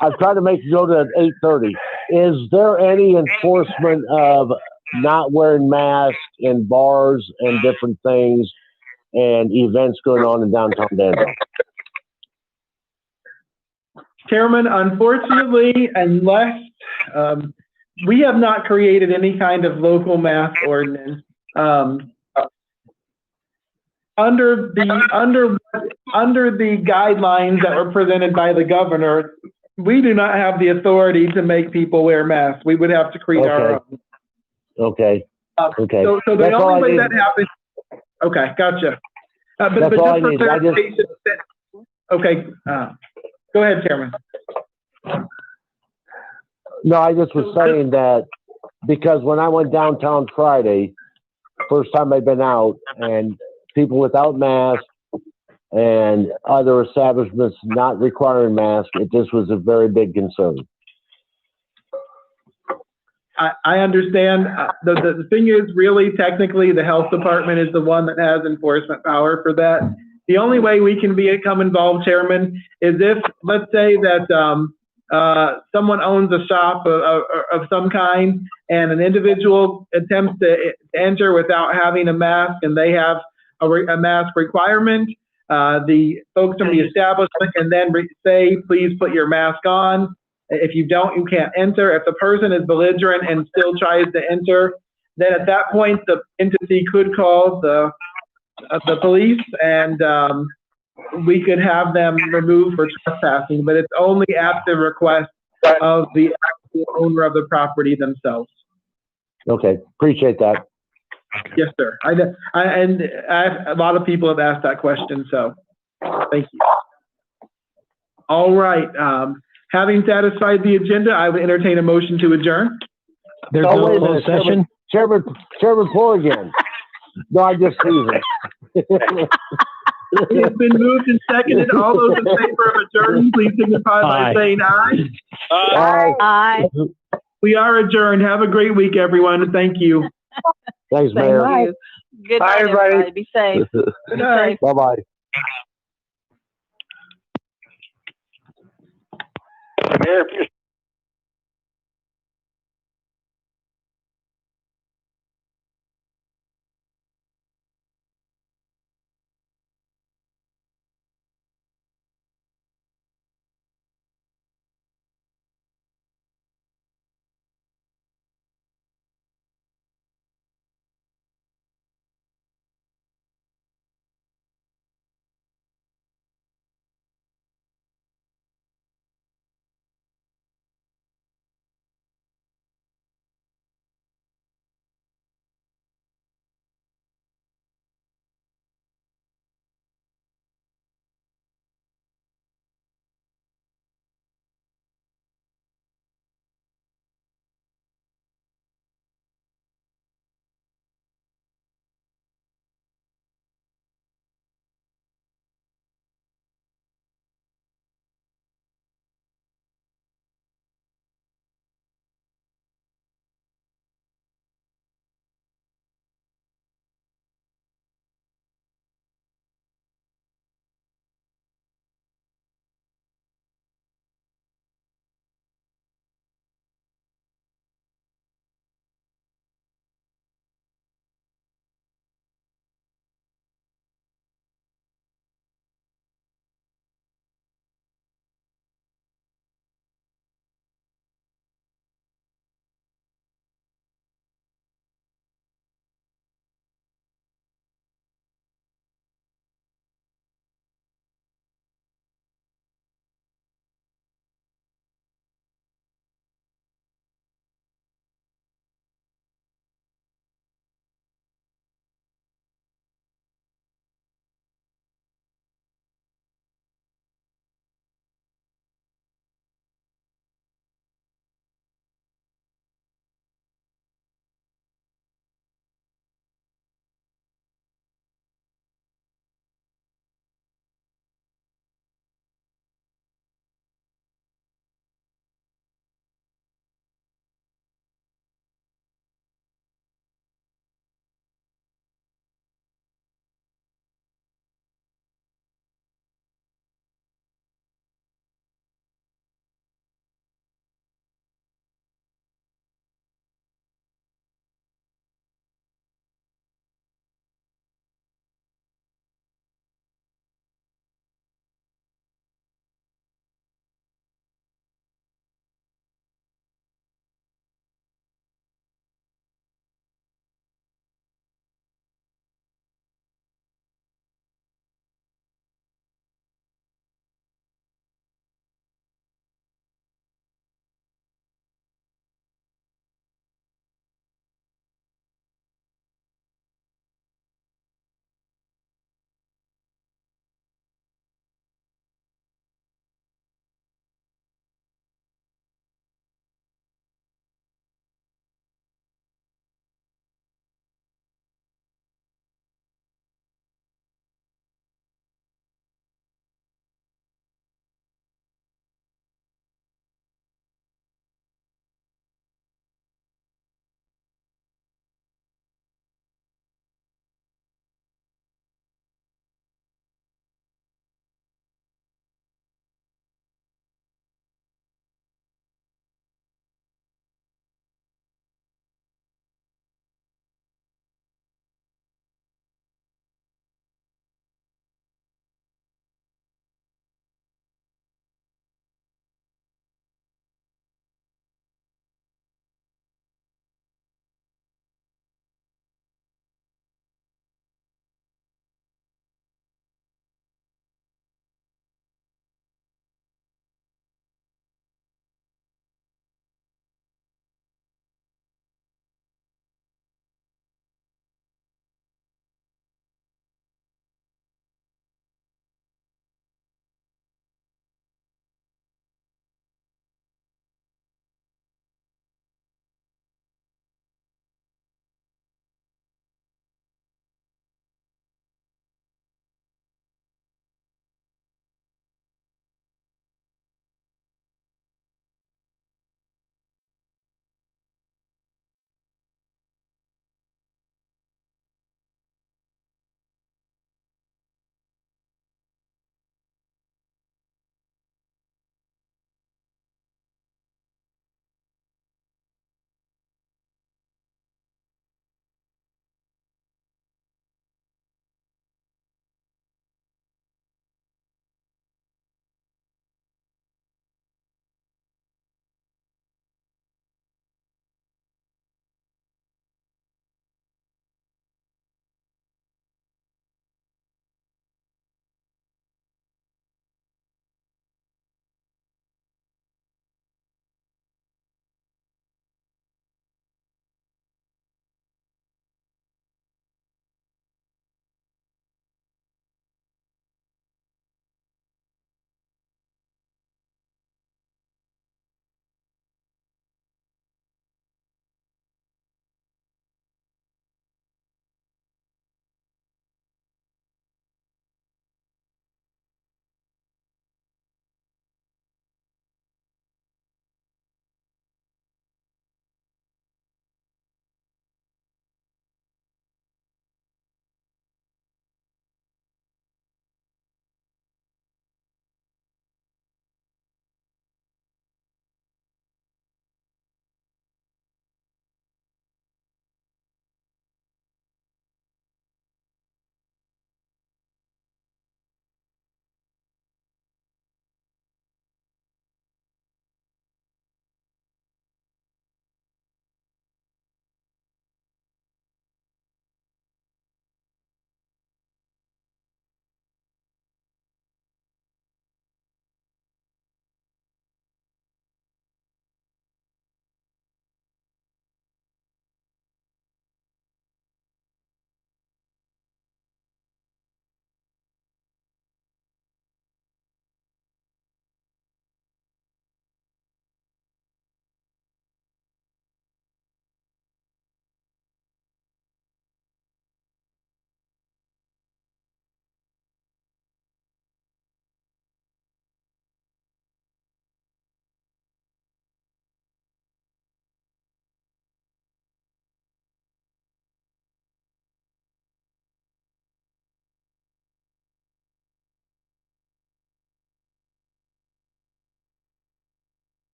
I've tried to make it go to 8:30. Is there any enforcement of not wearing masks in bars and different things and events going on in downtown Danville? Chairman, unfortunately, unless we have not created any kind of local mask ordinance. Under the guidelines that were presented by the governor, we do not have the authority to make people wear masks. We would have to create our own. Okay. So the only way that happens Okay, gotcha. But That's just all I for need. clarification, okay, go ahead, Chairman. No, I just was saying that because when I went downtown Friday, first time I've been out, and people without masks and other establishments not requiring masks, this was a very big concern. I understand. The thing is, really, technically, the health department is the one that has enforcement power for that. The only way we can become involved, Chairman, is if, let's say that someone owns a shop of some kind and an individual attempts to enter without having a mask and they have a mask requirement, the folks from the establishment can then say, please put your mask on. If you don't, you can't enter. If the person is belligerent and still tries to enter, then at that point, the entity could call the police and we could have them removed for trespassing, but it's only at the request of the actual owner of the property themselves. Okay, appreciate that. Yes, sir. A lot of people have asked that question, so thank you. All right. Having satisfied the agenda, I would entertain a motion to adjourn. There's no closed session. Chairman Poor again. No, I just teasing. It's been moved and seconded. All those in favor of adjourning, please signify by saying aye. Aye. Aye. We are adjourned. Have a great week, everyone. Thank you. Thanks, Mayor. Bye. Good night, everybody. Be safe. Good night. Bye-bye. Mayor, if you're